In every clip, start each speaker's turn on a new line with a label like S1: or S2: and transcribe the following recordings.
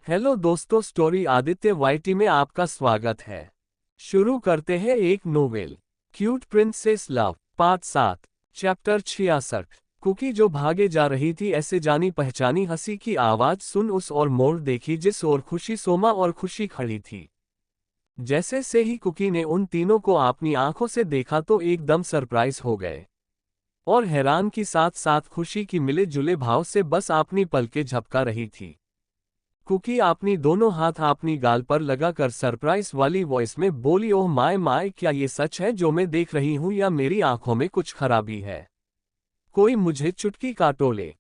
S1: Hello दोस्तों, story Aditya YT में आपका स्वागत है। शुरू करते हैं एक novel, cute princess love, part 7, chapter 66। Kuki जो भागे जा रही थी, ऐसे जानी पहचानी हंसी की आवाज सुन उस और मोड़ देखी जिस ओर खुशी, सोमा और खुशी खड़ी थी। जैसे से ही कुकी ने उन तीनों को अपनी आंखों से देखा तो एकदम सरप्राइज हो गए और हैरान की साथ साथ खुशी की मिले जुले भाव से बस अपनी पलकें झपका रही थी। कुकी अपनी दोनों हाथ अपनी गाल पर लगाकर सरप्राइज वाली वॉइस में बोली, ओह माय माय, क्या ये सच है जो मैं देख रही हूँ या मेरी आंखों में कुछ खराबी है? कोई मुझे चुटकी काटो ले।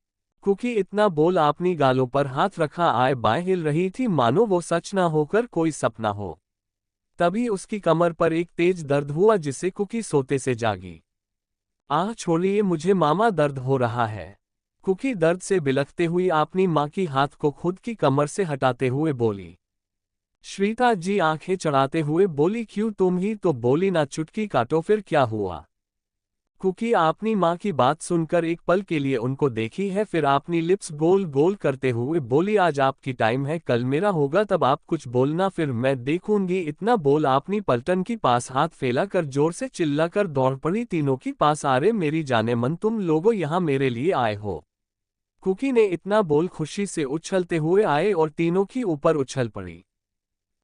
S1: कुकी इतना बोल अपनी गालों पर हाथ रखा आए बाएं हिल रही थी मानो वो सच ना होकर कोई सपना हो। तभी उसकी कमर पर एक तेज दर्द हुआ जिससे कुकी सोते से जागी। आह छोड़िए मुझे मामा, दर्द हो रहा है। कुकी दर्द से बिलखते हुई अपनी माँ की हाथ को खुद की कमर से हटाते हुए बोली। श्रीता जी आंखें चढ़ाते हुए बोली, क्यों, तुम ही तो बोली ना चुटकी काटो, फिर क्या हुआ? कुकी अपनी माँ की बात सुनकर एक पल के लिए उनको देखी है, फिर अपनी लिप्स गोल गोल करते हुए बोली, आज आपकी टाइम है, कल मेरा होगा, तब आप कुछ बोलना फिर मैं देखूंगी। इतना बोल अपनी पलटन की पास हाथ फैला कर जोर से चिल्लाकर दौड़ पड़ी तीनों की पास। अरे मेरी जाने मन, तुम लोगों यहाँ मेरे लिए आए हो? कुकी ने इतना बोल खुशी से उछलते हुए आए और तीनों की ऊपर उछल पड़ी।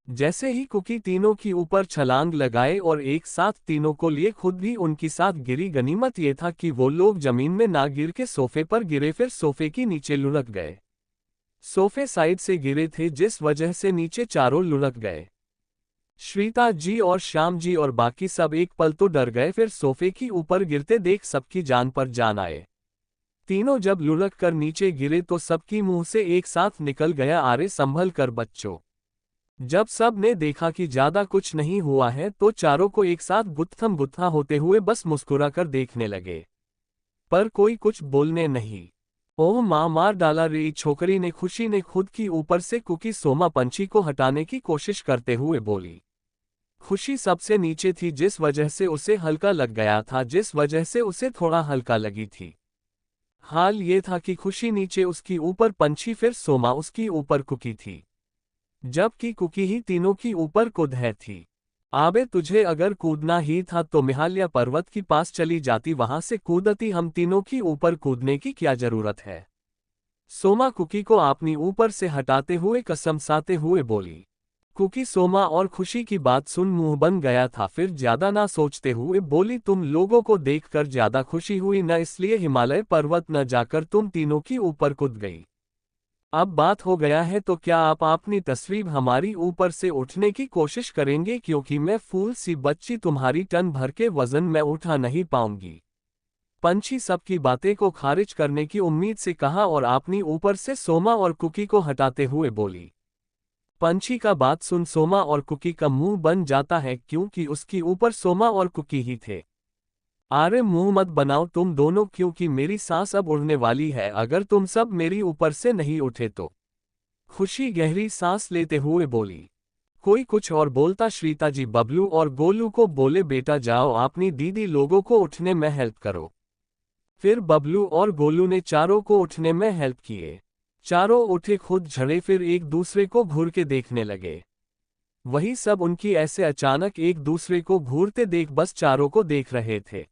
S1: जैसे ही कुकी तीनों की ऊपर छलांग लगाए और एक साथ तीनों को लिए खुद भी उनकी साथ गिरी। गनीमत ये था कि वो लोग जमीन में ना गिर के सोफे पर गिरे, फिर सोफे की नीचे लुढ़क गए। सोफे साइड से गिरे थे जिस वजह से नीचे चारों लुढ़क गए। श्रीता जी और श्याम जी और बाकी सब एक पल तो डर गए, फिर सोफे की ऊपर गिरते देख सबकी जान पर जान आए। तीनों जब लुढ़क कर नीचे गिरे तो सबकी मुंह से एक साथ निकल गया, अरे संभल कर बच्चों। जब सब ने देखा कि ज्यादा कुछ नहीं हुआ है तो चारों को एक साथ गुत्थम गुत्था होते हुए बस मुस्कुराकर देखने लगे, पर कोई कुछ बोलने नहीं। ओह मां, मार डाला रे छोकरी ने, खुशी ने खुद की ऊपर से कुकी सोमा पंछी को हटाने की कोशिश करते हुए बोली। खुशी सबसे नीचे थी जिस वजह से उसे हल्का लग गया था, जिस वजह से उसे थोड़ा हल्का लगी थी। हाल ये था कि खुशी नीचे उसकी ऊपर पंछी, फिर सोमा उसकी ऊपर कुकी थी, जबकि कुकी ही तीनों की ऊपर कुदह थी। आबे तुझे अगर कूदना ही था तो हिमालय पर्वत की पास चली जाती, वहां से कूदती, हम तीनों की ऊपर कूदने की क्या जरूरत है? सोमा कुकी को अपनी ऊपर से हटाते हुए कसमसाते हुए बोली। कुकी सोमा और खुशी की बात सुन मुंह बन गया था, फिर ज्यादा ना सोचते हुए बोली, तुम लोगों को देखकर ज्यादा खुशी हुई न, इसलिए हिमालय पर्वत न जाकर तुम तीनों की ऊपर कूद गई। अब बात हो गया है तो क्या आप अपनी तस्वीर हमारी ऊपर से उठने की कोशिश करेंगे, क्योंकि मैं फूल सी बच्ची तुम्हारी टन भर के वजन में उठा नहीं पाऊंगी। पंछी सबकी बातें को खारिज करने की उम्मीद से कहा और अपनी ऊपर से सोमा और कुकी को हटाते हुए बोली। पंछी का बात सुन सोमा और कुकी का मुंह बन जाता है, क्योंकि उसकी ऊपर सोमा और कुकी ही थे। अरे मुंह मत बनाओ तुम दोनों, क्योंकि मेरी सांस अब उड़ने वाली है अगर तुम सब मेरी ऊपर से नहीं उठे तो। खुशी गहरी सांस लेते हुए बोली। कोई कुछ और बोलता, श्रीता जी बबलू और गोलू को बोले, बेटा जाओ अपनी दीदी लोगों को उठने में हेल्प करो। फिर बबलू और गोलू ने चारों को उठने में हेल्प किए। चारों उठे, खुद झड़े, फिर एक दूसरे को घूर के देखने लगे। वही सब उनकी ऐसे अचानक एक दूसरे को घूरते देख बस चारों को देख रहे थे।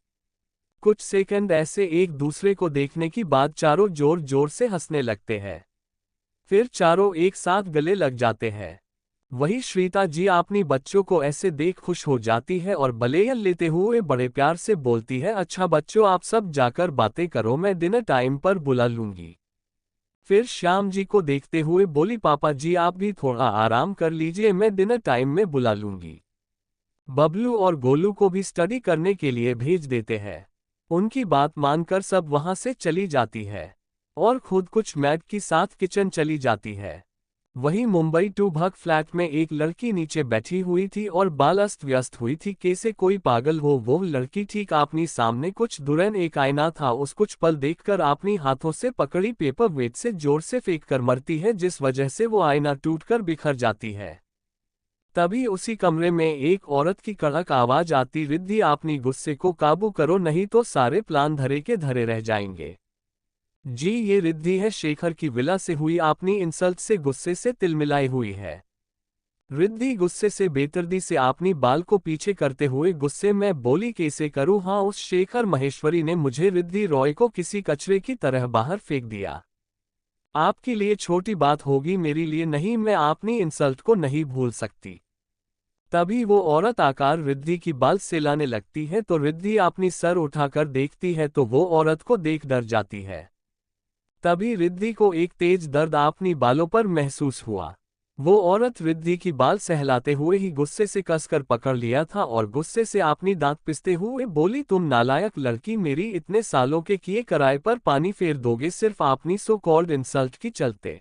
S1: कुछ सेकंड ऐसे एक दूसरे को देखने की बाद चारों जोर जोर से हंसने लगते हैं, फिर चारों एक साथ गले लग जाते हैं। वही श्रीता जी अपनी बच्चों को ऐसे देख खुश हो जाती है और बलेयन लेते हुए बड़े प्यार से बोलती है, अच्छा बच्चों आप सब जाकर बातें करो, मैं डिनर टाइम पर बुला लूंगी। फिर श्याम जी को देखते हुए बोली, पापा जी आप भी थोड़ा आराम कर लीजिए, मैं डिनर टाइम में बुला लूंगी। बबलू और गोलू को भी स्टडी करने के लिए भेज देते हैं। उनकी बात मानकर सब वहां से चली जाती है और खुद कुछ मैड की साथ किचन चली जाती है। वहीं मुंबई 2 भग फ्लैट में एक लड़की नीचे बैठी हुई थी और बाल अस्त व्यस्त हुई थी, कैसे कोई पागल हो। वो लड़की ठीक अपनी सामने कुछ दूर एक आईना था, उस कुछ पल देखकर अपनी हाथों से पकड़ी पेपर वेट से जोर से फेंक कर मरती है, जिस वजह से वो आईना टूटकर बिखर जाती है। तभी उसी कमरे में एक औरत की कड़क आवाज आती, रिद्धि अपनी गुस्से को काबू करो नहीं तो सारे प्लान धरे के धरे रह जाएंगे। जी ये रिद्धि है शेखर की विला से हुई अपनी इंसल्ट से गुस्से से तिलमिलाई हुई है। रिद्धि गुस्से से बेदर्दी से अपनी बाल को पीछे करते हुए गुस्से में बोली कैसे करूं हाँ उस शेखर महेश्वरी ने मुझे रिद्धि रॉय को किसी कचरे की तरह बाहर फेंक दिया। आपके लिए छोटी बात होगी मेरे लिए नहीं मैं अपनी इंसल्ट को नहीं भूल सकती। तभी वो औरत आकार रिद्धि की बाल सेलाने लगती है तो रिद्धि अपनी सर उठाकर देखती है तो वो औरत को देख डर जाती है। तभी रिद्धि को एक तेज दर्द अपनी बालों पर महसूस हुआ। वो औरत रिद्धि की बाल सहलाते हुए ही गुस्से से कसकर पकड़ लिया था और गुस्से से अपनी दांत पिसते हुए बोली तुम नालायक लड़की मेरी इतने सालों के किए कराए पर पानी फेर दोगे सिर्फ अपनी सो कॉल्ड इंसल्ट की चलते।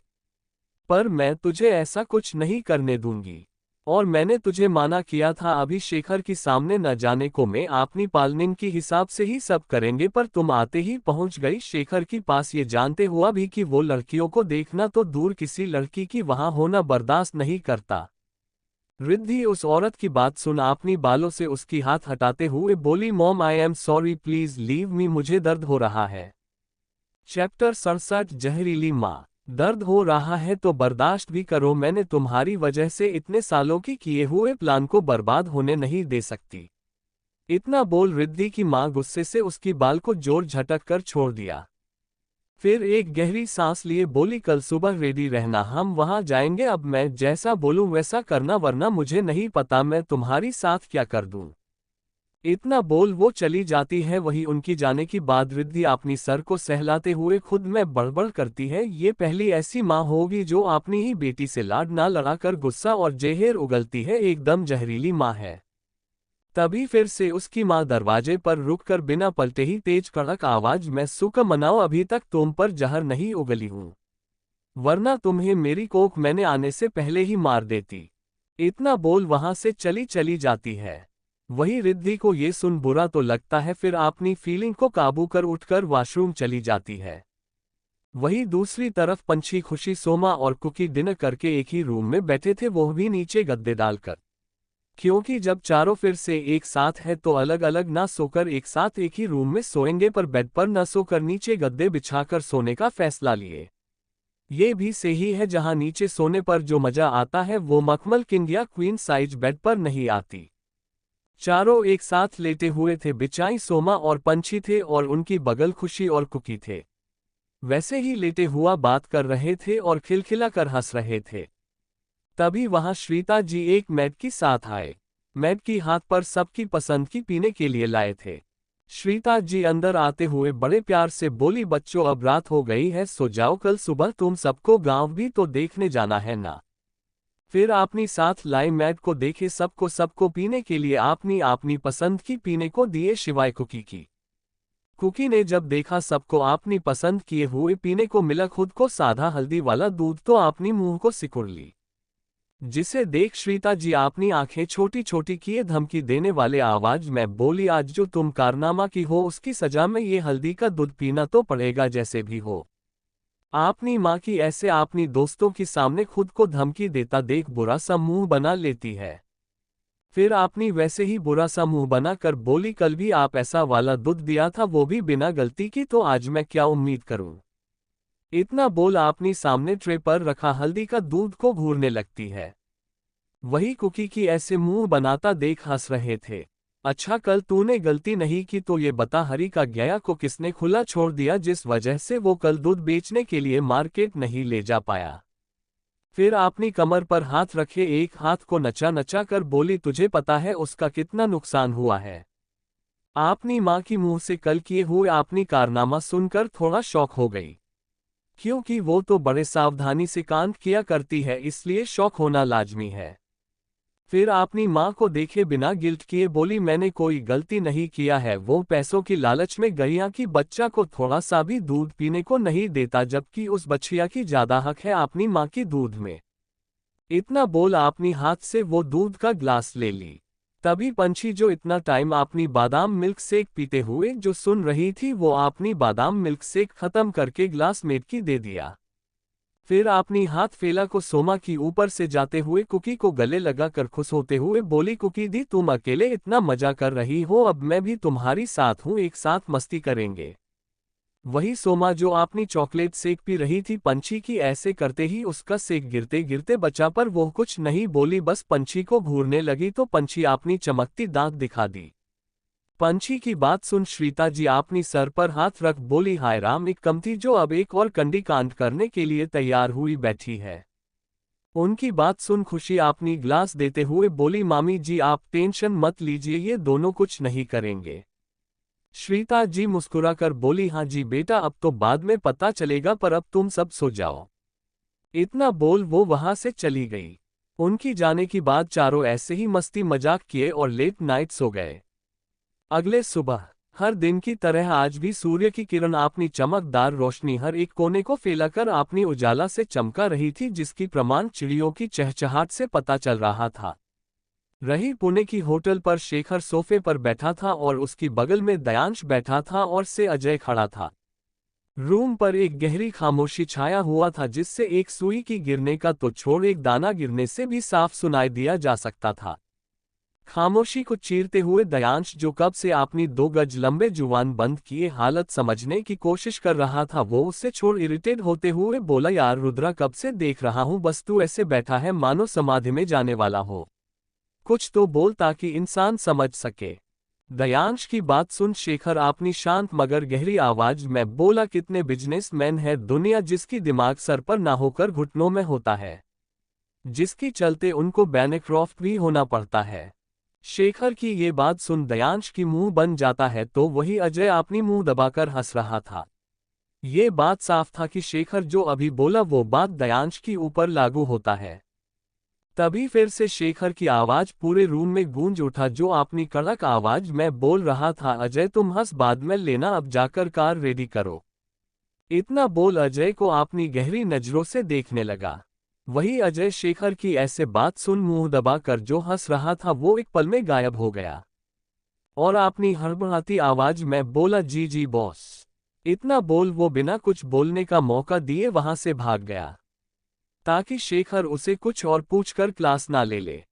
S1: पर मैं तुझे ऐसा कुछ नहीं करने दूंगी। और मैंने तुझे माना किया था अभी शेखर की सामने न जाने को मैं अपनी पालनिन की हिसाब से ही सब करेंगे पर तुम आते ही पहुंच गई शेखर के पास ये जानते हुआ भी कि वो लड़कियों को देखना तो दूर किसी लड़की की वहां होना बर्दाश्त नहीं करता। रिद्धि उस औरत की बात सुन अपनी बालों से उसकी हाथ हटाते हुए बोली mom I am sorry please leave me मुझे दर्द हो रहा है। चैप्टर 67 जहरीली माँ। दर्द हो रहा है तो बर्दाश्त भी करो मैंने तुम्हारी वजह से इतने सालों की किए हुए प्लान को बर्बाद होने नहीं दे सकती। इतना बोल रिद्धि की माँ गुस्से से उसकी बाल को जोर झटक कर छोड़ दिया। फिर एक गहरी सांस लिए बोली कल सुबह रेडी रहना हम वहां जाएंगे अब मैं जैसा बोलूं वैसा करना वरना मुझे नहीं पता मैं तुम्हारी साथ क्या कर दूं। इतना बोल वो चली जाती है वही उनकी जाने की बाद रिद्धि अपनी सर को सहलाते हुए खुद में बड़बड़ करती है ये पहली ऐसी माँ होगी जो अपनी ही बेटी से लाड ना लड़ाकर गुस्सा और जहर उगलती है एकदम जहरीली माँ है। तभी फिर से उसकी माँ दरवाजे पर रुककर बिना पलटे ही तेज कड़क आवाज में सुख मनाओ अभी तक तुम पर जहर नहीं उगली हूं वरना तुम्हें मेरी कोख मैंने आने से पहले ही मार देती। इतना बोल वहां से चली चली जाती है। वही रिद्धि को ये सुन बुरा तो लगता है फिर अपनी फीलिंग को काबू कर उठकर वॉशरूम चली जाती है। वही दूसरी तरफ पंछी खुशी सोमा और कुकी डिनर करके एक ही रूम में बैठे थे वो भी नीचे गद्दे डालकर। क्योंकि जब चारों फिर से एक साथ है तो अलग अलग ना सोकर एक साथ एक ही रूम में सोएंगे पर बेड पर न सोकर नीचे गद्दे बिछाकर सोने का फैसला लिए। ये भी सही है जहां नीचे सोने पर जो मजा आता है वो मखमल किंग या क्वीन साइज बेड पर नहीं आती। चारों एक साथ लेटे हुए थे बिचाई सोमा और पंछी थे और उनकी बगल खुशी और कुकी थे। वैसे ही लेटे हुआ बात कर रहे थे और खिलखिला कर हंस रहे थे। तभी वहां श्रीता जी एक मैड की साथ आए। मैड की हाथ पर सबकी पसंद की पीने के लिए लाए थे। श्रीता जी अंदर आते हुए बड़े प्यार से बोली बच्चों अब रात हो गई है सो जाओ कल सुबह तुम सबको गांव भी तो देखने जाना है ना। फिर अपनी साथ लाई मैड को देखे सबको पीने के लिए आपनी अपनी पसंद की पीने को दिए शिवाय कुकी की। कुकी ने जब देखा सबको अपनी पसंद किए हुए पीने को मिला खुद को साधा हल्दी वाला दूध तो अपनी मुंह को सिकुड़ ली। जिसे देख श्रीता जी अपनी आंखें छोटी छोटी किए धमकी देने वाले आवाज में बोली आज जो तुम कारनामा की हो उसकी सजा में ये हल्दी का दूध पीना तो पड़ेगा जैसे भी हो। अपनी माँ की ऐसे अपनी दोस्तों के सामने खुद को धमकी देता देख बुरा सा मुंह बना लेती है। फिर आपने वैसे ही बुरा सा मुंह बनाकर बोली कल भी आप ऐसा वाला दूध दिया था वो भी बिना गलती की तो आज मैं क्या उम्मीद करूं। इतना बोल आपनी सामने ट्रे पर रखा हल्दी का दूध को घूरने लगती है। वही कुकी की ऐसे मुंह बनाता देख हंस रहे थे। अच्छा कल तूने गलती नहीं की तो ये बता हरी का गया को किसने खुला छोड़ दिया जिस वजह से वो कल दूध बेचने के लिए मार्केट नहीं ले जा पाया। फिर आपनी कमर पर हाथ रखे एक हाथ को नचा नचा कर बोली तुझे पता है उसका कितना नुकसान हुआ है। आपनी माँ की मुंह से कल किए हुए आपनी कारनामा सुनकर थोड़ा शौक हो गई। क्योंकि वो तो बड़े सावधानी से काम किया करती है इसलिए शौक होना लाजमी है। फिर अपनी माँ को देखे बिना गिल्ट किए बोली मैंने कोई गलती नहीं किया है वो पैसों की लालच में गैया की बच्चा को थोड़ा सा भी दूध पीने को नहीं देता जबकि उस बच्चिया की ज्यादा हक है अपनी माँ की दूध में। इतना बोल अपनी हाथ से वो दूध का ग्लास ले ली। तभी पंछी जो इतना टाइम अपनी बादाम मिल्क शेक पीते हुए जो सुन रही थी वो अपनी बादाम मिल्क शेक खत्म करके ग्लास मेट की दे दिया। फिर अपनी हाथ फेला को सोमा की ऊपर से जाते हुए कुकी को गले लगाकर खुश होते हुए बोली कुकी दी तुम अकेले इतना मजा कर रही हो अब मैं भी तुम्हारी साथ हूँ एक साथ मस्ती करेंगे। वही सोमा जो आपनी चॉकलेट सेक पी रही थी। पंछी की ऐसे करते ही उसका सेक गिरते गिरते बचा, पर वो कुछ नहीं बोली, बस पंछी को घूरने लगी तो पंछी आपनी चमकती दांत दिखा दी। पंछी की बात सुन श्रीता जी आपनी सर पर हाथ रख बोली, हाय राम, एक कम थी जो अब एक और कंडी कांड करने के लिए तैयार हुई बैठी है। उनकी बात सुन खुशी आपनी ग्लास देते हुए बोली, मामी जी आप टेंशन मत लीजिए, ये दोनों कुछ नहीं करेंगे। श्रीता जी मुस्कुराकर बोली, हाँ जी बेटा, अब तो बाद में पता चलेगा, पर अब तुम सब सो जाओ। इतना बोल वो वहां से चली गई। उनकी जाने की बाद चारों ऐसे ही मस्ती मजाक किए और लेट नाइट सो गए। अगले सुबह हर दिन की तरह आज भी सूर्य की किरण अपनी चमकदार रोशनी हर एक कोने को फैलाकर अपनी उजाला से चमका रही थी, जिसकी प्रमाण चिड़ियों की चहचहाट से पता चल रहा था। रही पुणे की होटल पर शेखर सोफे पर बैठा था और उसकी बगल में दयांश बैठा था और से अजय खड़ा था। रूम पर एक गहरी खामोशी छाया हुआ था, जिससे एक सुई की गिरने का तो छोड़ एक दाना गिरने से भी साफ सुनाई दिया जा सकता था। खामोशी को चीरते हुए दयांश, जो कब से अपनी 2 गज लंबे जुबान बंद किए हालत समझने की कोशिश कर रहा था, वो उससे छोड़ इरिटेट होते हुए बोला, यार रुद्रा, कब से देख रहा हूं, बस तू ऐसे बैठा है मानो समाधि में जाने वाला हो। कुछ तो बोल ताकि इंसान समझ सके। दयांश की बात सुन शेखर अपनी शांत मगर गहरी आवाज में बोला, कितने बिजनेसमैन है दुनिया जिसकी दिमाग सर पर ना होकर घुटनों में होता है, जिसकी चलते उनको बैनक्रॉफ्ट भी होना पड़ता है। शेखर की ये बात सुन दयांश की मुंह बन जाता है तो वही अजय अपनी मुंह दबाकर हंस रहा था। ये बात साफ था कि शेखर जो अभी बोला वो बात दयांश की ऊपर लागू होता है। तभी फिर से शेखर की आवाज पूरे रूम में गूंज उठा, जो अपनी कड़क आवाज में बोल रहा था, अजय तुम हंस बाद में लेना, अब जाकर कार रेडी करो। इतना बोल अजय को अपनी गहरी नजरों से देखने लगा। वही अजय शेखर की ऐसे बात सुन मुंह दबाकर जो हंस रहा था वो एक पल में गायब हो गया और अपनी हड़बड़ाती आवाज में बोला, जी जी बॉस। इतना बोल वो बिना कुछ बोलने का मौका दिए वहां से भाग गया, ताकि शेखर उसे कुछ और पूछकर क्लास ना ले ले।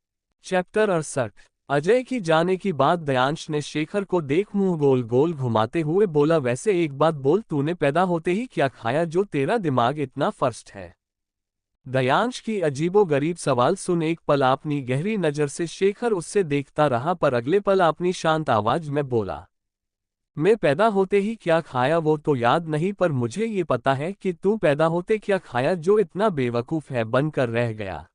S1: चैप्टर 68। अजय की जाने की बाद दयांश ने शेखर को देख मुंह गोल गोल घुमाते हुए बोला, वैसे एक बात बोल, तूने पैदा होते ही क्या खाया जो तेरा दिमाग इतना फर्स्ट है? दयांश की अजीबोगरीब सवाल सुन एक पल अपनी गहरी नजर से शेखर उससे देखता रहा, पर अगले पल अपनी शांत आवाज में बोला, मैं पैदा होते ही क्या खाया वो तो याद नहीं, पर मुझे ये पता है कि तू पैदा होते क्या खाया जो इतना बेवकूफ है बनकर रह गया।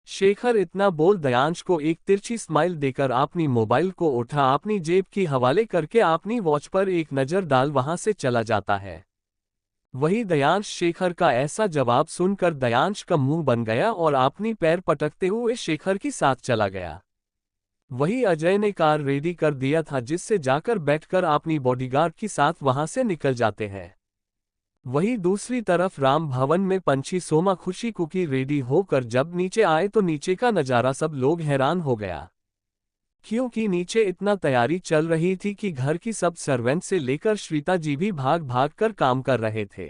S1: शेखर इतना बोल दयांश को एक तिरछी स्माइल देकर अपनी मोबाइल को उठा अपनी जेब की हवाले करके अपनी वॉच पर एक नजर डाल वहां से चला जाता है। वही दयांश शेखर का ऐसा जवाब सुनकर दयांश का मुंह बन गया और अपनी पैर पटकते हुए शेखर के साथ चला गया। वही अजय ने कार रेडी कर दिया था, जिससे जाकर बैठकर अपनी बॉडीगार्ड के साथ वहां से निकल जाते हैं। वही दूसरी तरफ राम भवन में पंछी सोमा खुशी कुकी रेडी होकर जब नीचे आए तो नीचे का नजारा सब लोग हैरान हो गया, क्योंकि नीचे इतना तैयारी चल रही थी कि घर की सब सर्वेंट से लेकर श्रीता जी भी भाग भाग कर काम कर रहे थे।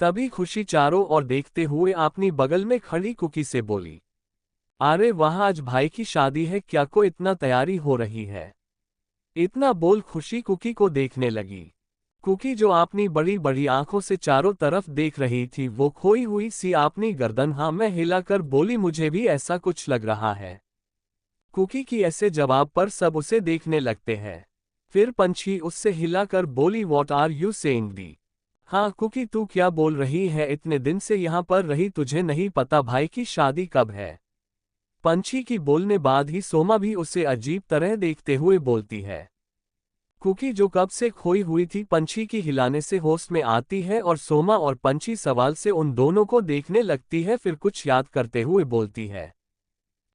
S1: तभी खुशी चारों ओर देखते हुए अपनी बगल में खड़ी कुकी से बोली, अरे वहां आज भाई की शादी है क्या, को इतना तैयारी हो रही है? इतना बोल खुशी कुकी को देखने लगी। कुकी जो अपनी बड़ी बड़ी आंखों से चारों तरफ देख रही थी, वो खोई हुई सी अपनी गर्दन हाँ में हिलाकर बोली, मुझे भी ऐसा कुछ लग रहा है। कुकी की ऐसे जवाब पर सब उसे देखने लगते हैं। फिर पंछी उससे हिलाकर बोली, वॉट आर यू सेइंग दी? हाँ कुकी, तू क्या बोल रही है? इतने दिन से यहाँ पर रही, तुझे नहीं पता भाई की शादी कब है? पंछी की बोलने बाद ही सोमा भी उसे अजीब तरह देखते हुए बोलती है। कुकी जो कब से खोई हुई थी पंछी की हिलाने से होश में आती है और सोमा और पंछी सवाल से उन दोनों को देखने लगती है, फिर कुछ याद करते हुए बोलती है,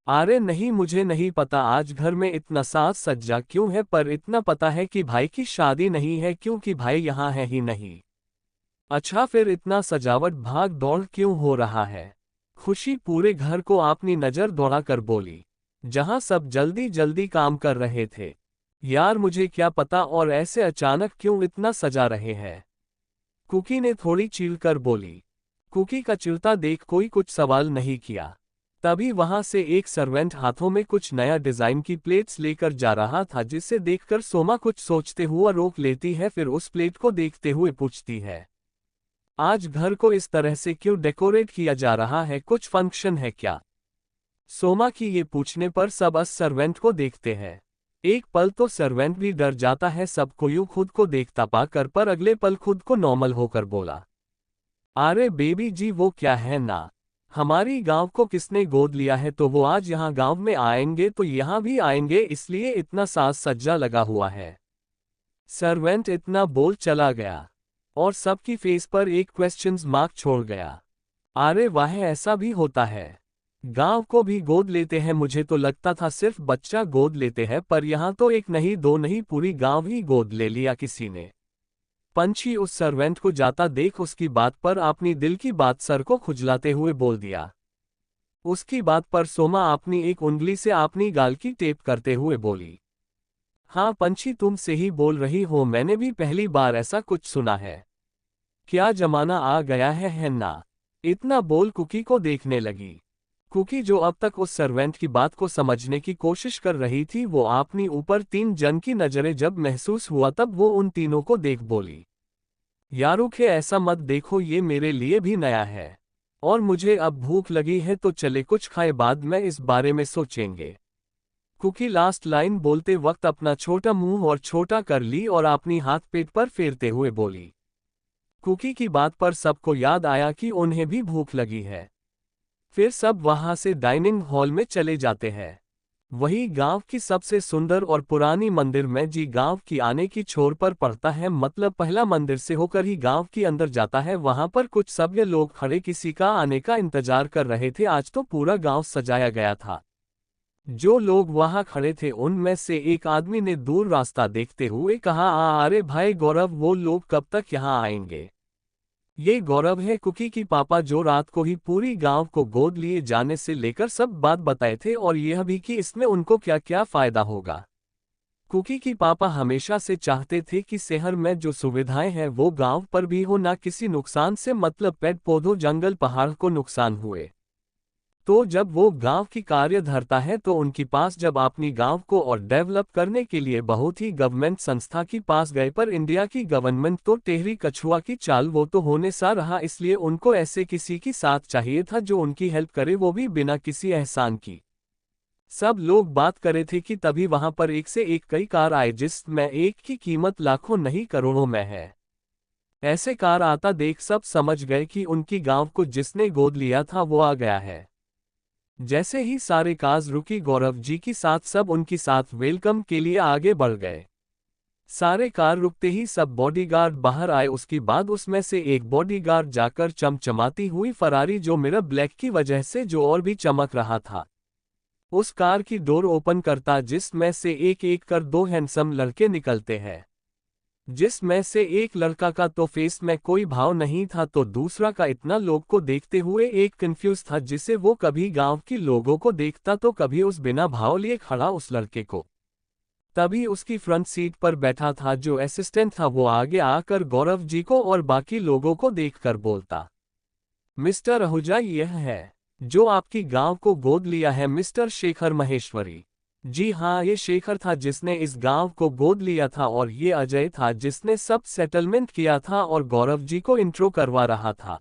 S1: अरे नहीं, मुझे नहीं पता आज घर में इतना साज सज्जा क्यों है, पर इतना पता है कि भाई की शादी नहीं है क्योंकि भाई यहाँ है ही नहीं। अच्छा, फिर इतना सजावट भाग दौड़ क्यों हो रहा है? खुशी पूरे घर को अपनी नजर दौड़ाकर बोली, जहां सब जल्दी जल्दी काम कर रहे थे। यार मुझे क्या पता, और ऐसे अचानक क्यों इतना सजा रहे हैं? कुकी ने थोड़ी चील कर बोली। कुकी का चिढ़ता देख कोई कुछ सवाल नहीं किया। तभी वहां से एक सर्वेंट हाथों में कुछ नया डिजाइन की प्लेट्स लेकर जा रहा था, जिसे देखकर सोमा कुछ सोचते हुआ रोक लेती है, फिर उस प्लेट को देखते हुए पूछती है, आज घर को इस तरह से क्यों डेकोरेट किया जा रहा है, कुछ फंक्शन है क्या? सोमा की ये पूछने पर सब उस सर्वेंट को देखते हैं। एक पल तो सर्वेंट भी डर जाता है सबको यूं खुद को देखता पाकर, पर अगले पल खुद को नॉर्मल होकर बोला, अरे बेबी जी वो क्या है ना, हमारी गांव को किसने गोद लिया है, तो वो आज यहाँ गांव में आएंगे तो यहाँ भी आएंगे, इसलिए इतना साज सज्जा लगा हुआ है। सर्वेंट इतना बोल चला गया और सबकी फेस पर एक क्वेश्चंस मार्क छोड़ गया। अरे वाह, ऐसा भी होता है, गांव को भी गोद लेते हैं, मुझे तो लगता था सिर्फ बच्चा गोद लेते हैं, पर यहाँ तो एक नहीं दो नहीं पूरी गांव ही गोद ले लिया किसी ने। पंछी उस सर्वेंट को जाता देख उसकी बात पर अपनी दिल की बात सर को खुजलाते हुए बोल दिया। उसकी बात पर सोमा अपनी एक उंगली से अपनी गाल की टेप करते हुए बोली, हाँ पंछी तुम से ही बोल रही हो, मैंने भी पहली बार ऐसा कुछ सुना है। क्या जमाना आ गया है ना। इतना बोल कुकी को देखने लगी। कुकी जो अब तक उस सर्वेंट की बात को समझने की कोशिश कर रही थी, वो अपनी ऊपर 3 जन की नजरें जब महसूस हुआ तब वो उन तीनों को देख बोली, यारुखे ऐसा मत देखो, ये मेरे लिए भी नया है और मुझे अब भूख लगी है, तो चले कुछ खाए बाद में इस बारे में सोचेंगे। कुकी लास्ट लाइन बोलते वक्त अपना छोटा मुंह और छोटा कर ली और अपनी हाथ पेट पर फेरते हुए बोली। कुकी की बात पर सबको याद आया कि उन्हें भी भूख लगी है। फिर सब वहां से डाइनिंग हॉल में चले जाते हैं। वही गांव की सबसे सुंदर और पुरानी मंदिर में जी गांव की आने की छोर पर पड़ता है, मतलब पहला मंदिर से होकर ही गांव के अंदर जाता है। वहां पर कुछ सभ्य लोग खड़े किसी का आने का इंतजार कर रहे थे। आज तो पूरा गांव सजाया गया था। जो लोग वहां खड़े थे उनमें से एक आदमी ने दूर रास्ता देखते हुए कहा, अरे भाई गौरव, वो लोग कब तक यहाँ आएंगे? ये गौरव है कुकी की पापा, जो रात को ही पूरी गांव को गोद लिए जाने से लेकर सब बात बताए थे और यह भी कि इसमें उनको क्या क्या फायदा होगा। कुकी की पापा हमेशा से चाहते थे कि शहर में जो सुविधाएं हैं वो गांव पर भी हो, ना किसी नुकसान से मतलब पेड़ पौधों जंगल पहाड़ को नुकसान हुए। तो जब वो गांव की कार्य धरता है तो उनके पास जब अपनी गांव को और डेवलप करने के लिए बहुत ही गवर्नमेंट संस्था के पास गए, पर इंडिया की गवर्नमेंट तो टेहरी कछुआ की चाल वो तो होने सा रहा, इसलिए उनको ऐसे किसी की साथ चाहिए था जो उनकी हेल्प करे, वो भी बिना किसी एहसान की। सब लोग बात करे थे कि तभी वहां पर एक से एक कई कार आए, जिसमें एक की कीमत लाखों नहीं करोड़ों में है। ऐसे कार आता देख सब समझ गए कि उनकी गांव को जिसने गोद लिया था वो आ गया है। जैसे ही सारे काज रुकी, गौरव जी की साथ सब उनकी साथ वेलकम के लिए आगे बढ़ गए। सारे कार रुकते ही सब बॉडीगार्ड बाहर आए। उसके बाद उसमें से एक बॉडीगार्ड जाकर चमचमाती हुई फरारी, जो मिरर ब्लैक की वजह से जो और भी चमक रहा था, उस कार की डोर ओपन करता, जिसमें से एक एक कर 2 हैंडसम लड़के निकलते हैं। जिसमें से एक लड़का का तो फेस में कोई भाव नहीं था, तो दूसरा का इतना लोग को देखते हुए एक कंफ्यूज था, जिसे वो कभी गांव के लोगों को देखता तो कभी उस बिना भाव लिए खड़ा उस लड़के को। तभी उसकी फ्रंट सीट पर बैठा था जो असिस्टेंट था, वो आगे आकर गौरव जी को और बाकी लोगों को देखकर बोलता, मिस्टर आहूजा, यह है जो आपकी गांव को गोद लिया है, मिस्टर शेखर महेश्वरी। जी हाँ, ये शेखर था जिसने इस गांव को गोद लिया था, और ये अजय था जिसने सब सेटलमेंट किया था और गौरव जी को इंट्रो करवा रहा था।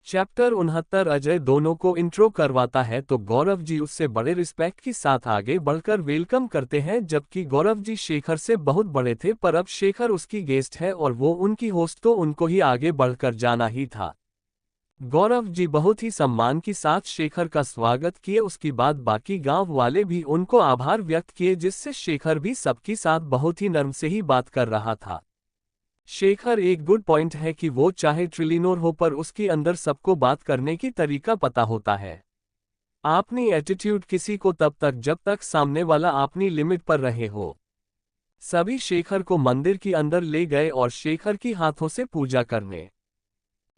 S1: चैप्टर 69। अजय दोनों को इंट्रो करवाता है तो गौरव जी उससे बड़े रिस्पेक्ट के साथ आगे बढ़कर वेलकम करते हैं, जबकि गौरव जी शेखर से बहुत बड़े थे, पर अब शेखर उसकी गेस्ट है और वो उनकी होस्ट, तो उनको ही आगे बढ़कर जाना ही था। गौरव जी बहुत ही सम्मान के साथ शेखर का स्वागत किए। उसके बाद बाकी गांव वाले भी उनको आभार व्यक्त किए, जिससे शेखर भी सबके साथ बहुत ही नर्म से ही बात कर रहा था। शेखर एक गुड पॉइंट है कि वो चाहे ट्रिलिनोर हो, पर उसके अंदर सबको बात करने की तरीका पता होता है। अपनी एटीट्यूड किसी को तब तक जब तक सामने वाला अपनी लिमिट पर रहे हो। सभी शेखर को मंदिर के अंदर ले गए और शेखर की हाथों से पूजा करने।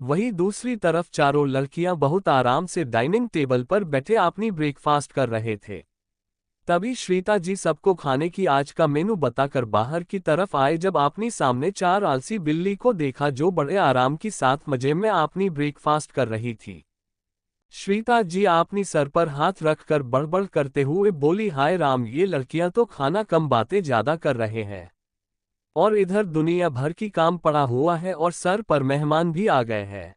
S1: वहीं दूसरी तरफ चारों लड़कियां बहुत आराम से डाइनिंग टेबल पर बैठे अपनी ब्रेकफास्ट कर रहे थे। तभी श्रीता जी सबको खाने की आज का मेनू बताकर बाहर की तरफ आए, जब अपनी सामने 4 आलसी बिल्ली को देखा जो बड़े आराम के साथ मजे में अपनी ब्रेकफास्ट कर रही थी। श्रीता जी अपनी सर पर हाथ रखकर बड़बड़ करते हुए बोली, हाय राम, ये लड़कियां तो खाना कम बातें ज्यादा कर रहे हैं, और इधर दुनिया भर की काम पड़ा हुआ है और सर पर मेहमान भी आ गए हैं।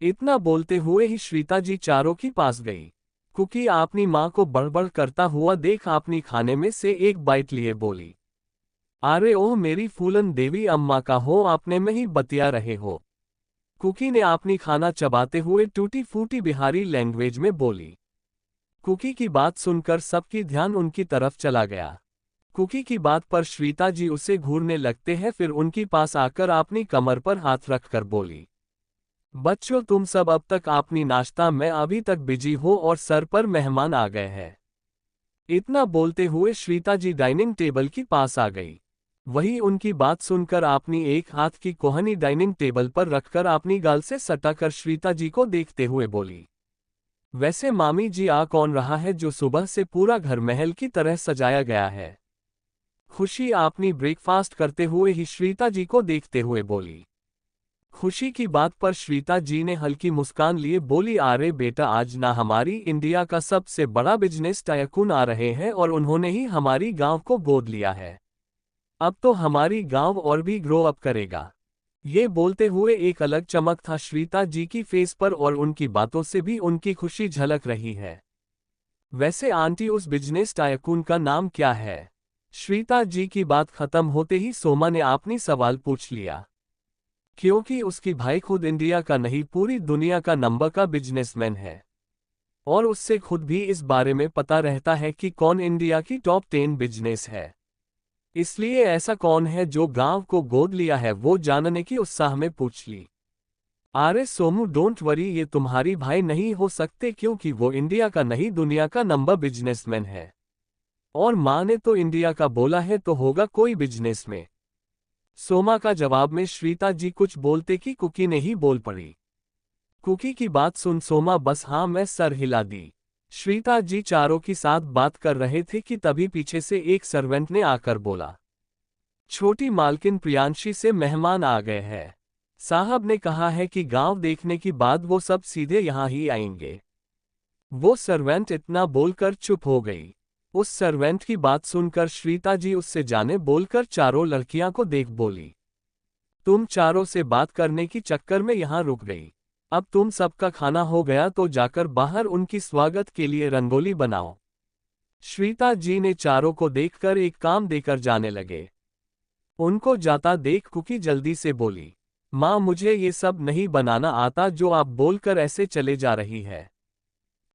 S1: इतना बोलते हुए ही श्रीता जी चारों के पास गई। कुकी अपनी माँ को बड़बड़ करता हुआ देख अपनी खाने में से एक बाइट लिए बोली, अरे ओह मेरी फूलन देवी अम्मा का हो, आपने में ही बतिया रहे हो। कुकी ने अपनी खाना चबाते हुए टूटी फूटी बिहारी लैंग्वेज में बोली। कुकी की बात सुनकर सबकी ध्यान उनकी तरफ चला गया। कुकी की बात पर श्रीता जी उसे घूरने लगते हैं, फिर उनके पास आकर अपनी कमर पर हाथ रखकर बोली, बच्चों तुम सब अब तक अपनी नाश्ता में अभी तक बिजी हो और सर पर मेहमान आ गए हैं। इतना बोलते हुए श्रीता जी डाइनिंग टेबल के पास आ गई। वही उनकी बात सुनकर अपनी एक हाथ की कोहनी डाइनिंग टेबल पर रखकर अपनी गाल से सटाकर श्रीता जी को देखते हुए बोली, वैसे मामी जी आ कौन रहा है जो सुबह से पूरा घर महल की तरह सजाया गया है। खुशी अपनी ब्रेकफास्ट करते हुए ही श्रीता जी को देखते हुए बोली। खुशी की बात पर श्रीता जी ने हल्की मुस्कान लिए बोली, अरे बेटा, आज ना हमारी इंडिया का सबसे बड़ा बिजनेस टायकून आ रहे हैं और उन्होंने ही हमारी गांव को गोद लिया है। अब तो हमारी गांव और भी ग्रो अप करेगा। ये बोलते हुए एक अलग चमक था श्रीता जी की फेस पर और उनकी बातों से भी उनकी खुशी झलक रही है। वैसे आंटी, उस बिजनेस टायकून का नाम क्या है? श्रीता जी की बात खत्म होते ही सोमा ने अपनी सवाल पूछ लिया, क्योंकि उसकी भाई खुद इंडिया का नहीं पूरी दुनिया का नंबर का बिजनेसमैन है और उससे खुद भी इस बारे में पता रहता है कि कौन इंडिया की टॉप 10 बिजनेस है। इसलिए ऐसा कौन है जो गांव को गोद लिया है, वो जानने की उत्साह में पूछ ली। अरे सोमू, डोंट वरी, ये तुम्हारी भाई नहीं हो सकते क्योंकि वो इंडिया का नहीं दुनिया का नंबर बिजनेसमैन है, और माँ ने तो इंडिया का बोला है तो होगा कोई बिजनेस में। सोमा का जवाब में श्रीता जी कुछ बोलते कि कुकी ने ही बोल पड़ी। कुकी की बात सुन सोमा बस हाँ में सर हिला दी। श्रीता जी चारों की साथ बात कर रहे थे कि तभी पीछे से एक सर्वेंट ने आकर बोला, छोटी मालकिन प्रियांशी से मेहमान आ गए हैं। साहब ने कहा है कि गांव देखने के बाद वो सब सीधे यहाँ ही आएंगे। वो सर्वेंट इतना बोलकर चुप हो गई। उस सर्वेंट की बात सुनकर श्रीता जी उससे जाने बोलकर चारों लड़कियां को देख बोली, तुम चारों से बात करने की चक्कर में यहाँ रुक गई। अब तुम सबका खाना हो गया तो जाकर बाहर उनकी स्वागत के लिए रंगोली बनाओ। श्रीता जी ने चारों को देखकर एक काम देकर जाने लगे। उनको जाता देख कुकी जल्दी से बोली, माँ मुझे ये सब नहीं बनाना आता जो आप बोलकर ऐसे चले जा रही है।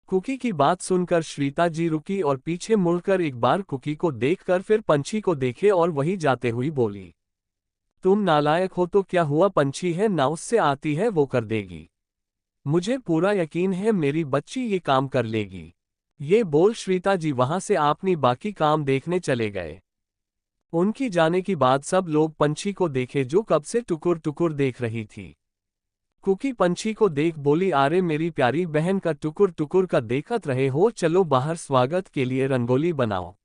S1: कुकी की बात सुनकर श्रीता जी रुकी और पीछे मुड़कर एक बार कुकी को देखकर फिर पंछी को देखे और वही जाते हुई बोली, तुम नालायक हो तो क्या हुआ, पंछी है ना, उससे आती है वो कर देगी। मुझे पूरा यकीन है मेरी बच्ची ये काम कर लेगी। ये बोल श्रीता जी वहां से अपनी बाकी काम देखने चले गए। उनकी जाने की बाद सब लोग पंछी को देखे जो कब से टुकुर टुकुर देख रही थी। कुकी पंछी को देख बोली, अरे मेरी प्यारी बहन का टुकुर टुकुर का देखत रहे हो, चलो बाहर स्वागत के लिए रंगोली बनाओ।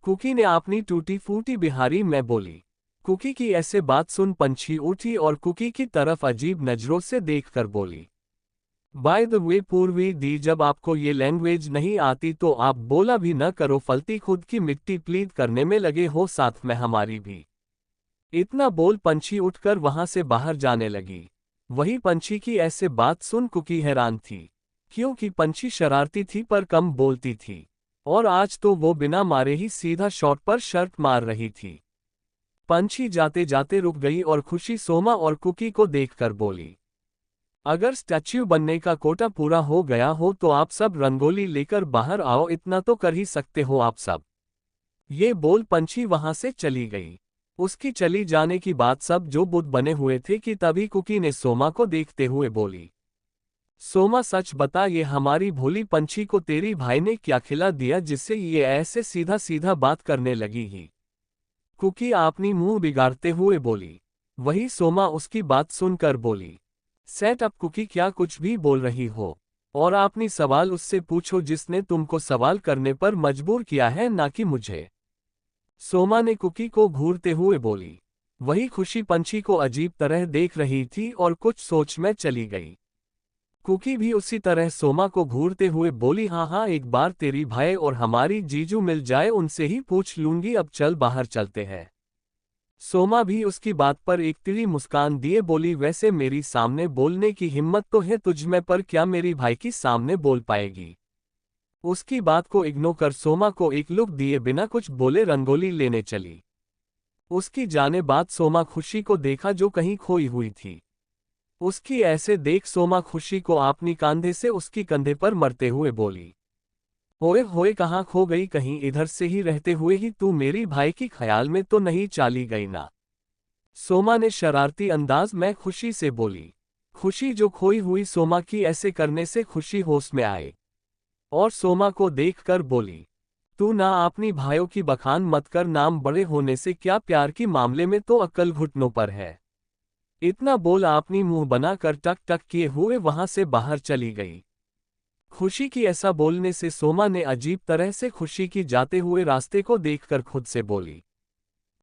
S1: कुकी ने अपनी टूटी फूटी बिहारी में बोली। कुकी की ऐसे बात सुन पंछी उठी और कुकी की तरफ अजीब नजरों से देखकर बोली, बाय द वे पूर्वी दी, जब आपको ये लैंग्वेज नहीं आती तो आप बोला भी न करो, फलती खुद की मिट्टी प्लीद करने में लगे हो, साथ में हमारी भी। इतना बोल पंछी उठकर वहां से बाहर जाने लगी। वही पंछी की ऐसे बात सुन कुकी हैरान थी, क्योंकि पंछी शरारती थी पर कम बोलती थी, और आज तो वो बिना मारे ही सीधा शॉट पर शर्ट मार रही थी। पंछी जाते जाते रुक गई और खुशी सोमा और कुकी को देखकर बोली, अगर स्टैच्यू बनने का कोटा पूरा हो गया हो तो आप सब रंगोली लेकर बाहर आओ, इतना तो कर ही सकते हो आप सब। ये बोल पंछी वहां से चली गई। उसकी चली जाने की बात सब जो बुद्ध बने हुए थे कि तभी कुकी ने सोमा को देखते हुए बोली, सोमा सच बता, ये हमारी भोली पंछी को तेरी भाई ने क्या खिला दिया जिससे ये ऐसे सीधा सीधा बात करने लगी ही? कुकी अपनी मुंह बिगाड़ते हुए बोली। वही सोमा उसकी बात सुनकर बोली, सेट अप कुकी, क्या कुछ भी बोल रही हो, और अपनी सवाल उससे पूछो जिसने तुमको सवाल करने पर मजबूर किया है, ना कि मुझे। सोमा ने कुकी को घूरते हुए बोली। वही खुशी पंछी को अजीब तरह देख रही थी और कुछ सोच में चली गई। कुकी भी उसी तरह सोमा को घूरते हुए बोली, हाँ हाँ, एक बार तेरी भाई और हमारी जीजू मिल जाए, उनसे ही पूछ लूंगी, अब चल बाहर चलते हैं। सोमा भी उसकी बात पर एक तिली मुस्कान दिए बोली, वैसे मेरी सामने बोलने की हिम्मत तो है तुझ में, पर क्या मेरी भाई की सामने बोल पाएगी? उसकी बात को इग्नोर कर सोमा को एक लुक दिए बिना कुछ बोले रंगोली लेने चली। उसकी जाने बाद सोमा खुशी को देखा जो कहीं खोई हुई थी। उसकी ऐसे देख सोमा खुशी को अपनी कंधे से उसकी कंधे पर मरते हुए बोली, ओए होए, कहाँ खो गई? कहीं इधर से ही रहते हुए ही तू मेरी भाई की ख्याल में तो नहीं चाली गई ना? सोमा ने शरारती अंदाज में खुशी से बोली। खुशी जो खोई हुई सोमा की ऐसे करने से खुशी होश में आए और सोमा को देखकर बोली, तू ना अपनी भाइयों की बखान मत कर, नाम बड़े होने से क्या, प्यार की मामले में तो अक्ल घुटनों पर है। इतना बोल अपनी मुंह बनाकर टक टक किए हुए वहां से बाहर चली गई। खुशी की ऐसा बोलने से सोमा ने अजीब तरह से खुशी की जाते हुए रास्ते को देखकर खुद से बोली,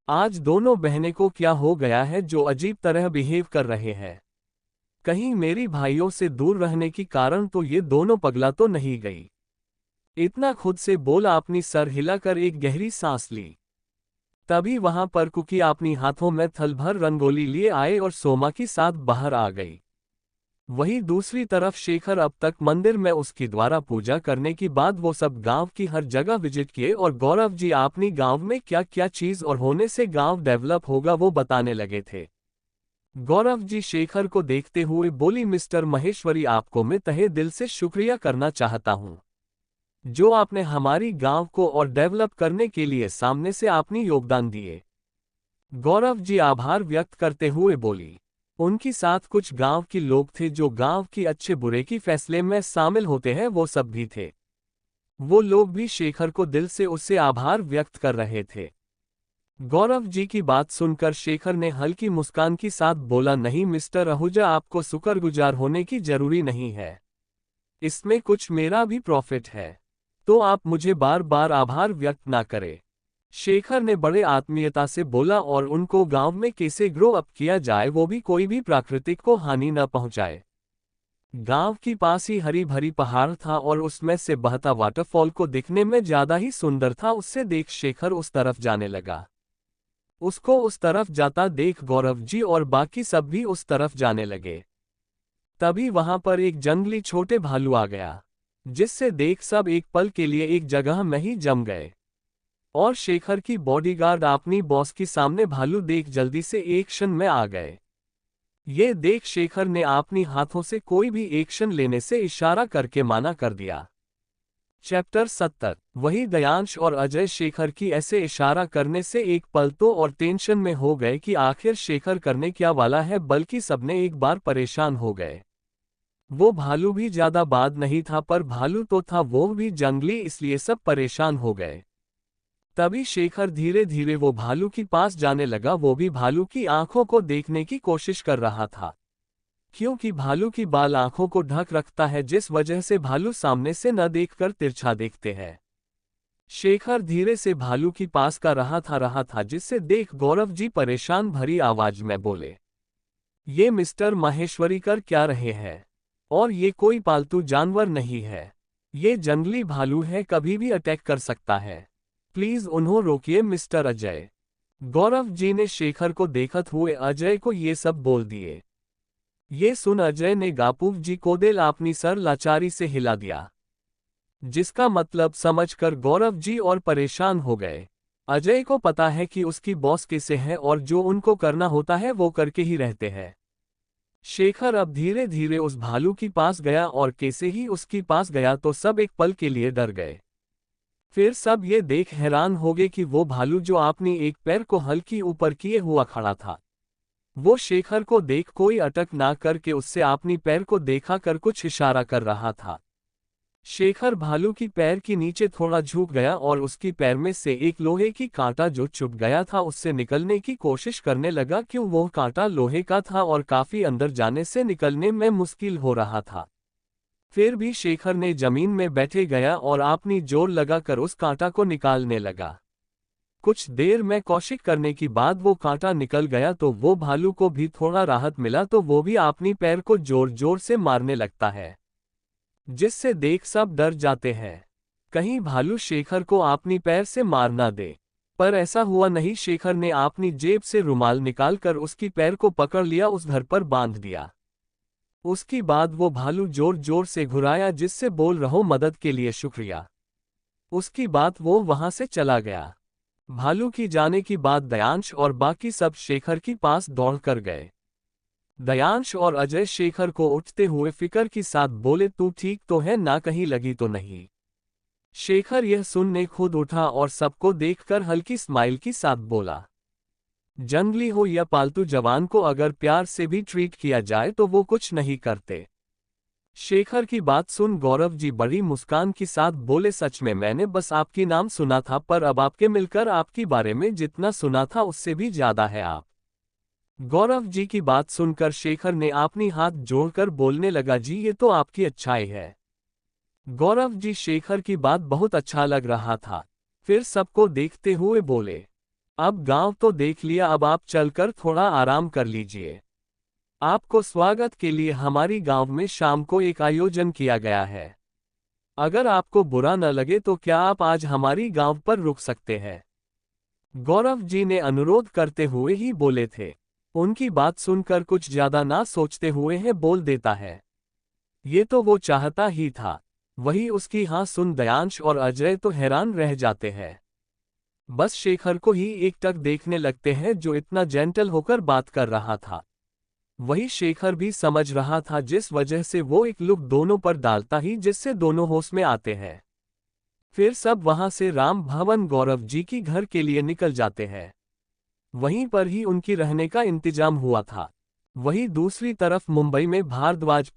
S1: आज दोनों बहनें को क्या हो गया है जो अजीब तरह बिहेव कर रहे हैं? कहीं मेरी भाइयों से दूर रहने की कारण तो ये दोनों पगला तो नहीं गई? इतना खुद से बोला, अपनी सर हिलाकर एक गहरी सांस ली। तभी वहां पर कुकी अपनी हाथों में थल भर रंगोली लिए आए और सोमा के साथ बाहर आ गई। वहीं दूसरी तरफ शेखर अब तक मंदिर में उसकी द्वारा पूजा करने के बाद वो सब गांव की हर जगह विजिट किए और गौरव जी अपनी गांव में क्या क्या चीज और होने से गांव डेवलप होगा वो बताने लगे थे। गौरव जी शेखर को देखते हुए बोली, मिस्टर महेश्वरी, आपको मैं तहे दिल से शुक्रिया करना चाहता हूं जो आपने हमारी गांव को और डेवलप करने के लिए सामने से अपनी योगदान दिए। गौरव जी आभार व्यक्त करते हुए बोली, उनके साथ कुछ गांव के लोग थे जो गांव की अच्छे बुरे की फैसले में शामिल होते हैं, वो सब भी थे। वो लोग भी शेखर को दिल से उससे आभार व्यक्त कर रहे थे। गौरव जी की बात सुनकर शेखर ने हल्की मुस्कान के साथ बोला, नहीं मिस्टर आहूजा, आपको शुक्रगुजार होने की जरूरी नहीं है, इसमें कुछ मेरा भी प्रॉफिट है, तो आप मुझे बार बार आभार व्यक्त ना करें। शेखर ने बड़े आत्मीयता से बोला, और उनको गांव में कैसे ग्रो अप किया जाए, वो भी कोई भी प्राकृतिक को हानि न पहुंचाए। गांव के पास ही हरी भरी पहाड़ था और उसमें से बहता वाटरफॉल को दिखने में ज्यादा ही सुंदर था। उससे देख शेखर उस तरफ जाने लगा। उसको उस तरफ जाता देख गौरव जी और बाकी सब भी उस तरफ जाने लगे। तभी वहां पर एक जंगली छोटे भालू आ गया, जिससे देख सब एक पल के लिए एक जगह में ही जम गए और शेखर की बॉडीगार्ड अपनी बॉस के सामने भालू देख जल्दी से एक्शन में आ गए। ये देख शेखर ने अपनी हाथों से कोई भी एक्शन लेने से इशारा करके माना कर दिया। चैप्टर 70। वही दयांश और अजय शेखर की ऐसे इशारा करने से एक पल तो और टेंशन में हो गए कि आखिर शेखर करने क्या वाला है, बल्कि सबने एक बार परेशान हो गए। वो भालू भी ज्यादा बाद नहीं था, पर भालू तो था वो भी जंगली, इसलिए सब परेशान हो गए। तभी शेखर धीरे धीरे वो भालू के पास जाने लगा। वो भी भालू की आंखों को देखने की कोशिश कर रहा था, क्योंकि भालू की बाल आंखों को ढक रखता है, जिस वजह से भालू सामने से न देखकर तिरछा देखते हैं। शेखर धीरे से भालू के पास का रहा था, जिससे देख गौरव जी परेशान भरी आवाज में बोले, ये मिस्टर माहेश्वरी कर क्या रहे हैं? और ये कोई पालतू जानवर नहीं है, ये जंगली भालू है, कभी भी अटैक कर सकता है, प्लीज उन्हें रोकिए मिस्टर अजय। गौरव जी ने शेखर को देखते हुए अजय को ये सब बोल दिए। ये सुन अजय ने गापू जी को दिल अपनी सर लाचारी से हिला दिया, जिसका मतलब समझकर गौरव जी और परेशान हो गए। अजय को पता है कि उसकी बॉस कैसे है और जो उनको करना होता है वो करके ही रहते हैं। शेखर अब धीरे धीरे उस भालू के पास गया और कैसे ही उसके पास गया तो सब एक पल के लिए डर गए। फिर सब ये देख हैरान हो गए कि वो भालू जो अपनी एक पैर को हल्की ऊपर किए हुआ खड़ा था, वो शेखर को देख कोई अटक ना करके उससे अपनी पैर को देखा कर कुछ इशारा कर रहा था। शेखर भालू की पैर के नीचे थोड़ा झुक गया और उसकी पैर में से एक लोहे की कांटा जो चुभ गया था उससे निकलने की कोशिश करने लगा, क्यों वो कांटा लोहे का था और काफी अंदर जाने से निकलने में मुश्किल हो रहा था। फिर भी शेखर ने जमीन में बैठे गया और अपनी जोर लगाकर उस कांटा को निकालने लगा। कुछ देर में कोशिश करने के बाद वो कांटा निकल गया तो वो भालू को भी थोड़ा राहत मिला तो वो भी अपनी पैर को जोर जोर से मारने लगता है, जिससे देख सब डर जाते हैं कहीं भालू शेखर को अपनी पैर से मार ना दे। पर ऐसा हुआ नहीं। शेखर ने अपनी जेब से रुमाल निकालकर उसकी पैर को पकड़ लिया, उस घर पर बांध दिया। उसके बाद वो भालू जोर जोर से घुराया, जिससे बोल रहो मदद के लिए शुक्रिया। उसकी बात वो वहां से चला गया। भालू की जाने की बात दयांश और बाकी सब शेखर के पास दौड़ कर गए। दयांश और अजय शेखर को उठते हुए फिक्र के साथ बोले, तू ठीक तो है ना, कहीं लगी तो नहीं? शेखर यह सुनने खुद उठा और सबको देखकर हल्की स्माइल के साथ बोला, जंगली हो या पालतू जवान को अगर प्यार से भी ट्रीट किया जाए तो वो कुछ नहीं करते। शेखर की बात सुन गौरव जी बड़ी मुस्कान के साथ बोले, सच में मैंने बस आपकी नाम सुना था, पर अब आपके मिलकर आपके बारे में जितना सुना था उससे भी ज्यादा है आप। गौरव जी की बात सुनकर शेखर ने अपनी हाथ जोड़कर बोलने लगा, जी ये तो आपकी अच्छाई है। गौरव जी शेखर की बात बहुत अच्छा लग रहा था, फिर सबको देखते हुए बोले, अब गांव तो देख लिया, अब आप चलकर थोड़ा आराम कर लीजिए। आपको स्वागत के लिए हमारी गांव में शाम को एक आयोजन किया गया है। अगर आपको बुरा न लगे तो क्या आप आज हमारी गांव पर रुक सकते हैं? गौरव जी ने अनुरोध करते हुए ही बोले थे। उनकी बात सुनकर कुछ ज्यादा ना सोचते हुए है बोल देता है, ये तो वो चाहता ही था। वही उसकी हाँ सुन दयांश और अजय तो हैरान रह जाते हैं। बस शेखर को ही एकटक देखने लगते हैं जो इतना जेंटल होकर बात कर रहा था। वही शेखर भी समझ रहा था जिस वजह से वो एक लुक दोनों पर डालता ही, जिससे दोनों होश में आते हैं। फिर सब वहां से राम भवन गौरव जी की घर के लिए निकल जाते हैं। वहीं पर ही उनकी रहने का इंतजाम हुआ था। वहीं दूसरी तरफ मुंबई में भारद्वाज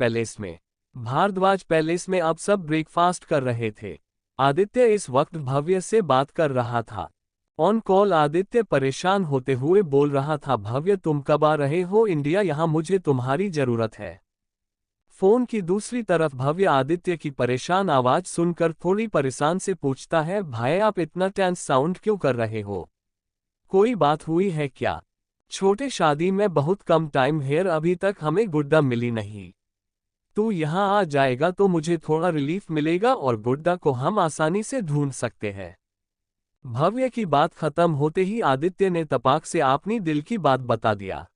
S1: पैलेस में अब सब ब्रेकफास्ट कर रहे थे। आदित्य इस वक्त भव्य से बात कर रहा था। ऑन कॉल आदित्य परेशान होते हुए बोल रहा था, भव्य तुम कब आ रहे हो इंडिया, यहाँ मुझे तुम्हारी जरूरत है। फोन की दूसरी तरफ भव्य आदित्य की परेशान आवाज सुनकर थोड़ी परेशान से पूछता है, भाई आप इतना टेंस साउंड क्यों कर रहे हो? कोई बात हुई है क्या? छोटे शादी में बहुत कम टाइम है, अभी तक हमें गुड्डा मिली नहीं। तू यहाँ आ जाएगा तो मुझे थोड़ा रिलीफ मिलेगा और गुड्डा को हम आसानी से ढूंढ सकते हैं। भव्य की बात खत्म होते ही आदित्य ने तपाक से अपनी दिल की बात बता दिया।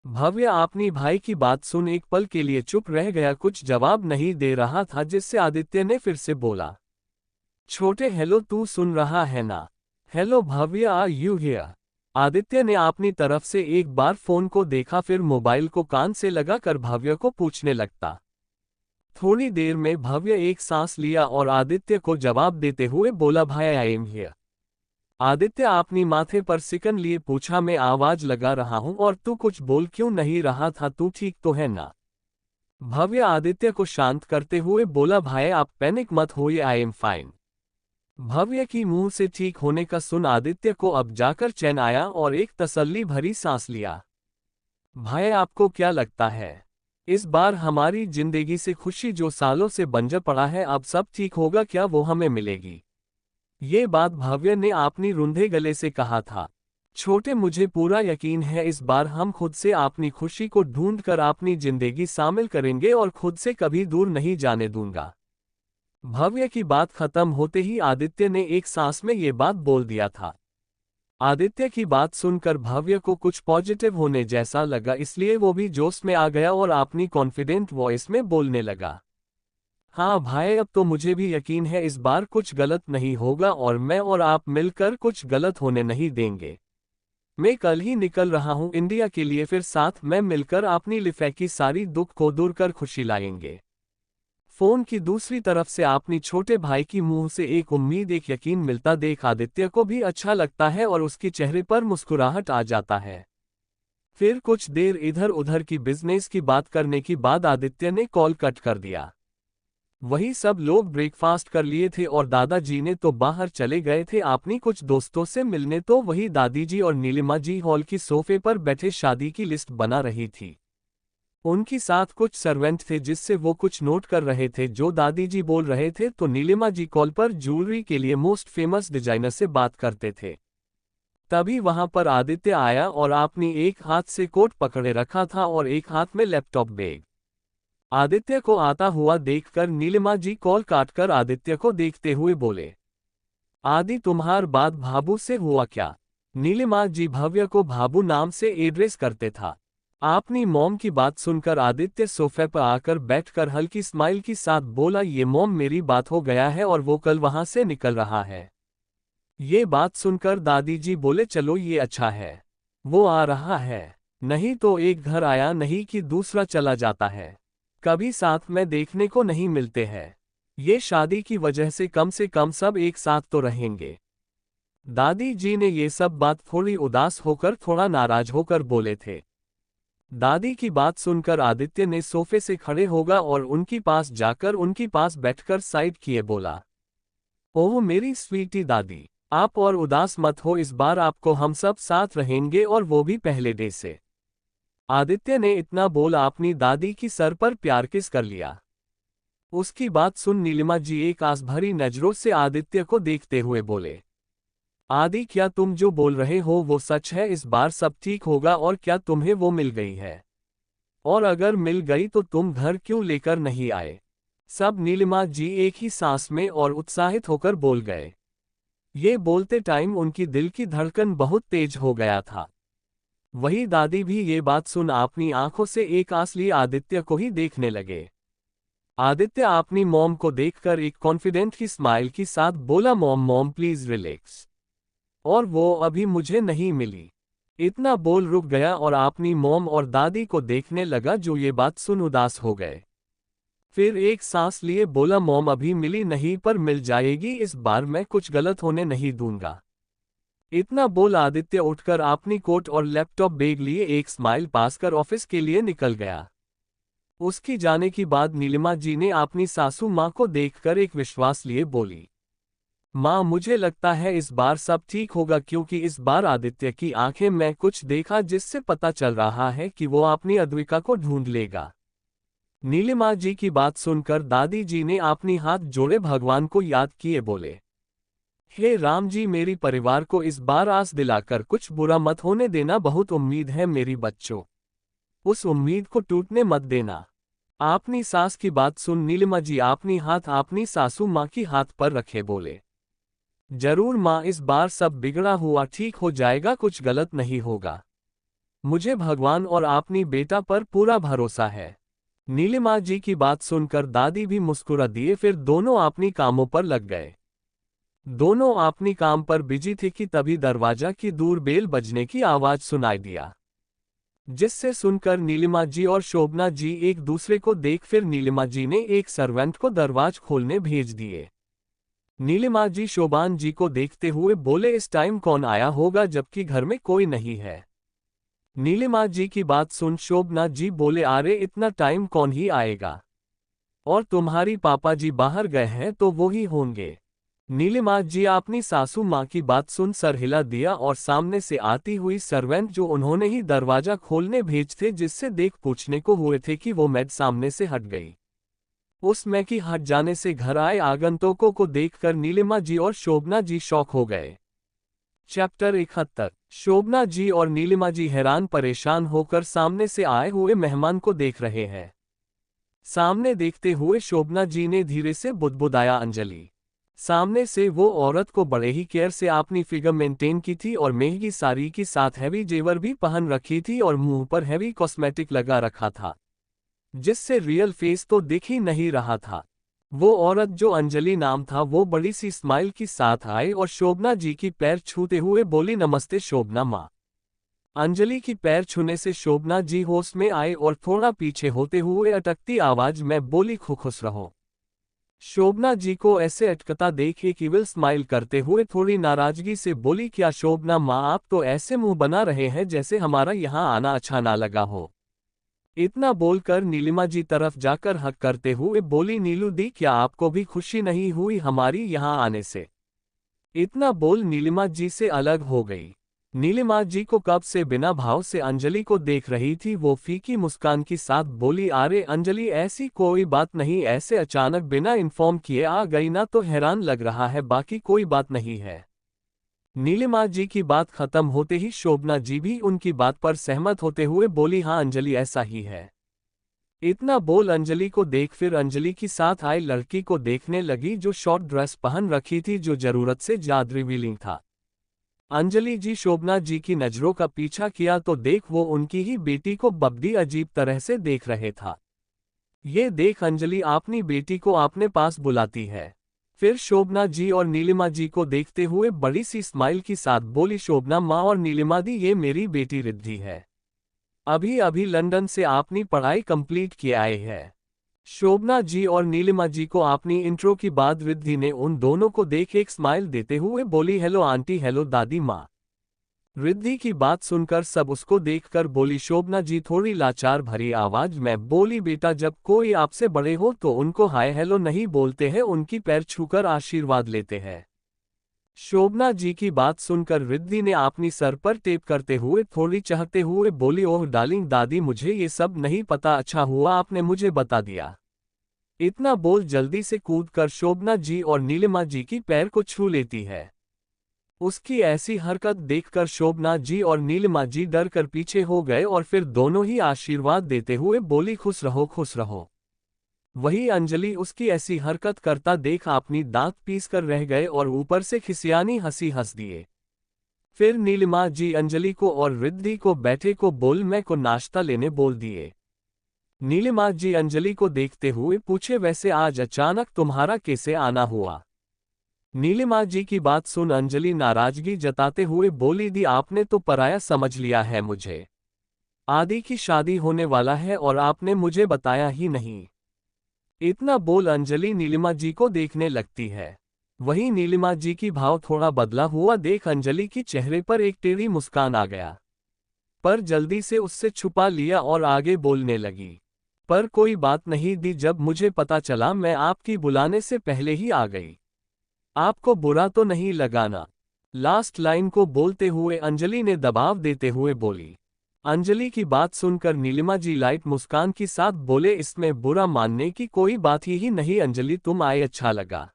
S1: भव्य अपनी भाई की बात सुन एक पल के लिए चुप रह गया, कुछ जवाब नहीं दे रहा था, जिससे आदित्य ने फिर से बोला, छोटे हेलो तू सुन रहा है ना? Hello Bhavya, are you here? Aditya ने अपनी तरफ से एक बार फोन को देखा, फिर मोबाइल को कान से लगाकर भव्य को पूछने लगता। थोड़ी देर में भव्य एक सांस लिया और आदित्य को जवाब देते हुए बोला, भाई आई एम हियर। आदित्य अपनी माथे पर सिकन लिए पूछा, मैं आवाज लगा रहा हूं और तू कुछ बोल क्यों नहीं रहा था, तू ठीक तो है ना? भव्य आदित्य को शांत करते हुए बोला, भाई आप पैनिक मत होइए, आई एम फाइन। भव्य की मुंह से ठीक होने का सुन आदित्य को अब जाकर चैन आया और एक तसल्ली भरी सांस लिया। भाई आपको क्या लगता है, इस बार हमारी जिंदगी से खुशी जो सालों से बंजर पड़ा है अब सब ठीक होगा क्या, वो हमें मिलेगी? ये बात भव्य ने अपनी रुंधे गले से कहा था। छोटे मुझे पूरा यकीन है इस बार हम खुद से अपनी खुशी को ढूंढकर अपनी जिंदगी शामिल करेंगे और खुद से कभी दूर नहीं जाने दूंगा। भव्य की बात खत्म होते ही आदित्य ने एक सांस में ये बात बोल दिया था। आदित्य की बात सुनकर भव्य को कुछ पॉजिटिव होने जैसा लगा, इसलिए वो भी जोश में आ गया और अपनी कॉन्फिडेंट वॉइस में बोलने लगा, हाँ भाई अब तो मुझे भी यकीन है इस बार कुछ गलत नहीं होगा और मैं और आप मिलकर कुछ गलत होने नहीं देंगे। मैं कल ही निकल रहा हूँ इंडिया के लिए, फिर साथ में मिलकर अपनी लिफे की सारी दुख को दूर कर खुशी लाएंगे। फोन की दूसरी तरफ से अपनी छोटे भाई की मुंह से एक उम्मीद एक यकीन मिलता देख आदित्य को भी अच्छा लगता है और उसके चेहरे पर मुस्कुराहट आ जाता है। फिर कुछ देर इधर उधर की बिजनेस की बात करने के बाद आदित्य ने कॉल कट कर दिया। वही सब लोग ब्रेकफास्ट कर लिए थे और दादाजी ने तो बाहर चले गए थे अपनी कुछ दोस्तों से मिलने, तो वही दादी जी और नीलिमा जी हॉल की सोफे पर बैठे शादी की लिस्ट बना रही थी। उनके साथ कुछ सर्वेंट थे जिससे वो कुछ नोट कर रहे थे जो दादी जी बोल रहे थे, तो नीलिमा जी कॉल पर ज्वेलरी के लिए मोस्ट फेमस डिजाइनर से बात करते थे। तभी वहां पर आदित्य आया और आपने एक हाथ से कोट पकड़े रखा था और एक हाथ में लैपटॉप बैग। आदित्य को आता हुआ देखकर नीलिमा जी कॉल काटकर आदित्य को देखते हुए बोले, आदि तुम्हार बात भाबू से हुआ क्या? नीलिमा जी भव्य को भाबू नाम से एड्रेस करते था। आपनी मॉम की बात सुनकर आदित्य सोफे पर आकर बैठकर हल्की स्माइल के साथ बोला, ये मॉम मेरी बात हो गया है और वो कल वहां से निकल रहा है। ये बात सुनकर दादी जी बोले, चलो ये अच्छा है, वो आ रहा है, नहीं तो एक घर आया नहीं कि दूसरा चला जाता है, कभी साथ में देखने को नहीं मिलते हैं। ये शादी की वजह से कम सब एक साथ तो रहेंगे। दादी जी ने ये सब बात थोड़ी उदास होकर थोड़ा नाराज होकर बोले थे। दादी की बात सुनकर आदित्य ने सोफे से खड़े होगा और उनकी पास जाकर उनकी पास बैठकर साइड किए बोला, ओह मेरी स्वीटी दादी, आप और उदास मत हो, इस बार आपको हम सब साथ रहेंगे और वो भी पहले डे से। आदित्य ने इतना बोल अपनी दादी की सर पर प्यार किस कर लिया। उसकी बात सुन नीलिमा जी एक आस भरी नजरों से आदित्य को देखते हुए बोले, आदि क्या तुम जो बोल रहे हो वो सच है? इस बार सब ठीक होगा और क्या तुम्हें वो मिल गई है? और अगर मिल गई तो तुम घर क्यों लेकर नहीं आए? सब नीलिमा जी एक ही सांस में और उत्साहित होकर बोल गए। ये बोलते टाइम उनकी दिल की धड़कन बहुत तेज हो गया था। वही दादी भी ये बात सुन अपनी आंखों से एक आंस लिए आदित्य को ही देखने लगे। आदित्य अपनी मॉम को देखकर एक कॉन्फिडेंट की स्माइल के साथ बोला, मॉम मॉम प्लीज रिलैक्स, और वो अभी मुझे नहीं मिली। इतना बोल रुक गया और अपनी मॉम और दादी को देखने लगा जो ये बात सुन उदास हो गए। फिर एक सांस लिए बोला, मॉम अभी मिली नहीं पर मिल जाएगी, इस बार मैं कुछ गलत होने नहीं दूंगा। इतना बोल आदित्य उठकर अपनी कोट और लैपटॉप बैग लिए एक स्माइल पास कर ऑफिस के लिए निकल गया। उसकी जाने के बाद नीलिमा जी ने अपनी सासू माँ को देखकर एक विश्वास लिए बोली, माँ मुझे लगता है इस बार सब ठीक होगा, क्योंकि इस बार आदित्य की आंखें में कुछ देखा जिससे पता चल रहा है कि वो अपनी अद्विका को ढूंढ लेगा। नीलिमा जी की बात सुनकर दादी जी ने अपनी हाथ जोड़े भगवान को याद किए बोले, हे राम जी मेरी परिवार को इस बार आस दिलाकर कुछ बुरा मत होने देना, बहुत उम्मीद है मेरी बच्चों, उस उम्मीद को टूटने मत देना। आपनी सास की बात सुन नीलिमा जी अपनी हाथ अपनी सासू माँ की हाथ पर रखे बोले, जरूर माँ इस बार सब बिगड़ा हुआ ठीक हो जाएगा, कुछ गलत नहीं होगा, मुझे भगवान और अपनी बेटा पर पूरा भरोसा है। नीलिमा जी की बात सुनकर दादी भी मुस्कुरा दिए। फिर दोनों अपनी कामों पर लग गए। दोनों अपनी काम पर बिजी थे कि तभी दरवाजा की दूर बेल बजने की आवाज सुनाई दिया, जिससे सुनकर नीलिमा जी और शोभना जी एक दूसरे को देख फिर नीलिमा जी ने एक सर्वेंट को दरवाज खोलने भेज दिए। नीलिमा जी शोभान जी को देखते हुए बोले, इस टाइम कौन आया होगा जबकि घर में कोई नहीं है? नीलिमा जी की बात सुन शोभना जी बोले, अरे इतना टाइम कौन ही आएगा, और तुम्हारी पापा जी बाहर गए हैं तो वो ही होंगे। नीलिमा जी अपनी सासू माँ की बात सुन सर हिला दिया और सामने से आती हुई सर्वेंट जो उन्होंने ही दरवाजा खोलने भेजते जिससे देख पूछने को हुए थे कि वो मैड सामने से हट गई। उस मैं की हट जाने से घर आए आगंतुकों को देखकर नीलिमा जी और शोभना जी शॉक हो गए। चैप्टर 71। शोभना जी और नीलिमा जी हैरान परेशान होकर सामने से आए हुए मेहमान को देख रहे हैं। सामने देखते हुए शोभना जी ने धीरे से बुदबुदाया, अंजलि। सामने से वो औरत को बड़े ही केयर से अपनी फिगर मेंटेन की थी और महंगी साड़ी के साथ हैवी जेवर भी पहन रखी थी और मुंह पर हैवी कॉस्मेटिक लगा रखा था, जिससे रियल फेस तो दिख ही नहीं रहा था। वो औरत जो अंजलि नाम था वो बड़ी सी स्माइल के साथ आई और शोभना जी की पैर छूते हुए बोली, नमस्ते शोभना माँ। अंजलि की पैर छूने से शोभना जी होश में आए और थोड़ा पीछे होते हुए अटकती आवाज में बोली, खुश रहो। शोभना जी को ऐसे अटकता देख एक इविल स्माइल करते हुए थोड़ी नाराजगी से बोली, क्या शोभना माँ आप तो ऐसे मुंह बना रहे हैं जैसे हमारा यहाँ आना अच्छा ना लगा हो। इतना बोलकर नीलिमा जी तरफ जाकर हक करते हुए बोली, नीलू दी क्या आपको भी खुशी नहीं हुई हमारी यहाँ आने से? इतना बोल नीलिमा जी से अलग हो गई। नीलिमा जी को कब से बिना भाव से अंजलि को देख रही थी। वो फीकी मुस्कान के साथ बोली, अरे अंजलि ऐसी कोई बात नहीं, ऐसे अचानक बिना इन्फॉर्म किए आ गई ना तो हैरान लग रहा है, बाकी कोई बात नहीं है। नीलिमा जी की बात खत्म होते ही शोभना जी भी उनकी बात पर सहमत होते हुए बोली, हाँ अंजलि ऐसा ही है। इतना बोल अंजलि को देख फिर अंजलि की साथ आई लड़की को देखने लगी जो शॉर्ट ड्रेस पहन रखी थी, जो जरूरत से ज्यादा रिवीलिंग था। अंजलि जी शोभना जी की नजरों का पीछा किया तो देख वो उनकी ही बेटी को बब्बी अजीब तरह से देख रहे था। ये देख अंजलि अपनी बेटी को अपने पास बुलाती है। फिर शोभना जी और नीलिमा जी को देखते हुए बड़ी सी स्माइल के साथ बोली, शोभना माँ और नीलिमा दी, ये मेरी बेटी रिद्धि है। अभी अभी लंदन से अपनी पढ़ाई कंप्लीट किए आए हैं। शोभना जी और नीलिमा जी को अपनी इंट्रो की बाद रिद्धि ने उन दोनों को देख एक स्माइल देते हुए बोली, हेलो आंटी, हेलो दादी माँ। रिद्धि की बात सुनकर सब उसको देखकर बोली। शोभना जी थोड़ी लाचार भरी आवाज में बोली, बेटा जब कोई आपसे बड़े हो तो उनको हाय हेलो नहीं बोलते हैं, उनकी पैर छूकर आशीर्वाद लेते हैं। शोभना जी की बात सुनकर रिद्धि ने अपनी सर पर टेप करते हुए थोड़ी चहकते हुए बोली, ओह डार्लिंग दादी, मुझे ये सब नहीं पता, अच्छा हुआ आपने मुझे बता दिया। इतना बोल जल्दी से कूदकर शोभना जी और नीलिमा जी की पैर को छू लेती है। उसकी ऐसी हरकत देखकर शोभना जी और नीलिमा जी डर कर पीछे हो गए और फिर दोनों ही आशीर्वाद देते हुए बोली, खुश रहो खुश रहो। वही अंजलि उसकी ऐसी हरकत करता देख अपनी दांत पीस कर रह गए और ऊपर से खिसियानी हंसी हंस दिए। फिर नीलिमा जी अंजलि को और रिद्धि को बैठे को बोल मैं को नाश्ता लेने बोल दिए। नीलिमा जी अंजलि को देखते हुए पूछे, वैसे आज अचानक तुम्हारा कैसे आना हुआ। नीलिमा जी की बात सुन अंजलि नाराजगी जताते हुए बोली, दी आपने तो पराया समझ लिया है मुझे। आदि की शादी होने वाला है और आपने मुझे बताया ही नहीं। इतना बोल अंजलि नीलिमा जी को देखने लगती है। वहीं नीलिमा जी की भाव थोड़ा बदला हुआ देख अंजलि की चेहरे पर एक टेढ़ी मुस्कान आ गया, पर जल्दी से उससे छुपा लिया और आगे बोलने लगी, पर कोई बात नहीं दी, जब मुझे पता चला मैं आपकी बुलाने से पहले ही आ गई। आपको बुरा तो नहीं लगाना। लास्ट लाइन को बोलते हुए अंजलि ने दबाव देते हुए बोली। अंजलि की बात सुनकर नीलिमा जी लाइट मुस्कान के साथ बोले, इसमें बुरा मानने की कोई बात ही नहीं अंजलि, तुम आए अच्छा लगा।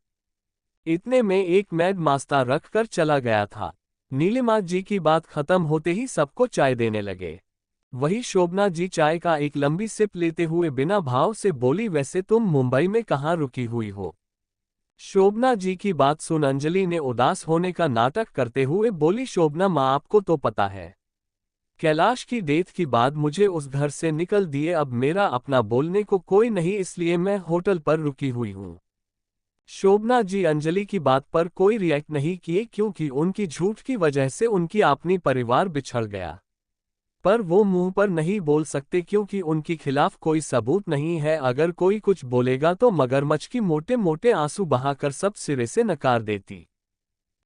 S1: इतने में एक मैड मास्टर रख कर चला गया था। नीलिमा जी की बात खत्म होते ही सबको चाय देने लगे। वही शोभना जी चाय का एक लंबी सिप लेते हुए बिना भाव से बोली, वैसे तुम मुंबई में कहाँ रुकी हुई हो। शोभना जी की बात सुन अंजलि ने उदास होने का नाटक करते हुए बोली, शोभना माँ आपको तो पता है कैलाश की डेथ के बाद मुझे उस घर से निकल दिए, अब मेरा अपना बोलने को कोई नहीं, इसलिए मैं होटल पर रुकी हुई हूँ। शोभना जी अंजलि की बात पर कोई रिएक्ट नहीं किए क्योंकि उनकी झूठ की वजह से उनकी अपनी परिवार बिछड़ गया। पर वो मुंह पर नहीं बोल सकते क्योंकि उनके खिलाफ कोई सबूत नहीं है, अगर कोई कुछ बोलेगा तो मगरमच्छ की मोटे मोटे आंसू बहाकर सब सिरे से नकार देती।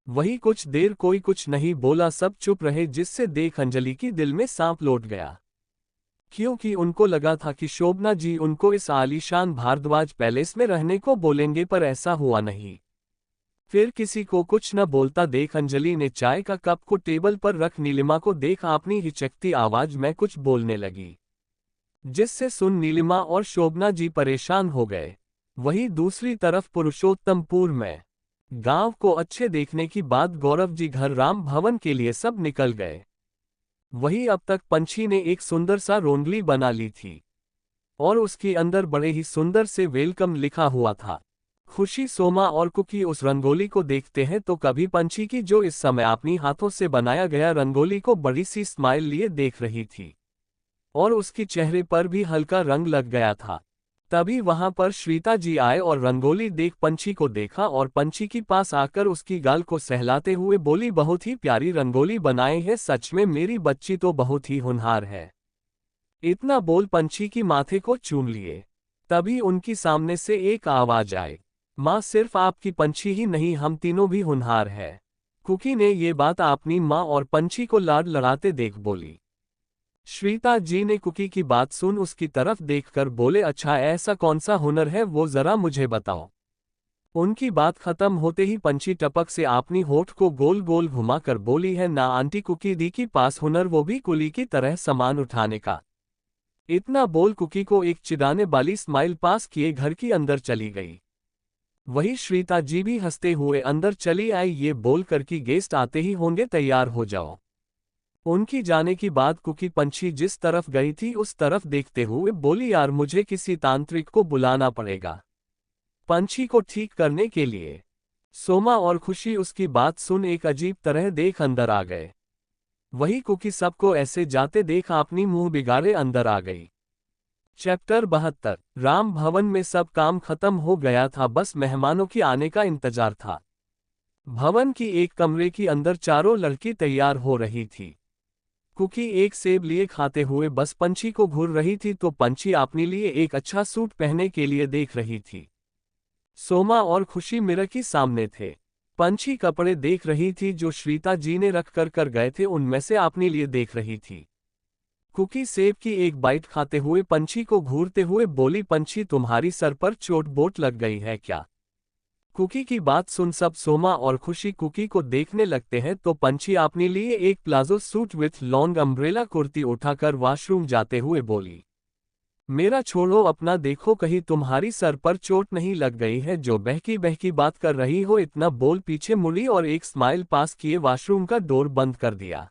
S1: वही कुछ देर कोई कुछ नहीं बोला, सब चुप रहे, जिससे देख अंजलि की दिल में सांप लौट गया, क्योंकि उनको लगा था कि शोभना जी उनको इस आलीशान भारद्वाज पैलेस में रहने को बोलेंगे, पर ऐसा हुआ नहीं। फिर किसी को कुछ न बोलता देख अंजलि ने चाय का कप को टेबल पर रख नीलिमा को देख अपनी हिचकती आवाज में कुछ बोलने लगी, जिससे सुन नीलिमा और शोभना जी परेशान हो गए। वहीं दूसरी तरफ पुरुषोत्तमपुर में गांव को अच्छे देखने की बाद गौरव जी घर राम भवन के लिए सब निकल गए। वहीं अब तक पंछी ने एक सुंदर सा रोंगली बना ली थी और उसके अंदर बड़े ही सुंदर से वेलकम लिखा हुआ था। खुशी, सोमा और कुकी उस रंगोली को देखते हैं तो कभी पंछी की जो इस समय अपनी हाथों से बनाया गया रंगोली को बड़ी सी स्माइल लिए देख रही थी और उसके चेहरे पर भी हल्का रंग लग गया था। तभी वहां पर श्रीता जी आए और रंगोली देख पंछी को देखा और पंछी के पास आकर उसकी गाल को सहलाते हुए बोली, बहुत ही प्यारी रंगोली बनाए है, सच में मेरी बच्ची तो बहुत ही होनहार है। इतना बोल पंछी की माथे को चूम लिए। तभी उनकी सामने से एक आवाज आई, माँ सिर्फ आपकी पंछी ही नहीं, हम तीनों भी होनहार है। कुकी ने ये बात अपनी माँ और पंछी को लाड लड़ाते देख बोली। श्रीता जी ने कुकी की बात सुन उसकी तरफ देखकर बोले, अच्छा ऐसा कौन सा हुनर है वो जरा मुझे बताओ। उनकी बात खत्म होते ही पंछी टपक से अपनी होठ को गोल गोल घुमाकर बोली, है ना आंटी, कुकी दी के पास हुनर, वो भी कुली की तरह सामान उठाने का। इतना बोल कुकी को एक चिढ़ाने वाली स्माइल पास किए घर के अंदर चली गई। वही श्रीता जी भी हंसते हुए अंदर चली आई, ये बोलकर कि गेस्ट आते ही होंगे, तैयार हो जाओ। उनकी जाने की बाद कुकी पंछी जिस तरफ गई थी उस तरफ देखते हुए बोली, यार मुझे किसी तांत्रिक को बुलाना पड़ेगा पंछी को ठीक करने के लिए। सोमा और खुशी उसकी बात सुन एक अजीब तरह देख अंदर आ गए। वही कुकी सबको ऐसे जाते देख अपनी मुंह बिगाड़े अंदर आ गई। चैप्टर 72। राम भवन में सब काम खत्म हो गया था, बस मेहमानों की आने का इंतजार था। भवन की एक कमरे की अंदर चारों लड़की तैयार हो रही थी। कुकी एक सेब लिए खाते हुए बस पंछी को घूर रही थी तो पंछी अपने लिए एक अच्छा सूट पहनने के लिए देख रही थी। सोमा और खुशी मिरर के सामने थे। पंछी कपड़े देख रही थी जो श्रीता जी ने रख कर गए थे, उनमें से अपने लिए देख रही थी। कुकी सेब की एक बाइट खाते हुए पंछी को घूरते हुए बोली, पंछी तुम्हारी सर पर चोट बोट लग गई है क्या? कुकी की बात सुन सब सोमा और खुशी कुकी को देखने लगते हैं तो पंछी अपने लिए एक palazzo suit with long umbrella kurti उठाकर वॉशरूम जाते हुए बोली, मेरा छोड़ो, अपना देखो कहीं तुम्हारी सर पर चोट नहीं लग गई है। जो बहकी बहकी बात कर रही हो। इतना बोल पीछे मुड़ी और एक स्माइल पास किए वॉशरूम का डोर बंद कर दिया।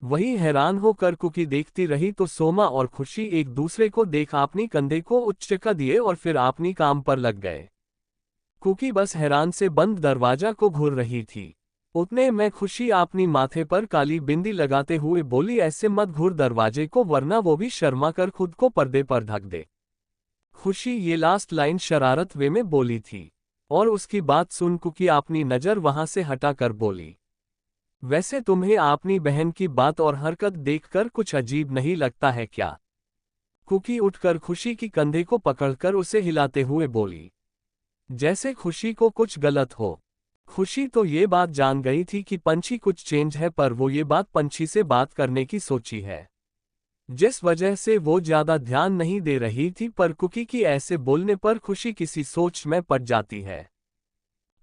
S1: वही हैरान होकर कुकी देखती रही तो सोमा और खुशी एक दूसरे को देख अपनी कंधे को उच्चका दिए और फिर अपनी काम पर लग गए। कुकी बस हैरान से बंद दरवाजा को घूर रही थी। उतने में खुशी अपनी माथे पर काली बिंदी लगाते हुए बोली, ऐसे मत घूर दरवाजे को वरना वो भी शर्मा कर खुद को पर्दे पर ढक दे। खुशी ये लास्ट लाइन शरारत वे में बोली थी और उसकी बात सुन कुकी अपनी नजर वहां से हटाकर बोली, वैसे तुम्हें अपनी बहन की बात और हरकत देखकर कुछ अजीब नहीं लगता है क्या? कुकी उठकर खुशी की कंधे को पकड़कर उसे हिलाते हुए बोली, जैसे खुशी को कुछ गलत हो। खुशी तो ये बात जान गई थी कि पंछी कुछ चेंज है, पर वो ये बात पंछी से बात करने की सोची है, जिस वजह से वो ज्यादा ध्यान नहीं दे रही थी। पर कुकी की ऐसे बोलने पर खुशी किसी सोच में पड़ जाती है।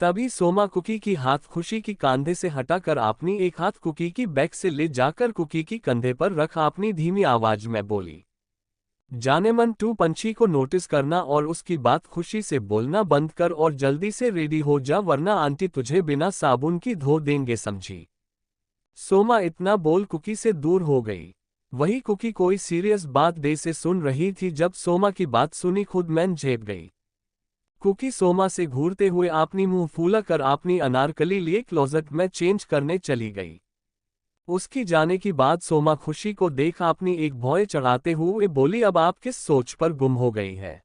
S1: तभी सोमा कुकी की हाथ खुशी की कंधे से हटाकर अपनी एक हाथ कुकी की बैक से ले जाकर कुकी की कंधे पर रख अपनी धीमी आवाज में बोली, जानेमन तू पंछी को नोटिस करना और उसकी बात खुशी से बोलना बंद कर और जल्दी से रेडी हो जा वरना आंटी तुझे बिना साबुन की धो देंगे, समझी? सोमा इतना बोल कुकी से दूर हो गई। वही कुकी कोई सीरियस बात दे से सुन रही थी। जब सोमा की बात सुनी खुद में झेप गई। कुकी सोमा से घूरते हुए अपनी मुंह फूला कर अपनी अनारकली लिए क्लोजेट में चेंज करने चली गई। उसकी जाने की बाद सोमा खुशी को देख अपनी एक भौं चढ़ाते हुए बोली, अब आप किस सोच पर गुम हो गई है?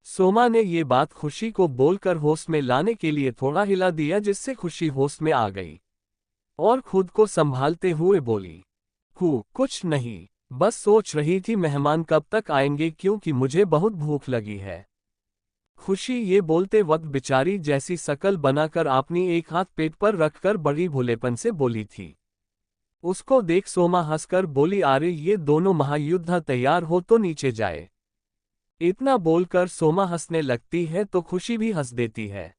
S1: सोमा ने ये बात खुशी को बोलकर होश में लाने के लिए थोड़ा हिला दिया जिससे खुशी होश में आ गई और खुद को संभालते हुए बोली, कुछ नहीं, बस सोच रही थी मेहमान कब तक आएंगे क्योंकि मुझे बहुत भूख लगी है। खुशी ये बोलते वक्त बेचारी जैसी शकल बनाकर अपनी एक हाथ पेट पर रखकर बड़ी भोलेपन से बोली थी। उसको देख सोमा हंसकर बोली, अरे ये दोनों महायुद्ध तैयार हो तो नीचे जाए। इतना बोलकर सोमा हंसने लगती है तो खुशी भी हंस देती है।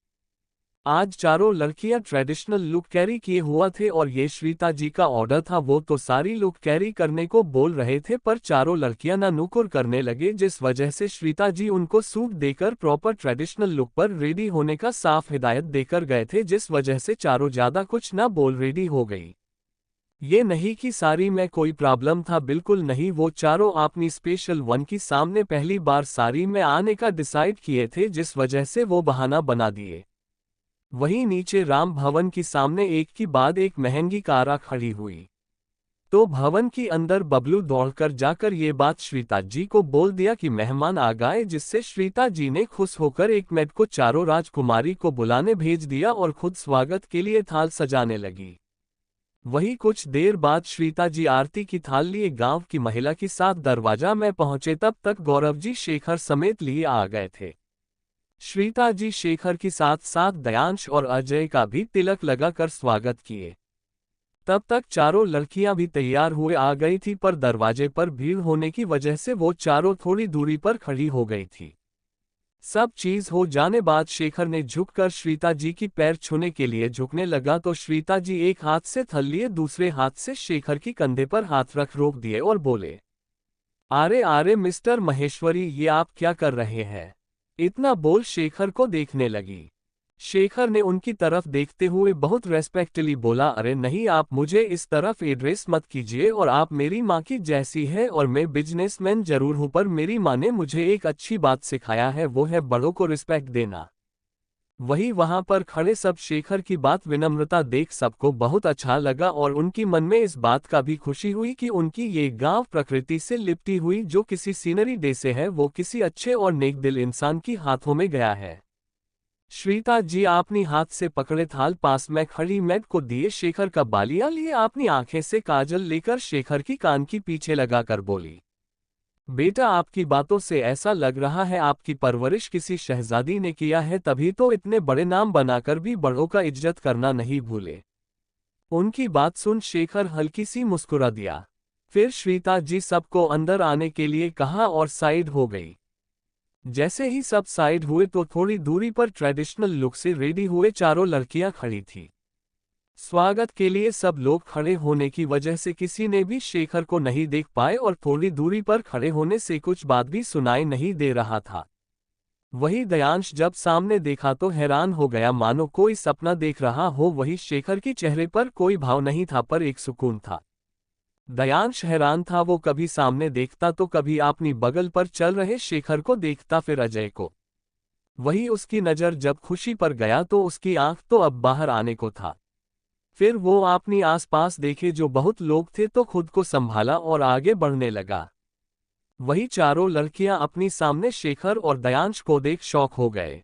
S1: आज चारों लड़कियां ट्रेडिशनल लुक कैरी किए हुआ थे और ये श्रीता जी का ऑर्डर था। वो तो सारी लुक कैरी करने को बोल रहे थे पर चारों लड़कियां ना नुकुर करने लगे, जिस वजह से श्रीता जी उनको सूट देकर प्रॉपर ट्रेडिशनल लुक पर रेडी होने का साफ हिदायत देकर गए थे, जिस वजह से चारों ज्यादा कुछ ना बोल रेडी हो गई। ये नहीं कि साड़ी में कोई प्रॉब्लम था, बिल्कुल नहीं। वो चारों अपनी स्पेशल वन की सामने पहली बार साड़ी में आने का डिसाइड किए थे, जिस वजह से वो बहाना बना दिए। वहीं नीचे राम भवन की सामने एक की बाद एक महंगी कारा खड़ी हुई तो भवन की अंदर बबलू दौड़कर जाकर ये बात श्रीता जी को बोल दिया कि मेहमान आ गए, जिससे श्रीता जी ने खुश होकर एक मेड को चारों राजकुमारी को बुलाने भेज दिया और खुद स्वागत के लिए थाल सजाने लगी। वही कुछ देर बाद श्रीता जी आरती की थाल लिए गांव की महिला के साथ दरवाजा में पहुंचे, तब तक गौरव जी शेखर समेत लिए आ गए थे। श्रीता जी शेखर के साथ साथ दयांश और अजय का भी तिलक लगाकर स्वागत किए। तब तक चारों लड़कियां भी तैयार हुए आ गई थी, पर दरवाजे पर भीड़ होने की वजह से वो चारों थोड़ी दूरी पर खड़ी हो गई थी। सब चीज हो जाने बाद शेखर ने झुककर श्रीता जी की पैर छूने के लिए झुकने लगा तो श्रीता जी एक हाथ से थल लिए दूसरे हाथ से शेखर की कंधे पर हाथ रख रोक दिए और बोले, आरे आरे मिस्टर महेश्वरी, ये आप क्या कर रहे हैं? इतना बोल शेखर को देखने लगी। शेखर ने उनकी तरफ देखते हुए बहुत रेस्पेक्टली बोला, अरे नहीं, आप मुझे इस तरफ एड्रेस मत कीजिए, और आप मेरी माँ की जैसी है, और मैं बिजनेसमैन जरूर हूं, पर मेरी माँ ने मुझे एक अच्छी बात सिखाया है, वो है बड़ों को रिस्पेक्ट देना। वही वहां पर खड़े सब शेखर की बात विनम्रता देख सबको बहुत अच्छा लगा, और उनकी मन में इस बात का भी खुशी हुई कि उनकी ये गांव प्रकृति से लिपटी हुई जो किसी सीनरी डे से है, वो किसी अच्छे और नेक दिल इंसान की हाथों में गया है। श्रीता जी अपनी हाथ से पकड़े थाल पास में खड़ी मैड को दिए, शेखर का बालिया लिए अपनी आंखें से काजल लेकर शेखर की कान की पीछे लगाकर बोली, बेटा आपकी बातों से ऐसा लग रहा है आपकी परवरिश किसी शहजादी ने किया है, तभी तो इतने बड़े नाम बनाकर भी बड़ों का इज्जत करना नहीं भूले। उनकी बात सुन शेखर हल्की सी मुस्कुरा दिया। फिर श्रीता जी सबको अंदर आने के लिए कहा और साइड हो गई। जैसे ही सब साइड हुए तो थोड़ी दूरी पर ट्रेडिशनल लुक से रेडी हुए चारों लड़कियां खड़ी थी। स्वागत के लिए सब लोग खड़े होने की वजह से किसी ने भी शेखर को नहीं देख पाए, और थोड़ी दूरी पर खड़े होने से कुछ बात भी सुनाई नहीं दे रहा था। वही दयांश जब सामने देखा तो हैरान हो गया, मानो कोई सपना देख रहा हो। वही शेखर के चेहरे पर कोई भाव नहीं था, पर एक सुकून था। दयांश हैरान था, वो कभी सामने देखता तो कभी अपनी बगल पर चल रहे शेखर को देखता, फिर अजय को। वही उसकी नज़र जब खुशी पर गया तो उसकी आंख तो अब बाहर आने को था। फिर वो अपनी आसपास देखे जो बहुत लोग थे तो खुद को संभाला और आगे बढ़ने लगा। वही चारों लड़कियां अपनी सामने शेखर और दयांश को देख शॉक हो गए।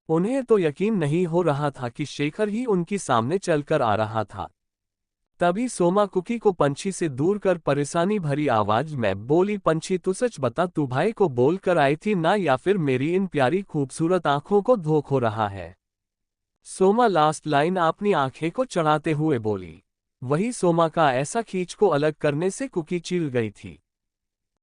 S1: उन्हें तो यकीन नहीं हो रहा था कि शेखर ही उनकी सामने चलकर आ रहा था। तभी सोमा कुकी को पंछी से दूर कर परेशानी भरी आवाज में बोली, पंछी तू सच बता, तू भाई को बोल कर आई थी ना, या फिर मेरी इन प्यारी खूबसूरत आंखों को धोख हो रहा है? सोमा लास्ट लाइन अपनी आंखें को चढ़ाते हुए बोली। वही सोमा का ऐसा खींच को अलग करने से कुकी चिढ़ गई थी।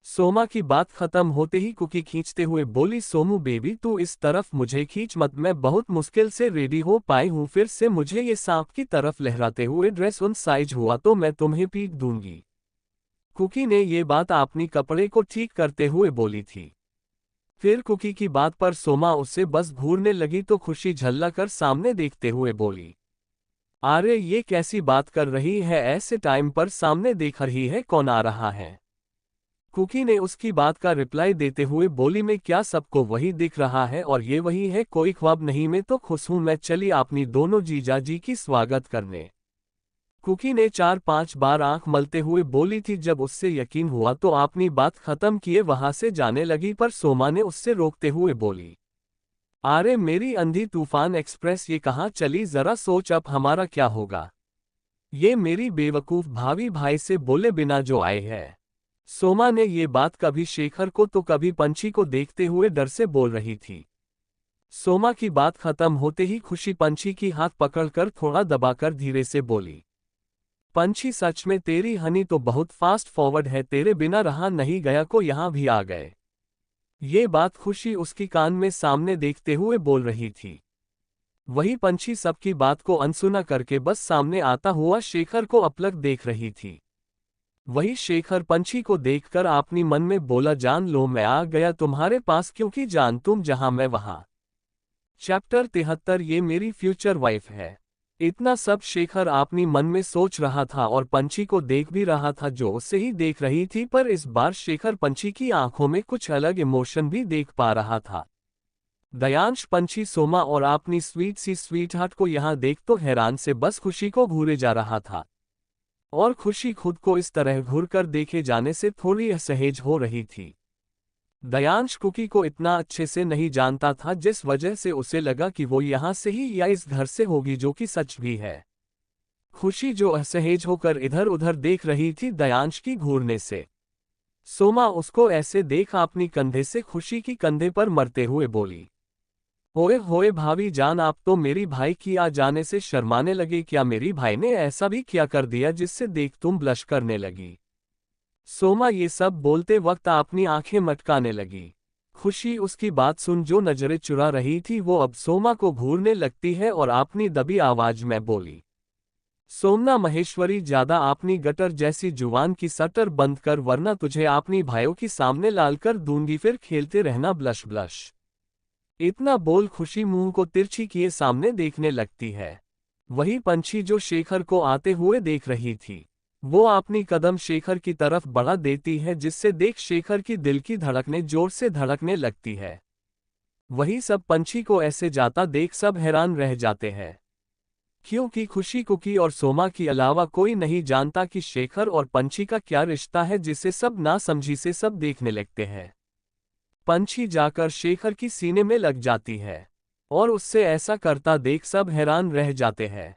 S1: सोमा की बात खत्म होते ही कुकी खींचते हुए बोली, सोमू बेबी तू इस तरफ मुझे खींच मत, मैं बहुत मुश्किल से रेडी हो पाई हूँ, फिर से मुझे ये सांप की तरफ लहराते हुए ड्रेस उन साइज हुआ तो मैं तुम्हें पीट दूंगी। कुकी ने ये बात अपनी कपड़े को ठीक करते हुए बोली थी। फिर कुकी की बात पर सोमा उससे बस घूरने लगी तो खुशी झल्ला कर सामने देखते हुए बोली, अरे ये कैसी बात कर रही है, ऐसे टाइम पर सामने देख रही है, कौन आ रहा है? कुकी ने उसकी बात का रिप्लाई देते हुए बोली, मैं क्या सबको वही दिख रहा है, और ये वही है, कोई ख्वाब नहीं, मैं तो खुश हूं, मैं चली अपनी दोनों जीजा जी की स्वागत करने। कुकी ने 4-5 बार आंख मलते हुए बोली थी। जब उससे यकीन हुआ तो अपनी बात खत्म किए वहां से जाने लगी, पर सोमा ने उससे रोकते हुए बोली, अरे मेरी अंधी तूफान एक्सप्रेस ये कहाँ चली, जरा सोच अब हमारा क्या होगा। ये मेरी बेवकूफ भाभी भाई से बोले बिना जो आए है। सोमा ने ये बात कभी शेखर को तो कभी पंछी को देखते हुए डर से बोल रही थी। सोमा की बात खत्म होते ही खुशी पंछी की हाथ पकड़कर थोड़ा दबाकर धीरे से बोली, पंछी सच में तेरी हनी तो बहुत फास्ट फॉरवर्ड है, तेरे बिना रहा नहीं गया को यहाँ भी आ गए। ये बात खुशी उसकी कान में सामने देखते हुए बोल रही थी। वही पंछी सबकी बात को अनसुना करके बस सामने आता हुआ शेखर को अपलक देख रही थी। वही शेखर पंछी को देखकर अपनी मन में बोला, जान लो मैं आ गया तुम्हारे पास, क्योंकि जान तुम जहां मैं वहां। चैप्टर 73 ये मेरी फ्यूचर वाइफ है। इतना सब शेखर अपनी मन में सोच रहा था और पंछी को देख भी रहा था जो उससे ही देख रही थी, पर इस बार शेखर पंछी की आंखों में कुछ अलग इमोशन भी देख पा रहा था। दयांश पंछी सोमा और अपनी स्वीट सी स्वीट हार्ट को यहां देख तो हैरान से बस खुशी को घूरे जा रहा था, और खुशी खुद को इस तरह घूरकर देखे जाने से थोड़ी असहज हो रही थी। दयांश कुकी को इतना अच्छे से नहीं जानता था, जिस वजह से उसे लगा कि वो यहाँ से ही या इस घर से होगी, जो कि सच भी है। खुशी जो असहज होकर इधर उधर देख रही थी दयांश की घूरने से। सोमा उसको ऐसे देख अपनी कंधे से खुशी की कंधे पर मरते हुए बोली, ओए होए भाभी जान, आप तो मेरी भाई की आ जाने से शर्माने लगे, क्या मेरी भाई ने ऐसा भी क्या कर दिया जिससे देख तुम ब्लश करने लगी? सोमा ये सब बोलते वक्त अपनी आंखें मटकाने लगी। खुशी उसकी बात सुन जो नजरें चुरा रही थी वो अब सोमा को घूरने लगती है और अपनी दबी आवाज में बोली, सोमना महेश्वरी ज्यादा अपनी गटर जैसी जुबान की सटर बंद कर, वरना तुझे अपनी भाइयों की सामने लाल कर दूंगी, फिर खेलते रहना ब्लश ब्लश। इतना बोल खुशी मुंह को तिरछी किए सामने देखने लगती है। वही पंछी जो शेखर को आते हुए देख रही थी, वो अपनी कदम शेखर की तरफ बढ़ा देती है, जिससे देख शेखर की दिल की धड़कनें जोर से धड़कने लगती है। वही सब पंछी को ऐसे जाता देख सब हैरान रह जाते हैं, क्योंकि खुशी कुकी और सोमा के अलावा कोई नहीं जानता कि शेखर और पंछी का क्या रिश्ता है, जिसे सब नासमझी से सब देखने लगते हैं। पंछी जाकर शेखर की सीने में लग जाती है और उससे ऐसा करता देख सब हैरान रह जाते हैं।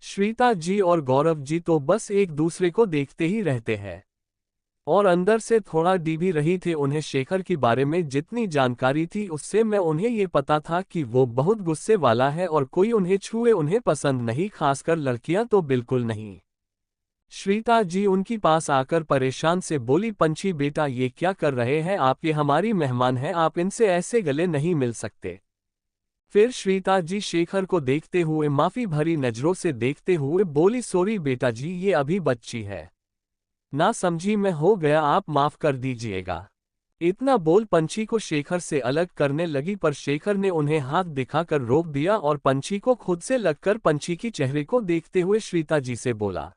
S1: श्रीता जी और गौरव जी तो बस एक दूसरे को देखते ही रहते हैं और अंदर से थोड़ा डी भी रही थे। उन्हें शेखर के बारे में जितनी जानकारी थी उससे मैं उन्हें ये पता था कि वो बहुत गुस्से वाला है और कोई उन्हें छुए उन्हें पसंद नहीं, खासकर लड़कियां तो बिल्कुल नहीं। श्रीता जी उनकी पास आकर परेशान से बोली, पंछी बेटा ये क्या कर रहे हैं आप, ये हमारी मेहमान हैं, आप इनसे ऐसे गले नहीं मिल सकते। फिर श्रीता जी शेखर को देखते हुए माफी भरी नजरों से देखते हुए बोली, सॉरी बेटा जी ये अभी बच्ची है, ना समझी मैं, हो गया आप माफ कर दीजिएगा। इतना बोल पंछी को शेखर से अलग करने लगी, पर शेखर ने उन्हें हाथ दिखाकर रोक दिया और पंछी को खुद से लगकर पंछी की चेहरे को देखते हुए श्रीता जी से बोला,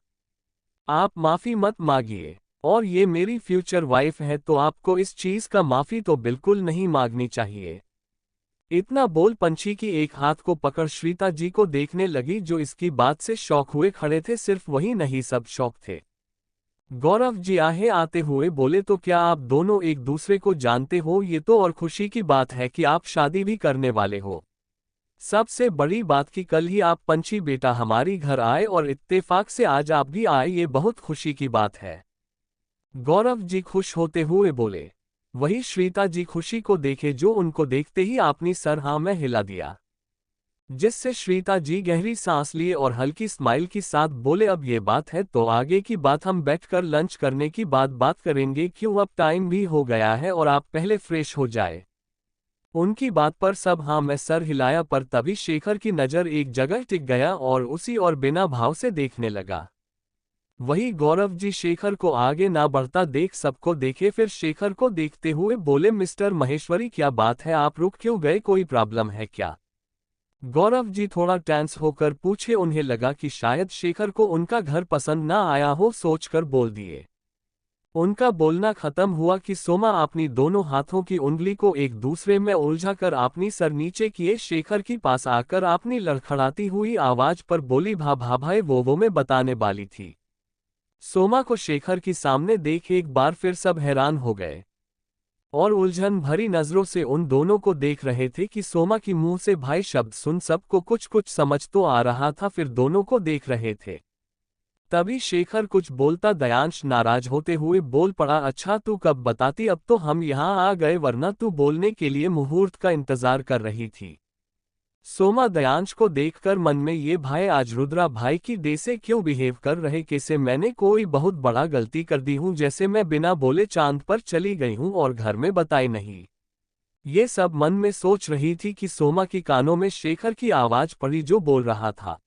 S1: आप माफी मत मांगिए, और ये मेरी फ्यूचर वाइफ है तो आपको इस चीज का माफी तो बिल्कुल नहीं मांगनी चाहिए। इतना बोल पंछी की एक हाथ को पकड़ श्रीता जी को देखने लगी, जो इसकी बात से शौक हुए खड़े थे। सिर्फ वही नहीं सब शौक थे। गौरव जी आहे आते हुए बोले, तो क्या आप दोनों एक दूसरे को जानते हो, ये तो और खुशी की बात है कि आप शादी भी करने वाले हो। सबसे बड़ी बात कि कल ही आप पंछी बेटा हमारी घर आए और इत्तेफाक से आज आप भी आए, ये बहुत खुशी की बात है। गौरव जी खुश होते हुए बोले। वही श्रीता जी खुशी को देखे, जो उनको देखते ही अपनी सर हाँ में हिला दिया, जिससे श्रीता जी गहरी सांस लिए और हल्की स्माइल के साथ बोले, अब ये बात है तो आगे की बात हम बैठकर लंच करने की बात करेंगे, क्यों अब टाइम भी हो गया है और आप पहले फ्रेश हो जाए। उनकी बात पर सब हाँ में सर हिलाया, पर तभी शेखर की नज़र एक जगह टिक गया और उसी और बिना भाव से देखने लगा। वही गौरव जी शेखर को आगे ना बढ़ता देख सबको देखे, फिर शेखर को देखते हुए बोले, मिस्टर महेश्वरी क्या बात है, आप रुक क्यों गए, कोई प्रॉब्लम है क्या? गौरव जी थोड़ा टेंस होकर पूछे। उन्हें लगा कि शायद शेखर को उनका घर पसंद ना आया हो, सोचकर बोल दिए। उनका बोलना खत्म हुआ कि सोमा अपनी दोनों हाथों की उंगली को एक दूसरे में उलझाकर अपनी सर नीचे किए शेखर के पास आकर अपनी लड़खड़ाती हुई आवाज पर बोली, भाई वो मैं बताने वाली थी। सोमा को शेखर के सामने देख एक बार फिर सब हैरान हो गए और उलझन भरी नजरों से उन दोनों को देख रहे थे कि सोमा की मुंह से भाई शब्द सुन सबको कुछ कुछ समझ तो आ रहा था, फिर दोनों को देख रहे थे। तभी शेखर कुछ बोलता दयांश नाराज होते हुए बोल पड़ा, अच्छा तू कब बताती, अब तो हम यहाँ आ गए, वरना तू बोलने के लिए मुहूर्त का इंतजार कर रही थी। सोमा दयांश को देखकर मन में ये भाई आज रुद्रा भाई की डे से क्यों बिहेव कर रहे, कैसे मैंने कोई बहुत बड़ा गलती कर दी हूँ, जैसे मैं बिना बोले चांद पर चली गई हूँ और घर में बताई नहीं। ये सब मन में सोच रही थी कि सोमा की कानों में शेखर की आवाज पड़ी जो बोल रहा था,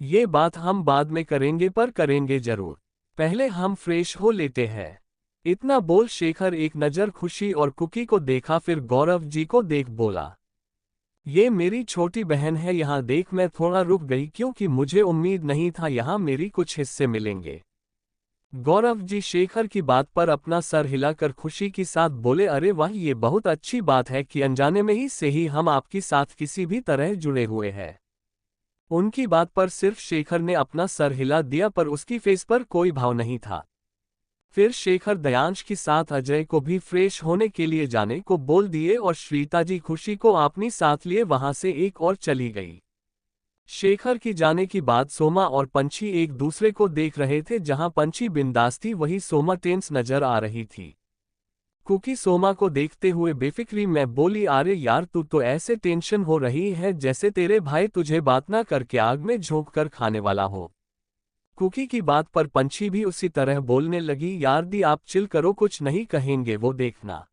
S1: ये बात हम बाद में करेंगे, पर करेंगे जरूर, पहले हम फ्रेश हो लेते हैं। इतना बोल शेखर एक नज़र खुशी और कुकी को देखा, फिर गौरव जी को देख बोला, ये मेरी छोटी बहन है, यहाँ देख मैं थोड़ा रुक गई क्योंकि मुझे उम्मीद नहीं था यहाँ मेरी कुछ हिस्से मिलेंगे। गौरव जी शेखर की बात पर अपना सर हिलाकर खुशी के साथ बोले, अरे वाह ये बहुत अच्छी बात है कि अनजाने में ही से ही हम आपके साथ किसी भी तरह जुड़े हुए हैं। उनकी बात पर सिर्फ शेखर ने अपना सर हिला दिया, पर उसकी फेस पर कोई भाव नहीं था। फिर शेखर दयांश के साथ अजय को भी फ्रेश होने के लिए जाने को बोल दिए और श्रीता जी खुशी को अपनी साथ लिए वहां से एक और चली गई। शेखर की जाने की बात सोमा और पंछी एक दूसरे को देख रहे थे, जहां पंछी बिंदास थी वहीं सोमा टेंस नजर आ रही थी। कुकी सोमा को देखते हुए बेफिक्री में बोली, अरे यार तू तो ऐसे टेंशन हो रही है जैसे तेरे भाई तुझे बात ना करके आग में झोंक कर खाने वाला हो। कुकी की बात पर पंछी भी उसी तरह बोलने लगी, यार दी आप चिल करो, कुछ नहीं कहेंगे वो देखना।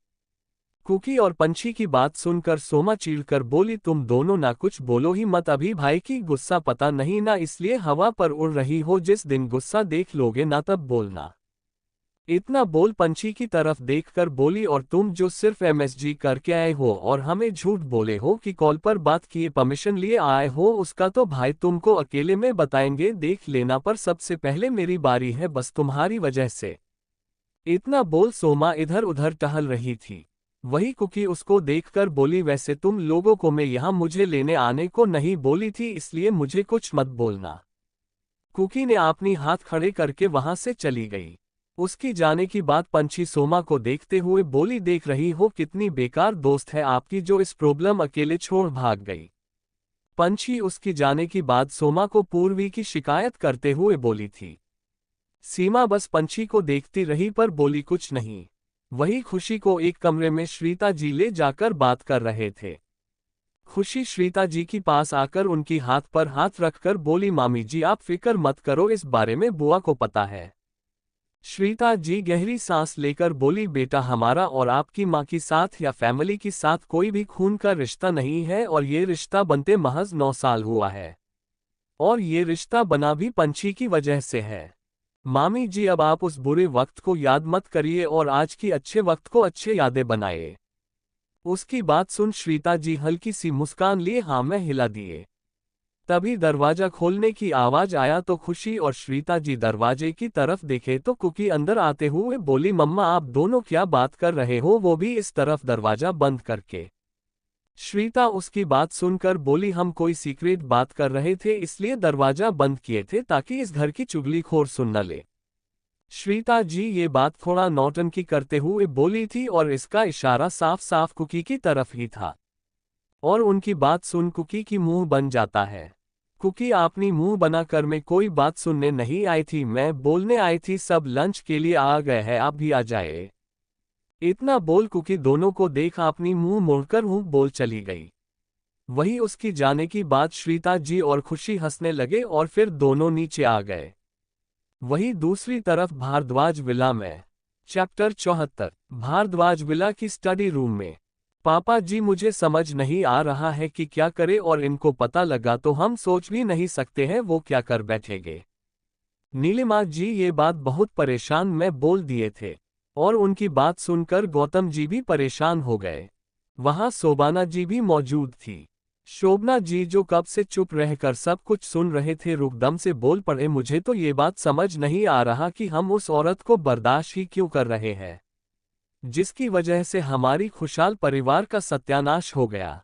S1: कुकी और पंछी की बात सुनकर सोमा चीढ़कर बोली, तुम दोनों ना कुछ बोलो ही मत, अभी भाई की गुस्सा पता नहीं ना, इसलिए हवा पर उड़ रही हो, जिस दिन गुस्सा देख लोगे ना तब बोलना। इतना बोल पंछी की तरफ देखकर बोली, और तुम जो सिर्फ एमएसजी करके आए हो और हमें झूठ बोले हो कि कॉल पर बात किए परमिशन लिए आए हो, उसका तो भाई तुमको अकेले में बताएंगे, देख लेना, पर सबसे पहले मेरी बारी है, बस तुम्हारी वजह से। इतना बोल सोमा इधर उधर टहल रही थी। वही कुकी उसको देखकर बोली, वैसे तुम लोगों को मैं यहाँ मुझे लेने आने को नहीं बोली थी, इसलिए मुझे कुछ मत बोलना। कुकी ने अपनी हाथ खड़े करके वहां से चली गई। उसकी जाने की बात पंछी सोमा को देखते हुए बोली, देख रही हो कितनी बेकार दोस्त है आपकी जो इस प्रॉब्लम अकेले छोड़ भाग गई। पंछी उसकी जाने की बाद सोमा को पूर्वी की शिकायत करते हुए बोली थी। सीमा बस पंछी को देखती रही पर बोली कुछ नहीं। वही खुशी को एक कमरे में श्रीता जी ले जाकर बात कर रहे थे। खुशी श्रीता जी के पास आकर उनकी हाथ पर हाथ रखकर बोली, मामी जी आप फिक्र मत करो, इस बारे में बुआ को पता है। श्रीता जी गहरी सांस लेकर बोली, बेटा हमारा और आपकी माँ के साथ या फैमिली के साथ कोई भी खून का रिश्ता नहीं है, और ये रिश्ता बनते महज 9 साल हुआ है, और ये रिश्ता बना भी पंछी की वजह से है। मामी जी अब आप उस बुरे वक्त को याद मत करिए और आज की अच्छे वक्त को अच्छे यादें बनाइए। उसकी बात सुन श्रीता जी हल्की सी मुस्कान लिए हाँ में हिला दिए। तभी दरवाजा खोलने की आवाज आया तो खुशी और श्रीता जी दरवाजे की तरफ देखे तो कुकी अंदर आते हुए बोली, मम्मा आप दोनों क्या बात कर रहे हो, वो भी इस तरफ दरवाजा बंद करके। श्रीता उसकी बात सुनकर बोली, हम कोई सीक्रेट बात कर रहे थे इसलिए दरवाजा बंद किए थे ताकि इस घर की चुगलीखोर सुन न ले। श्रीता जी ये बात थोड़ा नौटंकी करते हुए बोली थी और इसका इशारा साफ साफ कुकी की तरफ ही था। और उनकी बात सुन कुकी की मुंह बन जाता है। कुकी अपनी मुंह बनाकर मैं कोई बात सुनने नहीं आई थी, मैं बोलने आई थी, सब लंच के लिए आ गए हैं, आप भी आ जाए। इतना बोल कुकी दोनों को देख अपनी मुंह मोड़कर मुंह बोल चली गई। वही उसकी जाने की बात श्रीता जी और खुशी हंसने लगे और फिर दोनों नीचे आ गए। वही दूसरी तरफ भारद्वाज विला में चैप्टर 74 भारद्वाज विला की स्टडी रूम में। पापा जी मुझे समझ नहीं आ रहा है कि क्या करे, और इनको पता लगा तो हम सोच भी नहीं सकते हैं वो क्या कर बैठेंगे। नीलिमा जी ये बात बहुत परेशान में बोल दिए थे, और उनकी बात सुनकर गौतम जी भी परेशान हो गए। वहां शोभाना जी भी मौजूद थी। शोभना जी जो कब से चुप रहकर सब कुछ सुन रहे थे रुकदम से बोल पड़े, मुझे तो ये बात समझ नहीं आ रहा कि हम उस औरत को बर्दाश्त ही क्यों कर रहे हैं, जिसकी वजह से हमारी खुशहाल परिवार का सत्यानाश हो गया।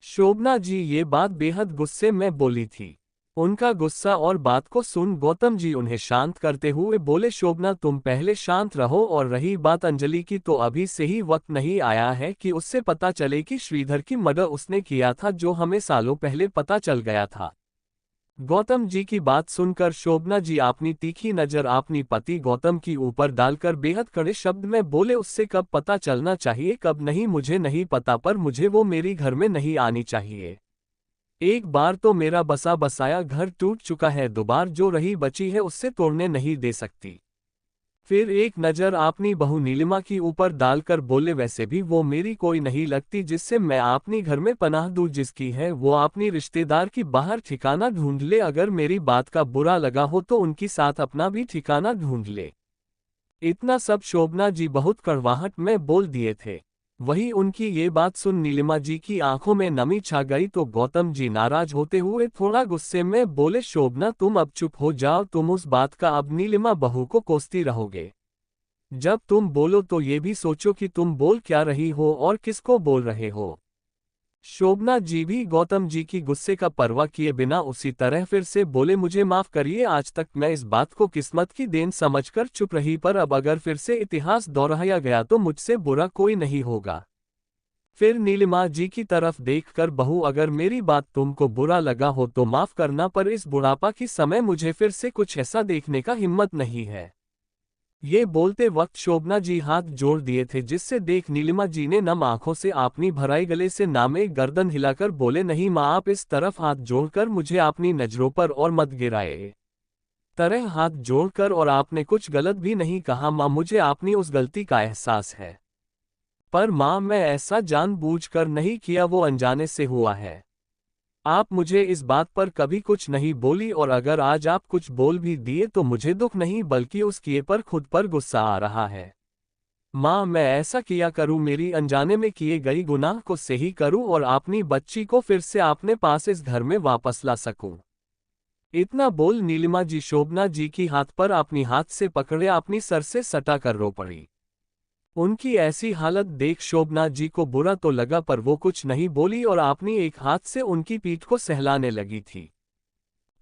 S1: शोभना जी ये बात बेहद गुस्से में बोली थी। उनका गुस्सा और बात को सुन गौतम जी उन्हें शांत करते हुए बोले, शोभना तुम पहले शांत रहो, और रही बात अंजलि की तो अभी से ही वक्त नहीं आया है कि उससे पता चले कि श्रीधर की मर्डर उसने किया था, जो हमें सालों पहले पता चल गया था। गौतम जी की बात सुनकर शोभना जी अपनी तीखी नजर अपनी पति गौतम की ऊपर डालकर बेहद कड़े शब्द में बोले, उससे कब पता चलना चाहिए कब नहीं मुझे नहीं पता, पर मुझे वो मेरी घर में नहीं आनी चाहिए। एक बार तो मेरा बसा बसाया घर टूट चुका है, दोबार जो रही बची है उससे तोड़ने नहीं दे सकती। फिर एक नज़र अपनी बहू नीलिमा की ऊपर डालकर बोले, वैसे भी वो मेरी कोई नहीं लगती जिससे मैं अपनी घर में पनाह दूं, जिसकी है वो अपनी रिश्तेदार की बाहर ठिकाना ढूंढ ले, अगर मेरी बात का बुरा लगा हो तो उनकी साथ अपना भी ठिकाना ढूंढ ले। इतना सब शोभना जी बहुत कड़वाहट में बोल दिए थे। वही उनकी ये बात सुन नीलिमा जी की आंखों में नमी छा गई तो गौतम जी नाराज होते हुए थोड़ा गुस्से में बोले, शोभना तुम अब चुप हो जाओ, तुम उस बात का अब नीलिमा बहू को कोसती रहोगे। जब तुम बोलो तो ये भी सोचो कि तुम बोल क्या रही हो और किसको बोल रहे हो। शोभना जी भी गौतम जी की गुस्से का परवाह किए बिना उसी तरह फिर से बोले, मुझे माफ करिए, आज तक मैं इस बात को किस्मत की देन समझकर चुप रही, पर अब अगर फिर से इतिहास दोहराया गया तो मुझसे बुरा कोई नहीं होगा। फिर नीलिमा जी की तरफ देखकर, बहू अगर मेरी बात तुमको बुरा लगा हो तो माफ करना, पर इस बुढ़ापा की समय मुझे फिर से कुछ ऐसा देखने का हिम्मत नहीं है। ये बोलते वक्त शोभना जी हाथ जोड़ दिए थे, जिससे देख नीलिमा जी ने नम आंखों से अपनी भराई गले से नामे गर्दन हिलाकर बोले, नहीं माँ आप इस तरफ हाथ जोड़कर मुझे अपनी नजरों पर और मत गिराए। तरह हाथ जोड़कर, और आपने कुछ गलत भी नहीं कहा माँ, मुझे अपनी उस गलती का एहसास है, पर माँ मैं ऐसा जानबूझकर नहीं किया, वो अनजाने से हुआ है। आप मुझे इस बात पर कभी कुछ नहीं बोली और अगर आज आप कुछ बोल भी दिए तो मुझे दुख नहीं बल्कि उस किए पर खुद पर गुस्सा आ रहा है। माँ, मैं ऐसा किया करूँ, मेरी अनजाने में किए गई गुनाह को सही करूँ और अपनी बच्ची को फिर से अपने पास इस घर में वापस ला सकूँ। इतना बोल नीलिमा जी शोभना जी की हाथ पर अपनी हाथ से पकड़े अपनी सर से सटा कर रो पड़ी। उनकी ऐसी हालत देख शोभना जी को बुरा तो लगा पर वो कुछ नहीं बोली और अपनी एक हाथ से उनकी पीठ को सहलाने लगी थी।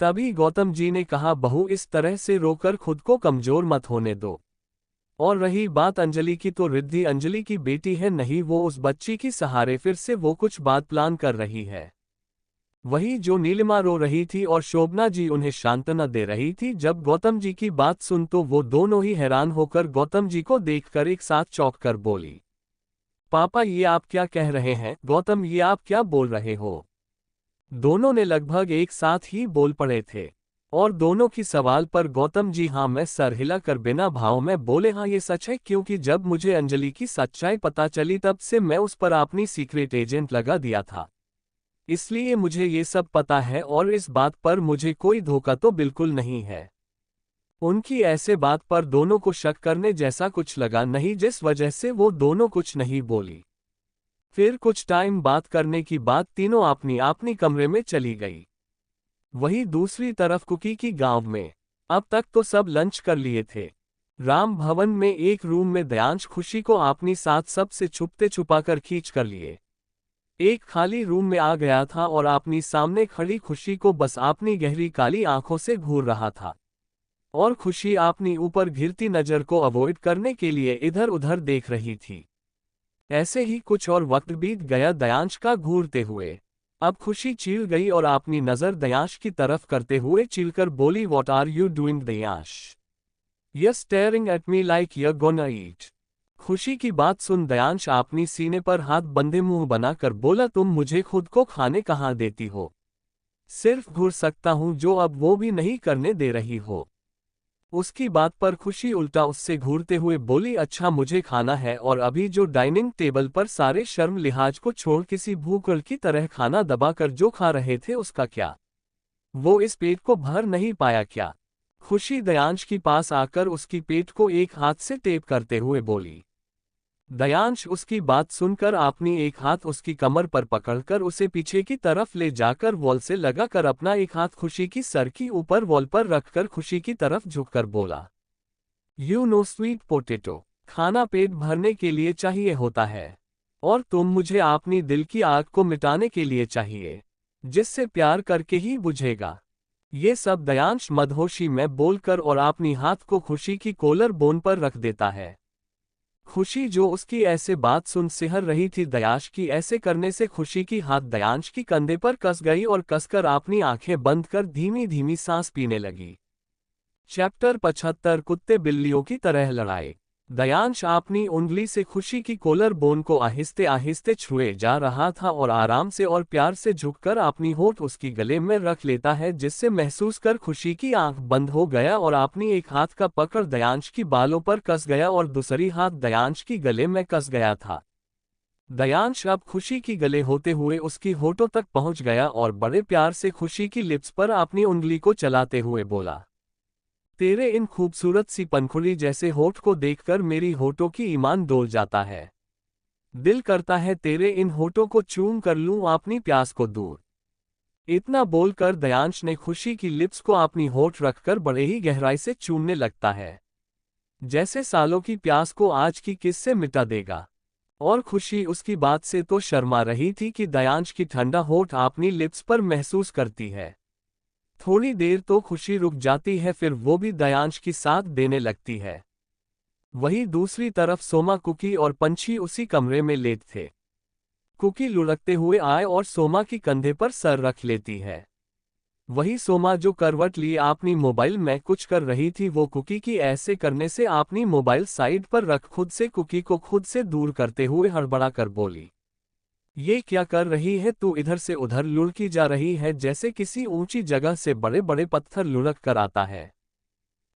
S1: तभी गौतम जी ने कहा, बहू इस तरह से रोकर खुद को कमजोर मत होने दो। और रही बात अंजलि की तो रिद्धि अंजलि की बेटी है, नहीं वो उस बच्ची की सहारे फिर से वो कुछ बात प्लान कर रही है। वही जो नीलिमा रो रही थी और शोभना जी उन्हें सांत्वना दे रही थी। जब गौतम जी की बात सुन तो वो दोनों ही हैरान होकर गौतम जी को देखकर एक साथ चौंक कर बोली, पापा ये आप क्या कह रहे हैं? गौतम, ये आप क्या बोल रहे हो? दोनों ने लगभग एक साथ ही बोल पड़े थे और दोनों की सवाल पर गौतम जी हाँ में सर हिलाकर बिना भाव में बोले, हाँ ये सच है, क्योंकि जब मुझे अंजलि की सच्चाई पता चली तब से मैं उस पर अपनी सीक्रेट एजेंट लगा दिया था, इसलिए मुझे ये सब पता है और इस बात पर मुझे कोई धोखा तो बिल्कुल नहीं है। उनकी ऐसे बात पर दोनों को शक करने जैसा कुछ लगा नहीं, जिस वजह से वो दोनों कुछ नहीं बोली। फिर कुछ टाइम बात करने की बाद तीनों अपनी अपनी कमरे में चली गई। वहीं दूसरी तरफ कुकी की गांव में अब तक तो सब लंच कर लिए थे। राम भवन में एक रूम में दयांश खुशी को अपनी साथ सबसे छुपते छुपाकर खींच कर लिए एक खाली रूम में आ गया था और अपनी सामने खड़ी खुशी को बस अपनी गहरी काली आंखों से घूर रहा था और खुशी अपनी ऊपर घिरती नजर को अवॉइड करने के लिए इधर उधर देख रही थी। ऐसे ही कुछ और वक्त बीत गया दयांश का घूरते हुए। अब खुशी चिढ़ गई और अपनी नजर दयांश की तरफ करते हुए चिढ़कर बोली, what are you doing Dayansh? You staring at me like you gonna eat. खुशी की बात सुन दयांश अपनी सीने पर हाथ बंधे मुंह बनाकर बोला, तुम मुझे खुद को खाने कहाँ देती हो? सिर्फ घूर सकता हूं जो अब वो भी नहीं करने दे रही हो। उसकी बात पर खुशी उल्टा उससे घूरते हुए बोली, अच्छा मुझे खाना है और अभी जो डाइनिंग टेबल पर सारे शर्म लिहाज को छोड़ किसी भूखल की तरह खाना दबाकर जो खा रहे थे उसका क्या? वो इस पेट को भर नहीं पाया क्या? खुशी दयांश के पास आकर उसकी पेट को एक हाथ से टेप करते हुए बोली। दयांश उसकी बात सुनकर अपनी एक हाथ उसकी कमर पर पकड़कर उसे पीछे की तरफ ले जाकर वॉल से लगाकर अपना एक हाथ खुशी की सर की ऊपर वॉल पर रखकर खुशी की तरफ झुककर बोला, यू नो स्वीट पोटैटो, खाना पेट भरने के लिए चाहिए होता है और तुम मुझे अपनी दिल की आग को मिटाने के लिए चाहिए, जिससे प्यार करके ही बुझेगा। ये सब दयांश मदहोशी में बोलकर और अपनी हाथ को खुशी की कॉलर बोन पर रख देता है। खुशी जो उसकी ऐसे बात सुन सिहर रही थी, दयांश की ऐसे करने से खुशी की हाथ दयांश की कंधे पर कस गई और कसकर अपनी आंखें बंद कर धीमी धीमी सांस पीने लगी। चैप्टर 75 कुत्ते बिल्लियों की तरह लड़ाई। दयांश अपनी उंगली से खुशी की कॉलर बोन को आहिस्ते आहिस्ते छुए जा रहा था और आराम से और प्यार से झुककर अपनी होठ उसकी गले में रख लेता है, जिससे महसूस कर खुशी की आंख बंद हो गया और अपनी एक हाथ का पकड़ दयांश की बालों पर कस गया और दूसरी हाथ दयांश की गले में कस गया था। दयांश अब खुशी की गले होते हुए उसकी होठों तक पहुंच गया और बड़े प्यार से खुशी की लिप्स पर अपनी उंगली को चलाते हुए बोला, तेरे इन खूबसूरत सी पंखुड़ी जैसे होठ को देखकर मेरी होठों की ईमान डोल जाता है। दिल करता है तेरे इन होठों को चूम कर लूं अपनी प्यास को दूर। इतना बोलकर दयांश ने खुशी की लिप्स को अपनी होठ रखकर बड़े ही गहराई से चूमने लगता है, जैसे सालों की प्यास को आज की किस से मिटा देगा। और खुशी उसकी बात से तो शर्मा रही थी कि दयांश की ठंडा होठ अपनी लिप्स पर महसूस करती है। थोड़ी देर तो खुशी रुक जाती है, फिर वो भी दयांश की साथ देने लगती है। वहीं दूसरी तरफ सोमा, कुकी और पंछी उसी कमरे में लेट थे। कुकी लुढ़कते हुए आए और सोमा की कंधे पर सर रख लेती है। वही सोमा जो करवट लिए अपनी मोबाइल में कुछ कर रही थी, वो कुकी की ऐसे करने से अपनी मोबाइल साइड पर रख खुद से कुकी को खुद से दूर करते हुए हड़बड़ा कर बोली, ये क्या कर रही है तू? इधर से उधर लुढ़की जा रही है जैसे किसी ऊंची जगह से बड़े बड़े पत्थर लुढ़क कर आता है।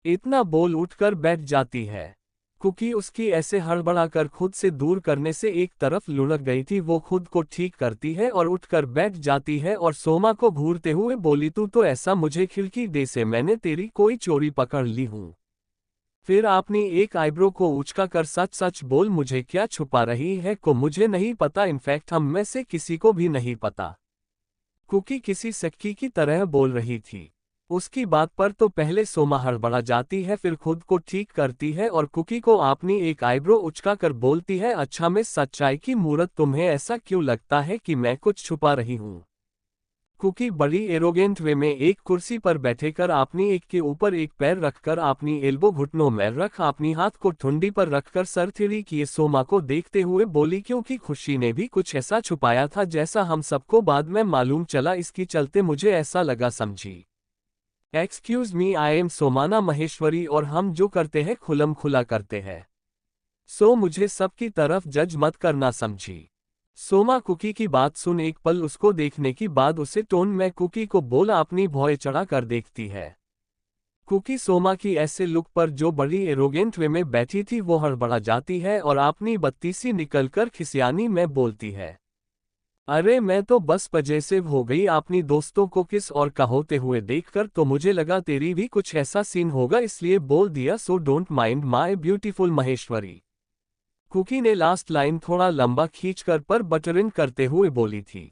S1: इतना बोल उठकर बैठ जाती है। कुकी उसकी ऐसे हड़बड़ाकर खुद से दूर करने से एक तरफ लुढ़क गई थी। वो खुद को ठीक करती है और उठकर बैठ जाती है और सोमा को घूरते हुए बोली, तू तो ऐसा मुझे खिड़की दे से मैंने तेरी कोई चोरी पकड़ ली हूं। फिर आपने एक आईब्रो को उचका कर सच सच बोल, मुझे क्या छुपा रही है? को मुझे नहीं पता, इनफैक्ट हम में से किसी को भी नहीं पता। कुकी किसी सख्ती की तरह बोल रही थी। उसकी बात पर तो पहले सोमा हड़बड़ा जाती है, फिर खुद को ठीक करती है और कुकी को अपनी एक आईब्रो उचका कर बोलती है, अच्छा मैं सच्चाई की मूरत, तुम्हें ऐसा क्यों लगता है कि मैं कुछ छुपा रही हूं? कुकी बड़ी एरोगेंट वे में एक कुर्सी पर बैठेकर अपनी एक के ऊपर एक पैर रखकर अपनी एल्बो घुटनों में रख अपनी हाथ को ठुंडी पर रखकर सर टेढ़ी किए सोमा को देखते हुए बोली, क्योंकि खुशी ने भी कुछ ऐसा छुपाया था जैसा हम सबको बाद में मालूम चला, इसकी चलते मुझे ऐसा लगा, समझी। Excuse me, I am Somana Maheshwari और हम जो करते हैं खुलम खुला करते हैं, सो मुझे सबकी तरफ जज मत करना, समझी। सोमा कुकी की बात सुन एक पल उसको देखने की बाद उसे टोन में कुकी को बोला, अपनी भौएं चढ़ा कर देखती है। कुकी सोमा की ऐसे लुक पर जो बड़ी एरोगेंट वे में बैठी थी वो हड़बड़ा जाती है और अपनी बत्तीसी निकलकर खिसियानी में बोलती है, अरे मैं तो बस पजेसिव हो गई अपनी दोस्तों को किस और का होते हुए देखकर, तो मुझे लगा तेरी भी कुछ ऐसा सीन होगा इसलिए बोल दिया, so don't mind my beautiful Maheshwari. Kuki ने लास्ट लाइन थोड़ा लंबा खींचकर पर बटरिंग करते हुए बोली थी।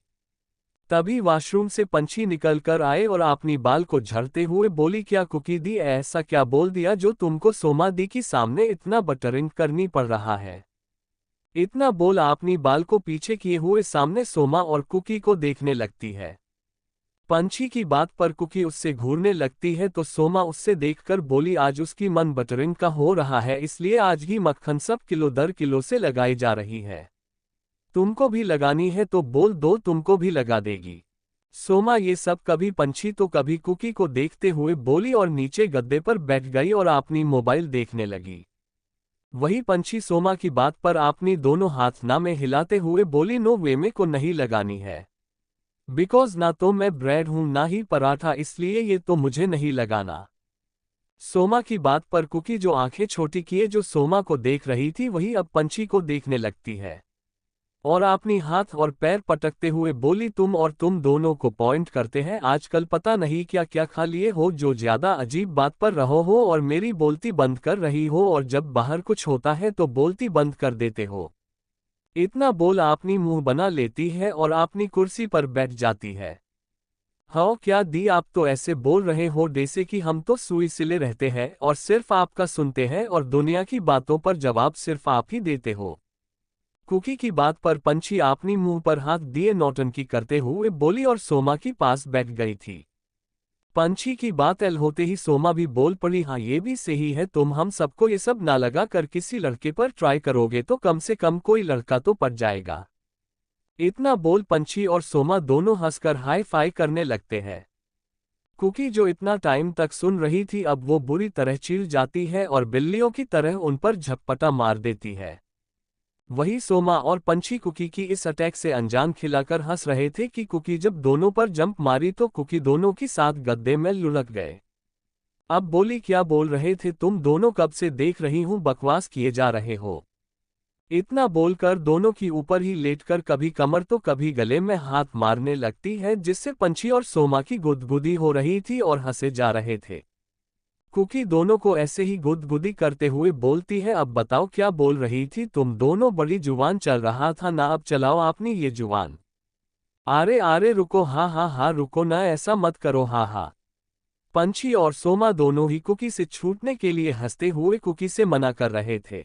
S1: तभी वॉशरूम से पंछी निकलकर आए और अपनी बाल को झड़ते हुए बोली, क्या कुकी दी, ऐसा क्या बोल दिया जो तुमको सोमा दी की सामने इतना बटरिंग करनी पड़ रहा है? इतना बोल अपनी बाल को पीछे किए हुए सामने सोमा और कुकी को देखने लगती है। पंछी की बात पर कुकी उससे घूरने लगती है तो सोमा उससे देखकर बोली, आज उसकी मन बटरिंग का हो रहा है इसलिए आज ही मक्खन सब किलो दर किलो से लगाई जा रही है। तुमको भी लगानी है तो बोल दो, तुमको भी लगा देगी। सोमा ये सब कभी पंछी तो कभी कुकी को देखते हुए बोली और नीचे गद्दे पर बैठ गई और अपनी मोबाइल देखने लगी। वही पंछी सोमा की बात पर अपनी दोनों हाथ ना में हिलाते हुए बोली, नो वे में को नहीं लगानी है, बिकॉज ना तो मैं ब्रेड हूं ना ही पराठा, इसलिए ये तो मुझे नहीं लगाना। सोमा की बात पर कुकी जो आंखें छोटी किए जो सोमा को देख रही थी वही अब पंछी को देखने लगती है और अपनी हाथ और पैर पटकते हुए बोली, तुम दोनों को पॉइंट करते हैं, आजकल पता नहीं क्या क्या खा लिए हो जो ज्यादा अजीब बात पर रहो हो और मेरी बोलती बंद कर रही हो और जब बाहर कुछ होता है तो बोलती बंद कर देते हो। इतना बोल अपनी मुंह बना लेती है और अपनी कुर्सी पर बैठ जाती है। हाँ क्या दी, आप तो ऐसे बोल रहे हो जैसे कि हम तो सुई सिले रहते हैं और सिर्फ आपका सुनते हैं और दुनिया की बातों पर जवाब सिर्फ आप ही देते हो। कुकी की बात पर पंछी अपनी मुंह पर हाथ दिए नौटंकी करते हुए बोली और सोमा की पास बैठ गई थी। पंछी की बात एल होते ही सोमा भी बोल पड़ी, हाँ ये भी सही है, तुम हम सबको ये सब ना लगा कर किसी लड़के पर ट्राई करोगे तो कम से कम कोई लड़का तो पट जाएगा। इतना बोल पंछी और सोमा दोनों हंसकर हाई फाई करने लगते हैं। कुकी जो इतना टाइम तक सुन रही थी अब वो बुरी तरह चिढ़ जाती है और बिल्लियों की तरह उन पर झपटा मार देती है। वही सोमा और पंछी कुकी की इस अटैक से अनजान खिलाकर हंस रहे थे कि कुकी जब दोनों पर जंप मारी तो कुकी दोनों की साथ गद्दे में लुढ़क गए। अब बोली, क्या बोल रहे थे तुम दोनों, कब से देख रही हूं बकवास किए जा रहे हो। इतना बोलकर दोनों की ऊपर ही लेटकर कभी कमर तो कभी गले में हाथ मारने लगती है जिससे पंछी और सोमा की गुदगुदी हो रही थी और हंसे जा रहे थे। कुकी दोनों को ऐसे ही गुदगुदी करते हुए बोलती है, अब बताओ क्या बोल रही थी तुम दोनों, बड़ी जुबान चल रहा था ना, अब चलाओ आपने ये जुबान। आरे आरे रुको, हाँ हाँ हाँ रुको ना, ऐसा मत करो, हाँ हाँ। पंछी और सोमा दोनों ही कुकी से छूटने के लिए हंसते हुए कुकी से मना कर रहे थे।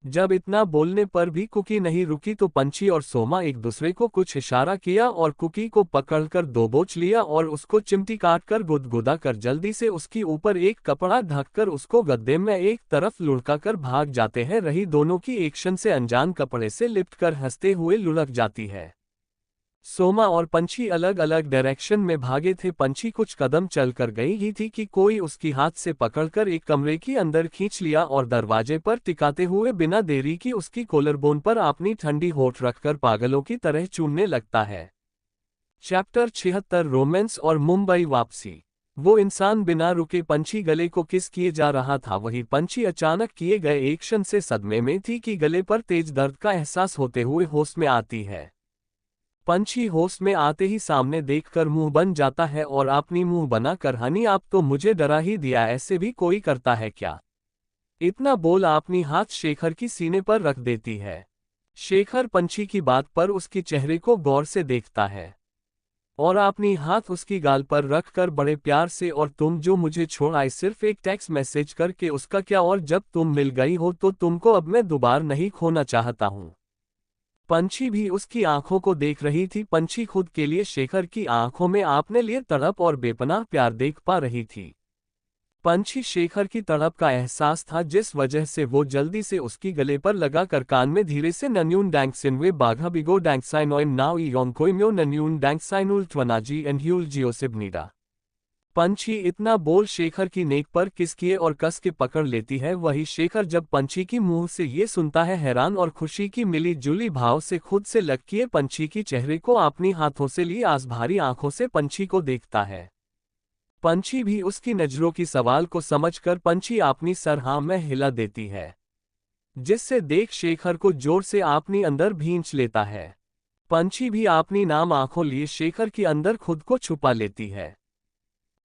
S1: जब इतना बोलने पर भी कुकी नहीं रुकी तो पंछी और सोमा एक दूसरे को कुछ इशारा किया और कुकी को पकड़कर दबोच लिया और उसको चिमटी काटकर गुदगुदा कर जल्दी से उसके ऊपर एक कपड़ा ढककर उसको गद्दे में एक तरफ लुढ़का कर भाग जाते हैं। रही दोनों की एक्शन से अनजान कपड़े से लिपटकर हंसते हुए लुढ़क जाती है। सोमा और पंछी अलग अलग डायरेक्शन में भागे थे। पंछी कुछ कदम चलकर गई ही थी कि कोई उसकी हाथ से पकड़कर एक कमरे के अंदर खींच लिया और दरवाजे पर टिकाते हुए बिना देरी की उसकी कोलरबोन पर अपनी ठंडी होठ रखकर पागलों की तरह चूमने लगता है। चैप्टर 76 रोमांस और मुंबई वापसी। वो इंसान बिना रुके पंछी गले को किस किए जा रहा था। वही पंछी अचानक किए गए एक्शन से सदमे में थी कि गले पर तेज दर्द का एहसास होते हुए होश में आती है। पंछी होश में आते ही सामने देखकर मुंह बन जाता है और अपनी मुंह बनाकर, हनी आप तो मुझे डरा ही दिया, ऐसे भी कोई करता है क्या? इतना बोल अपनी हाथ शेखर की सीने पर रख देती है। शेखर पंछी की बात पर उसके चेहरे को गौर से देखता है और अपनी हाथ उसकी गाल पर रखकर बड़े प्यार से, और तुम जो मुझे छोड़ आए सिर्फ एक टेक्स्ट मैसेज करके, उसका क्या? और जब तुम मिल गई हो तो तुमको अब मैं दोबारा नहीं खोना चाहता हूं। पंछी भी उसकी आंखों को देख रही थी। पंछी खुद के लिए शेखर की आंखों में आपने लिए तड़प और बेपनाह प्यार देख पा रही थी। पंछी शेखर की तड़प का एहसास था, जिस वजह से वो जल्दी से उसकी गले पर लगाकर कान में धीरे से नन्यून डैंग सिनवे बाघा बिगो डैंग साइनोइम नाउ इयोन कोइम्यो नन्यून डैंग साइनुल त्वनाजी एंड ह्यूल जियोसिबनीडा। पंछी इतना बोल शेखर की नेक पर किस किए और कस के पकड़ लेती है। वही शेखर जब पंछी की मुंह से ये सुनता है, हैरान और खुशी की मिली जुली भाव से खुद से लग किए पंछी की चेहरे को अपनी हाथों से ली आस भारी आंखों से पंछी को देखता है। पंछी भी उसकी नजरों की सवाल को समझकर पंछी अपनी सर हाँ में हिला देती है, जिससे देख शेखर को जोर से अपनी अंदर भींच लेता है। पंछी भी अपनी नाम आंखों लिए शेखर की अंदर खुद को छुपा लेती है।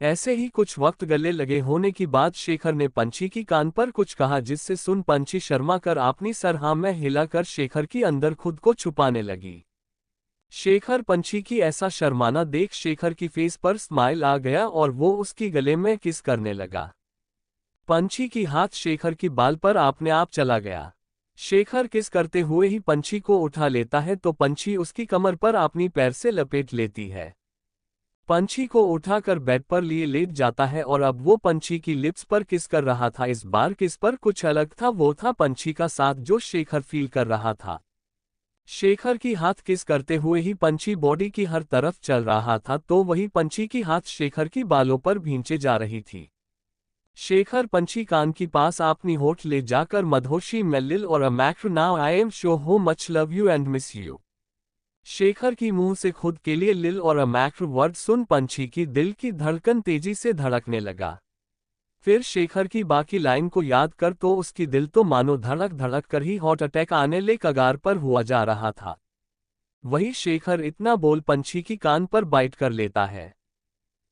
S1: ऐसे ही कुछ वक्त गले लगे होने की बाद शेखर ने पंछी की कान पर कुछ कहा, जिससे सुन पंछी शर्मा कर अपनी सर हाँ में हिलाकर शेखर की अंदर खुद को छुपाने लगी। शेखर पंछी की ऐसा शर्माना देख शेखर की फेस पर स्माइल आ गया और वो उसकी गले में किस करने लगा। पंछी की हाथ शेखर की बाल पर अपने आप चला गया। शेखर किस करते हुए ही पंछी को उठा लेता है तो पंछी उसकी कमर पर अपनी पैर से लपेट लेती है। पंछी को उठाकर बेड पर लिए लेट जाता है और अब वो पंछी की लिप्स पर किस कर रहा था। इस बार किस पर कुछ अलग था, वो था पंछी का साथ जो शेखर फील कर रहा था। शेखर की हाथ किस करते हुए ही पंछी बॉडी की हर तरफ चल रहा था, तो वही पंछी की हाथ शेखर की बालों पर भींचे जा रही थी। शेखर पंछी कान की पास अपनी होठ ले जाकर मधोशी में लिल और अ मैक्रो नाउ आई एम शो हो much love you and miss you. Shekhar की मुंह से खुद के लिए लिल और अ मैक्रो वर्ड सुन पंछी की दिल की धड़कन तेजी से धड़कने लगा। फिर शेखर की बाकी लाइन को याद कर तो उसकी दिल तो मानो धड़क धड़क कर ही हार्ट अटैक आने ले कगार पर हुआ जा रहा था। वही शेखर इतना बोल पंछी की कान पर बाइट कर लेता है,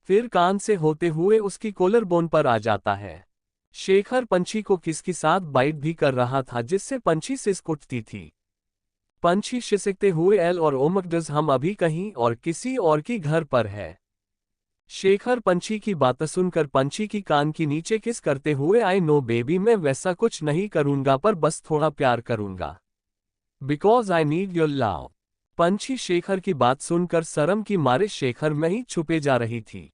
S1: फिर कान से होते हुए उसकी कॉलर बोन पर आ जाता है। शेखर पंछी को किसके साथ बाइट भी कर रहा था, जिससे पंछी सिसक उठती थी। पंछी शिसकते हुए एल और ओमकडज हम अभी कहीं और किसी और की घर पर है। शेखर पंछी की बात सुनकर पंछी की कान की नीचे किस करते हुए आई नो बेबी मैं वैसा कुछ नहीं करूंगा, पर बस थोड़ा प्यार करूंगा, because I need your love. पंछी शेखर की बात सुनकर शर्म की मारे शेखर में ही छुपे जा रही थी।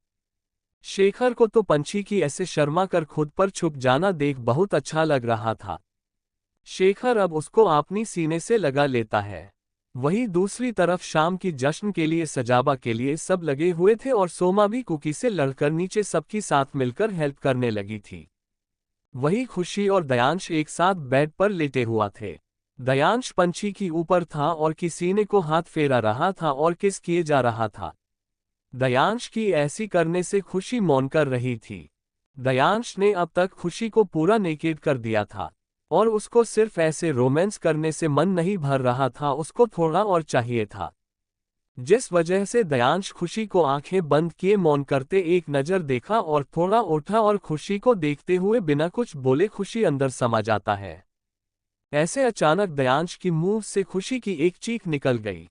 S1: शेखर को तो पंछी की ऐसे शर्मा कर खुद पर छुप जाना देख बहुत अच्छा लग रहा था। शेखर अब उसको अपनी सीने से लगा लेता है। वहीं दूसरी तरफ शाम की जश्न के लिए सजावा के लिए सब लगे हुए थे और सोमा भी कुकी से लड़कर नीचे सबकी साथ मिलकर हेल्प करने लगी थी। वही खुशी और दयांश एक साथ बेड पर लेटे हुआ थे। दयांश पंछी की ऊपर था और की सीने को हाथ फेरा रहा था और किस किए जा रहा था। दयांश की ऐसी करने से खुशी मौन कर रही थी। दयांश ने अब तक खुशी को पूरा नेकेड कर दिया था और उसको सिर्फ ऐसे रोमांस करने से मन नहीं भर रहा था, उसको थोड़ा और चाहिए था। जिस वजह से दयांश खुशी को आंखें बंद किए मौन करते एक नज़र देखा और थोड़ा उठा और खुशी को देखते हुए बिना कुछ बोले खुशी अंदर समा जाता है। ऐसे अचानक दयांश की मुंह से खुशी की एक चीख निकल गई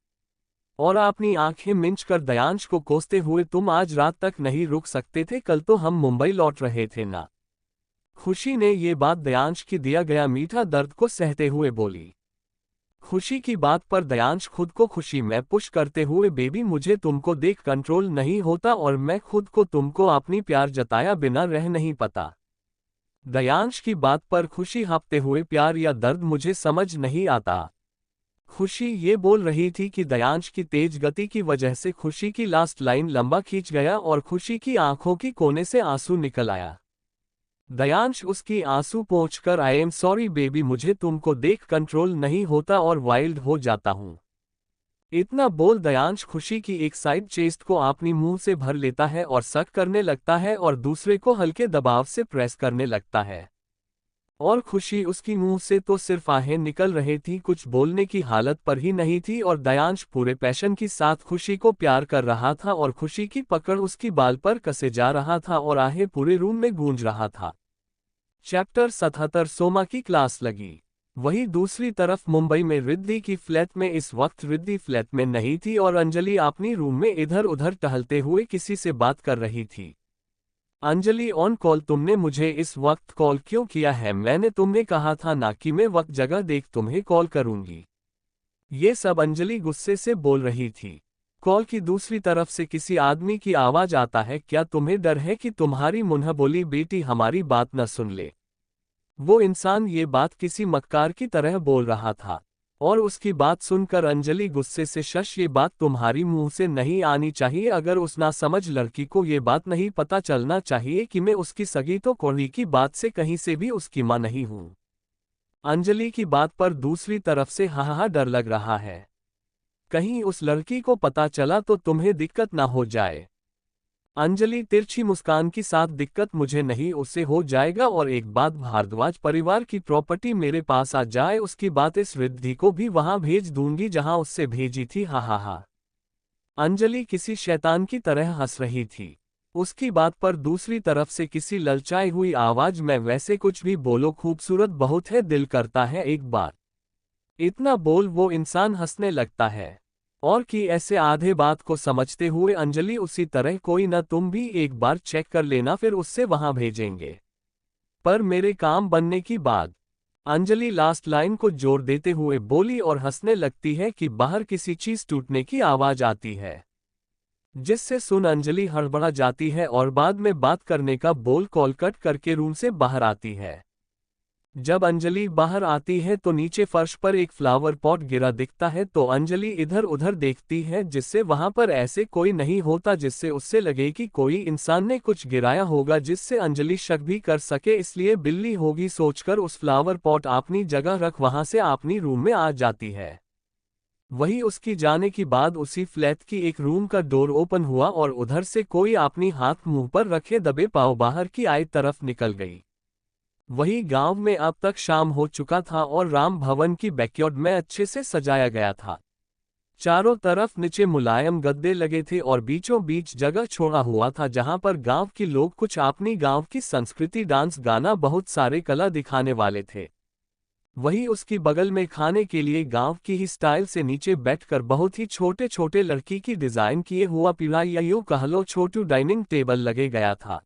S1: और अपनी आंखें मिंचकर दयांश को कोसते हुए, तुम आज रात तक नहीं रुक सकते थे? कल तो हम मुंबई लौट रहे थे ना। खुशी ने ये बात दयांश की दिया गया मीठा दर्द को सहते हुए बोली। खुशी की बात पर दयांश खुद को खुशी में पुश करते हुए, बेबी मुझे तुमको देख कंट्रोल नहीं होता और मैं खुद को तुमको अपनी प्यार जताया बिना रह नहीं पाता। दयांश की बात पर खुशी हाँफते हुए, प्यार या दर्द मुझे समझ नहीं आता। खुशी ये बोल रही थी कि दयांश की तेज गति की वजह से खुशी की लास्ट लाइन लंबा खींच गया और खुशी की आंखों की कोने से आंसू निकल आया। दयांश उसकी आंसू पोंछकर, आई एम सॉरी बेबी मुझे तुमको देख कंट्रोल नहीं होता और वाइल्ड हो जाता हूं। इतना बोल दयांश खुशी की एक साइड चेस्ट को अपनी मुंह से भर लेता है और सक करने लगता है और दूसरे को हल्के दबाव से प्रेस करने लगता है। और खुशी उसकी मुंह से तो सिर्फ आहें निकल रही थी, कुछ बोलने की हालत पर ही नहीं थी। और दयांश पूरे पैशन के साथ खुशी को प्यार कर रहा था और खुशी की पकड़ उसकी बाल पर कसे जा रहा था और आहें पूरे रूम में गूंज रहा था। चैप्टर 77 सोमा की क्लास लगी। वहीं दूसरी तरफ मुंबई में रिद्धि की फ्लैट में इस वक्त रिद्धि फ्लैट में नहीं थी और अंजलि अपनी रूम में इधर उधर टहलते हुए किसी से बात कर रही थी। अंजलि ऑन कॉल, तुमने मुझे इस वक्त कॉल क्यों किया है? मैंने तुम्हें कहा था ना कि मैं वक्त जगह देख तुम्हें कॉल करूंगी। ये सब अंजलि गुस्से से बोल रही थी। कॉल की दूसरी तरफ से किसी आदमी की आवाज आता है, क्या तुम्हें डर है कि तुम्हारी मुन्ह बोली बेटी हमारी बात न सुन ले? वो इंसान ये बात किसी मक्कार की तरह बोल रहा था और उसकी बात सुनकर अंजलि गुस्से से, शश ये बात तुम्हारी मुंह से नहीं आनी चाहिए। अगर उस ना समझ लड़की को ये बात नहीं पता चलना चाहिए कि मैं उसकी सगी तो कोड़ी की बात से कहीं से भी उसकी मां नहीं हूं। अंजलि की बात पर दूसरी तरफ से हाहा डर लग रहा है, कहीं उस लड़की को पता चला तो तुम्हें दिक्कत ना हो जाए। अंजलि तिरछी मुस्कान के साथ, दिक्कत मुझे नहीं उससे हो जाएगा। और एक बात, भारद्वाज परिवार की प्रॉपर्टी मेरे पास आ जाए उसकी बात इस रिद्धि को भी वहां भेज दूंगी जहां उससे भेजी थी। हा हा हा। अंजलि किसी शैतान की तरह हंस रही थी। उसकी बात पर दूसरी तरफ से किसी ललचाई हुई आवाज, मैं वैसे कुछ भी बोलो खूबसूरत बहुत है, दिल करता है एक बार। इतना बोल वो इंसान हंसने लगता है और कि ऐसे आधे बात को समझते हुए, अंजलि उसी तरह कोई ना तुम भी एक बार चेक कर लेना फिर उससे वहां भेजेंगे, पर मेरे काम बनने की बाद। अंजलि लास्ट लाइन को जोर देते हुए बोली और हंसने लगती है कि बाहर किसी चीज टूटने की आवाज आती है, जिससे सुन अंजलि हड़बड़ा जाती है और बाद में बात करने का बोल कॉल कट करके रूम से बाहर आती है। जब अंजलि बाहर आती है तो नीचे फर्श पर एक फ्लावर पॉट गिरा दिखता है तो अंजलि इधर उधर देखती है जिससे वहां पर ऐसे कोई नहीं होता जिससे उससे लगे कि कोई इंसान ने कुछ गिराया होगा जिससे अंजलि शक भी कर सके, इसलिए बिल्ली होगी सोचकर उस फ्लावर पॉट अपनी जगह रख वहां से अपनी रूम में आ जाती है। वही उसकी जाने के बाद उसी फ्लैट की एक रूम का डोर ओपन हुआ और उधर से कोई अपनी हाथ मुंह पर रखे दबे पांव बाहर की आई तरफ निकल गई। वही गांव में अब तक शाम हो चुका था और राम भवन की बैकयार्ड में अच्छे से सजाया गया था। चारों तरफ नीचे मुलायम गद्दे लगे थे और बीचों बीच जगह छोड़ा हुआ था जहां पर गांव के लोग कुछ अपनी गांव की संस्कृति, डांस, गाना, बहुत सारे कला दिखाने वाले थे। वही उसकी बगल में खाने के लिए गांव की ही स्टाइल से नीचे बैठकर बहुत ही छोटे छोटे लड़की की डिजाइन किए हुआ पीढ़ा या यूं कह लो छोटू डाइनिंग टेबल लगे गया था।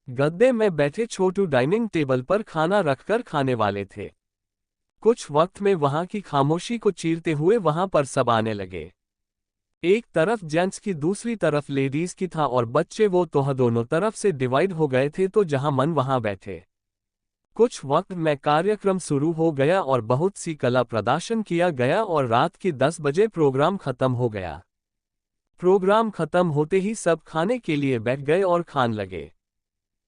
S1: गद्दे में बैठे छोटू डाइनिंग टेबल पर खाना रखकर खाने वाले थे। कुछ वक्त में वहां की खामोशी को चीरते हुए वहां पर सब आने लगे। एक तरफ जेंट्स की दूसरी तरफ लेडीज की था और बच्चे वो तो दोनों तरफ से डिवाइड हो गए थे तो जहां मन वहां बैठे। कुछ वक्त में कार्यक्रम शुरू हो गया और बहुत सी कला प्रदर्शन किया गया और रात के 10 बजे प्रोग्राम खत्म हो गया। प्रोग्राम खत्म होते ही सब खाने के लिए बैठ गए और खान लगे।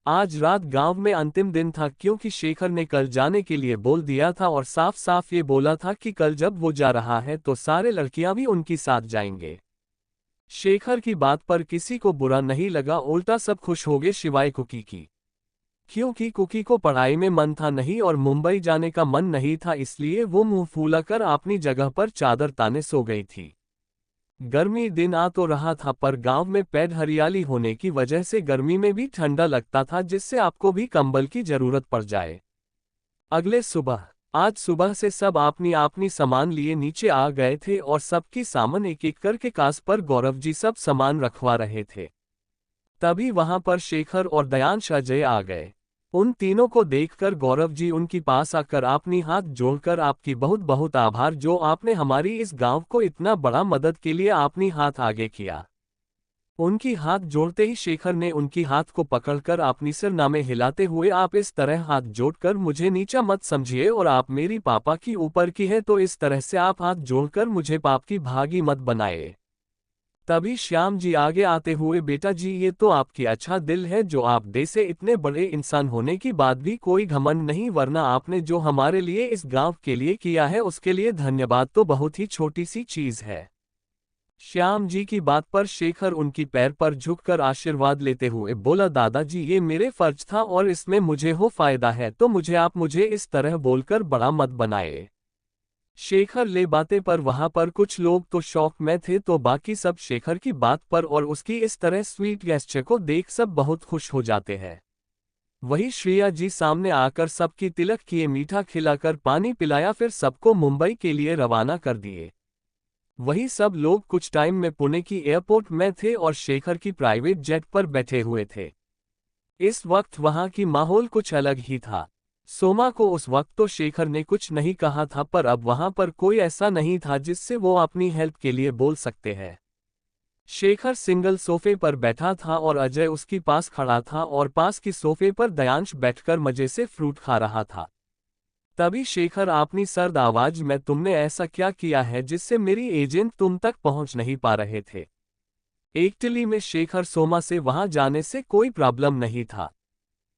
S1: आज रात गांव में अंतिम दिन था क्योंकि शेखर ने कल जाने के लिए बोल दिया था और साफ साफ ये बोला था कि कल जब वो जा रहा है तो सारे लड़कियां भी उनके साथ जाएंगे। शेखर की बात पर किसी को बुरा नहीं लगा, उल्टा सब खुश हो गए सिवाय कुकी की, क्योंकि कुकी को पढ़ाई में मन था नहीं और मुंबई जाने का मन नहीं था, इसलिए वो मुंह फूलाकर अपनी जगह पर चादर ताने सो गई थी। गर्मी दिन आ तो रहा था पर गांव में पेड़ हरियाली होने की वजह से गर्मी में भी ठंडा लगता था जिससे आपको भी कंबल की जरूरत पड़ जाए। अगले सुबह, आज सुबह से सब अपनी अपनी सामान लिए नीचे आ गए थे और सबकी सामान एक एक करके कास पर गौरव जी सब सामान रखवा रहे थे। तभी वहां पर शेखर और दयांश अजय आ गए। उन तीनों को देखकर गौरव जी उनके पास आकर अपनी हाथ जोड़कर, आपकी बहुत बहुत आभार जो आपने हमारी इस गांव को इतना बड़ा मदद के लिए अपनी हाथ आगे किया। उनकी हाथ जोड़ते ही शेखर ने उनकी हाथ को पकड़कर अपनी सिरनामे हिलाते हुए, आप इस तरह हाथ जोड़कर मुझे नीचा मत समझिए और आप मेरी पापा की ऊपर की है तो इस तरह से आप हाथ जोड़कर मुझे पाप की भागी मत बनाए। तभी श्याम जी आगे आते हुए, बेटा जी ये तो आपकी अच्छा दिल है जो आप जैसे इतने बड़े इंसान होने की बात भी कोई घमंड नहीं, वरना आपने जो हमारे लिए इस गांव के लिए किया है उसके लिए धन्यवाद तो बहुत ही छोटी सी चीज है। श्याम जी की बात पर शेखर उनकी पैर पर झुककर आशीर्वाद लेते हुए बोला, दादाजी ये मेरे फर्ज था और इसमें मुझे हो फायदा है तो मुझे इस तरह बोलकर बड़ा मत बनाए। शेखर ले बातें पर वहां पर कुछ लोग तो शौक में थे तो बाकी सब शेखर की बात पर और उसकी इस तरह स्वीट गेस्चर को देख सब बहुत खुश हो जाते हैं। वही श्रेया जी सामने आकर सबकी तिलक किए, मीठा खिलाकर पानी पिलाया, फिर सबको मुंबई के लिए रवाना कर दिए। वही सब लोग कुछ टाइम में पुणे की एयरपोर्ट में थे और शेखर की प्राइवेट जेट पर बैठे हुए थे। इस वक्त वहां की माहौल कुछ अलग ही था। सोमा को उस वक्त तो शेखर ने कुछ नहीं कहा था, पर अब वहां पर कोई ऐसा नहीं था जिससे वो अपनी हेल्प के लिए बोल सकते हैं। शेखर सिंगल सोफे पर बैठा था और अजय उसके पास खड़ा था और पास की सोफे पर दयांश बैठकर मजे से फ्रूट खा रहा था। तभी शेखर अपनी सर्द आवाज में, तुमने ऐसा क्या किया है जिससे मेरी एजेंट तुम तक पहुंच नहीं पा रहे थे। एक्चुअली में शेखर सोमा से वहां जाने से कोई प्रॉब्लम नहीं था।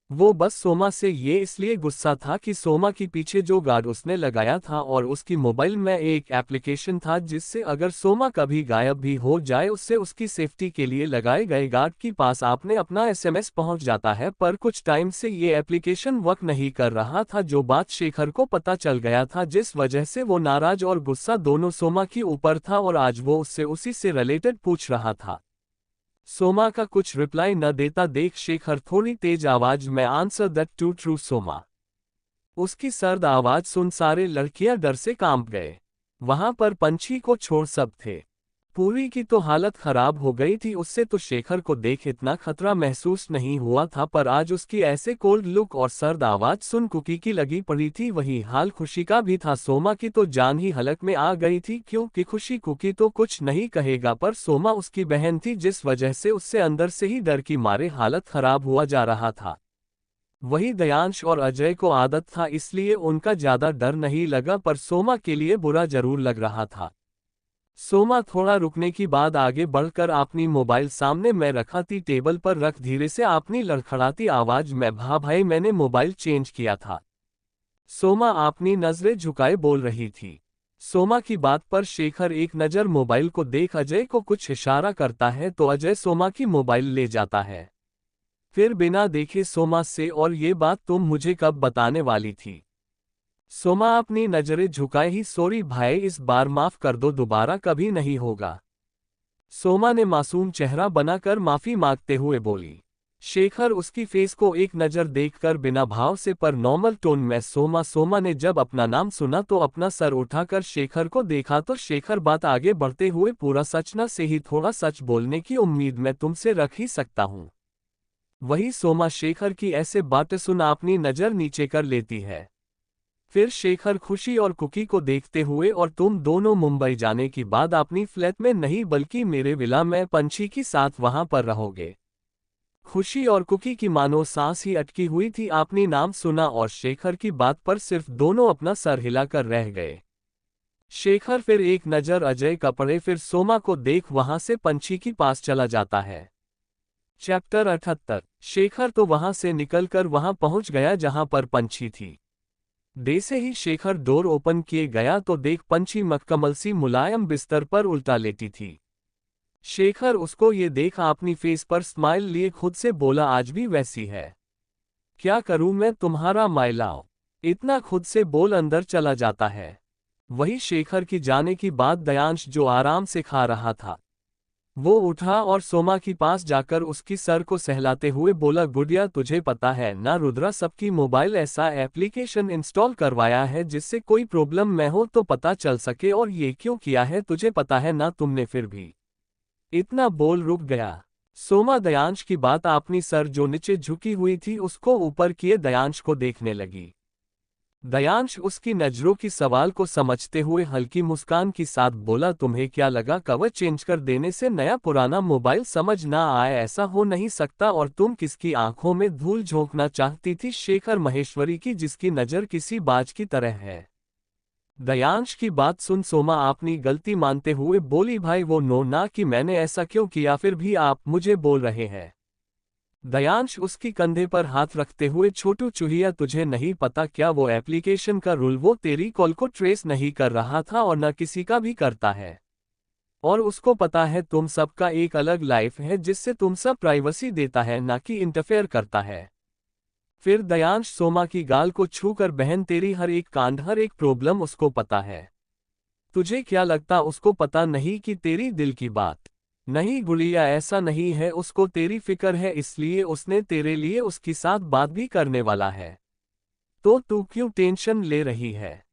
S1: वो बस सोमा से ये इसलिए गुस्सा था कि सोमा के पीछे जो गार्ड उसने लगाया था और उसकी मोबाइल में एक एप्लीकेशन था जिससे अगर सोमा कभी गायब भी हो जाए उससे उसकी सेफ्टी के लिए लगाए गए गार्ड के पास आपने अपना एसएमएस पहुंच जाता है। पर कुछ टाइम से ये एप्लीकेशन वर्क नहीं कर रहा था, जो बात शेखर को पता चल गया था, जिस वजह से वो नाराज और गुस्सा दोनों सोमा के ऊपर था और आज वो उससे उसी से रिलेटेड पूछ रहा था। सोमा का कुछ रिप्लाई न देता देख शेखर थोड़ी तेज आवाज में, answer that to true Soma. उसकी सर्द आवाज सुन सारे लड़कियां डर से कांप गए। वहां पर पंछी को छोड़ सब थे। पूरी की तो हालत खराब हो गई थी, उससे तो शेखर को देख इतना खतरा महसूस नहीं हुआ था, पर आज उसकी ऐसे कोल्ड लुक और सर्द आवाज सुन कुकी की लगी पड़ी थी। वही हाल खुशी का भी था। सोमा की तो जान ही हलक में आ गई थी, क्योंकि खुशी कुकी तो कुछ नहीं कहेगा, पर सोमा उसकी बहन थी, जिस वजह से उससे अंदर से ही डर की मारे हालत खराब हुआ जा रहा था। वही दयांश और अजय को आदत था इसलिए उनका ज्यादा डर नहीं लगा, पर सोमा के लिए बुरा जरूर लग रहा था। सोमा थोड़ा रुकने की बाद आगे बढ़कर अपनी मोबाइल सामने में रखा थी, टेबल पर रख धीरे से अपनी लड़खड़ाती आवाज में, भा भाई मैंने मोबाइल चेंज किया था। सोमा अपनी नजरें झुकाए बोल रही थी। सोमा की बात पर शेखर एक नजर मोबाइल को देख अजय को कुछ इशारा करता है तो अजय सोमा की मोबाइल ले जाता है। फिर बिना देखे सोमा से, और ये बात तुम मुझे कब बताने वाली थी। सोमा अपनी नजरें झुकाए ही, सॉरी भाई इस बार माफ कर दो, दोबारा कभी नहीं होगा। सोमा ने मासूम चेहरा बनाकर माफी मांगते हुए बोली। शेखर उसकी फेस को एक नजर देखकर बिना भाव से पर नॉर्मल टोन में, सोमा ने जब अपना नाम सुना तो अपना सर उठाकर शेखर को देखा तो शेखर बात आगे बढ़ते हुए, पूरा सच न से ही थोड़ा सच बोलने की उम्मीद मैं तुमसे रख ही सकता हूँ। वही सोमा शेखर की ऐसे बातें सुन अपनी नजर नीचे कर लेती है। फिर शेखर खुशी और कुकी को देखते हुए, और तुम दोनों मुंबई जाने की बाद अपनी फ्लैट में नहीं बल्कि मेरे विला में पंछी के साथ वहां पर रहोगे। खुशी और कुकी की मानो सांस ही अटकी हुई थी। आपने नाम सुना और शेखर की बात पर सिर्फ दोनों अपना सर हिलाकर रह गए। शेखर फिर एक नजर अजय का पड़े, फिर सोमा को देख वहां से पंछी के पास चला जाता है। चैप्टर 78। शेखर तो वहां से निकलकर वहां पहुंच गया जहां पर पंछी थी। जैसे ही शेखर डोर ओपन किए गया तो देख पंछी मखमल सी मुलायम बिस्तर पर उल्टा लेटी थी। शेखर उसको ये देख अपनी फेस पर स्माइल लिए खुद से बोला, आज भी वैसी है। क्या करूं मैं तुम्हारा माइलाओ, इतना खुद से बोल अंदर चला जाता है। वही शेखर की जाने की बाद दयांश जो आराम से खा रहा था वो उठा और सोमा के पास जाकर उसकी सर को सहलाते हुए बोला, गुड़िया तुझे पता है ना रुद्रा सबकी मोबाइल ऐसा एप्लीकेशन इंस्टॉल करवाया है जिससे कोई प्रॉब्लम में हो तो पता चल सके, और ये क्यों किया है तुझे पता है ना तुमने। फिर भी इतना बोल रुक गया। सोमा दयांश की बात अपनी सर जो नीचे झुकी हुई थी उसको ऊपर किए दयांश को देखने लगी। दयांश उसकी नजरों की सवाल को समझते हुए हल्की मुस्कान के साथ बोला, तुम्हें क्या लगा कवर चेंज कर देने से नया पुराना मोबाइल समझ ना आए, ऐसा हो नहीं सकता। और तुम किसकी आंखों में धूल झोंकना चाहती थी? शेखर महेश्वरी की, जिसकी नजर किसी बाज की तरह है। दयांश की बात सुन सोमा अपनी गलती मानते हुए बोली, भाई वो नो ना कि मैंने ऐसा क्यों किया, फिर भी आप मुझे बोल रहे हैं। दयांश उसकी कंधे पर हाथ रखते हुए, छोटू चूहिया तुझे नहीं पता क्या वो एप्लीकेशन का रूल वो तेरी कॉल को ट्रेस नहीं कर रहा था और न किसी का भी करता है। और उसको पता है तुम सबका एक अलग लाइफ है जिससे तुम सब प्राइवेसी देता है ना कि इंटरफेयर करता है। फिर दयांश सोमा की गाल को छूकर बहन तेरी हर एक कांड हर एक प्रॉब्लम उसको पता है। तुझे क्या लगता उसको पता नहीं कि तेरी दिल की बात। नहीं गुड़िया ऐसा नहीं है, उसको तेरी फिक्र है इसलिए उसने तेरे लिए उसके साथ बात भी करने वाला है। तो तू क्यों टेंशन ले रही है।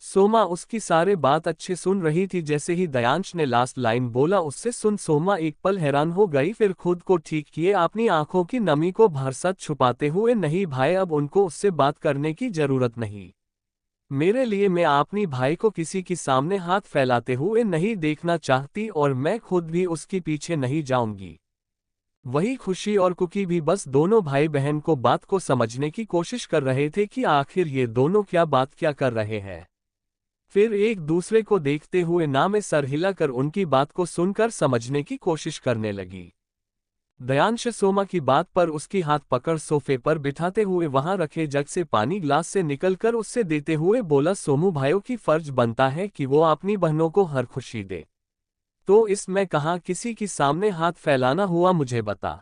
S1: सोमा उसकी सारे बात अच्छे सुन रही थी। जैसे ही दयांश ने लास्ट लाइन बोला उससे सुन सोमा एक पल हैरान हो गई, फिर खुद को ठीक किए अपनी आंखों की नमी को भरसक छुपाते हुए, नहीं भाई अब उनको उससे बात करने की जरूरत नहीं। मेरे लिए मैं अपनी भाई को किसी के सामने हाथ फैलाते हुए नहीं देखना चाहती और मैं खुद भी उसके पीछे नहीं जाऊंगी। वही खुशी और कुकी भी बस दोनों भाई बहन को बात को समझने की कोशिश कर रहे थे कि आखिर ये दोनों क्या कर रहे हैं। फिर एक दूसरे को देखते हुए ना में सर हिलाकर उनकी बात को सुनकर समझने की कोशिश करने लगी। दयांश सोमा की बात पर उसकी हाथ पकड़ सोफे पर बिठाते हुए वहां रखे जग से पानी ग्लास से निकलकर उससे देते हुए बोला, सोमू भाइयों की फर्ज बनता है कि वो अपनी बहनों को हर खुशी दे। तो इसमें कहाँ किसी के सामने हाथ फैलाना हुआ, मुझे बता।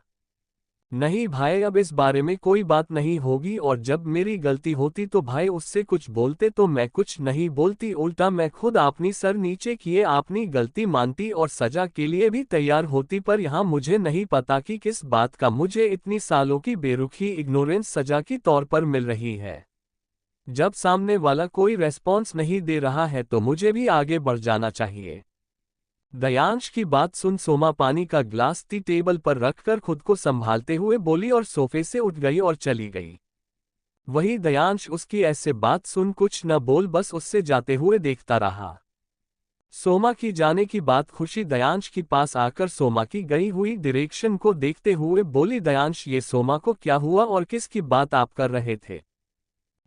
S1: नहीं भाई अब इस बारे में कोई बात नहीं होगी, और जब मेरी गलती होती तो भाई उससे कुछ बोलते तो मैं कुछ नहीं बोलती, उल्टा मैं खुद अपनी सर नीचे किए अपनी गलती मानती और सजा के लिए भी तैयार होती। पर यहाँ मुझे नहीं पता कि किस बात का मुझे इतनी सालों की बेरुखी इग्नोरेंस सजा की तौर पर मिल रही है। जब सामने वाला कोई रेस्पॉन्स नहीं दे रहा है तो मुझे भी आगे बढ़ जाना चाहिए। दयांश की बात सुन सोमा पानी का ग्लास टी टेबल पर रखकर खुद को संभालते हुए बोली और सोफे से उठ गई और चली गई। वही दयांश उसकी ऐसे बात सुन कुछ न बोल बस उससे जाते हुए देखता रहा। सोमा की जाने की बात खुशी दयांश के पास आकर सोमा की गई हुई डायरेक्शन को देखते हुए बोली, दयांश ये सोमा को क्या हुआ और किसकी बात आप कर रहे थे।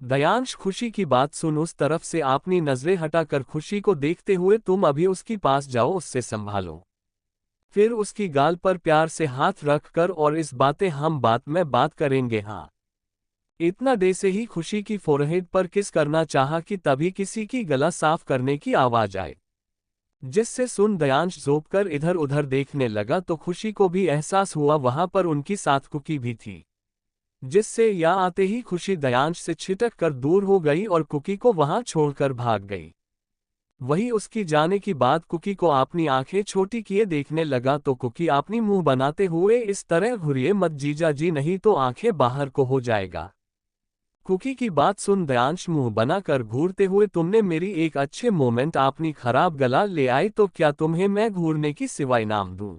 S1: दयांश खुशी की बात सुन उस तरफ से अपनी नजरें हटाकर खुशी को देखते हुए, तुम अभी उसके पास जाओ उससे संभालो। फिर उसकी गाल पर प्यार से हाथ रखकर, और इस बातें हम बात में बात करेंगे हाँ। इतना दे से ही खुशी की फोरहेड पर किस करना चाहा कि तभी किसी की गला साफ करने की आवाज आए, जिससे सुन दयांश जोपकर इधर उधर देखने लगा तो खुशी को भी एहसास हुआ वहां पर उनकी साथ कुकी भी थी, जिससे या आते ही खुशी दयांश से छिटक कर दूर हो गई और कुकी को वहां छोड़कर भाग गई। वही उसकी जाने की बात कुकी को अपनी आंखें छोटी किए देखने लगा तो कुकी अपनी मुंह बनाते हुए, इस तरह घुरिए मत जीजा जी नहीं तो आंखें बाहर को हो जाएगा। कुकी की बात सुन दयांश मुंह बनाकर घूरते हुए, तुमने मेरी एक अच्छे मोमेंट अपनी खराब गला ले आई तो क्या तुम्हें मैं घूरने की सिवाय नाम दूं।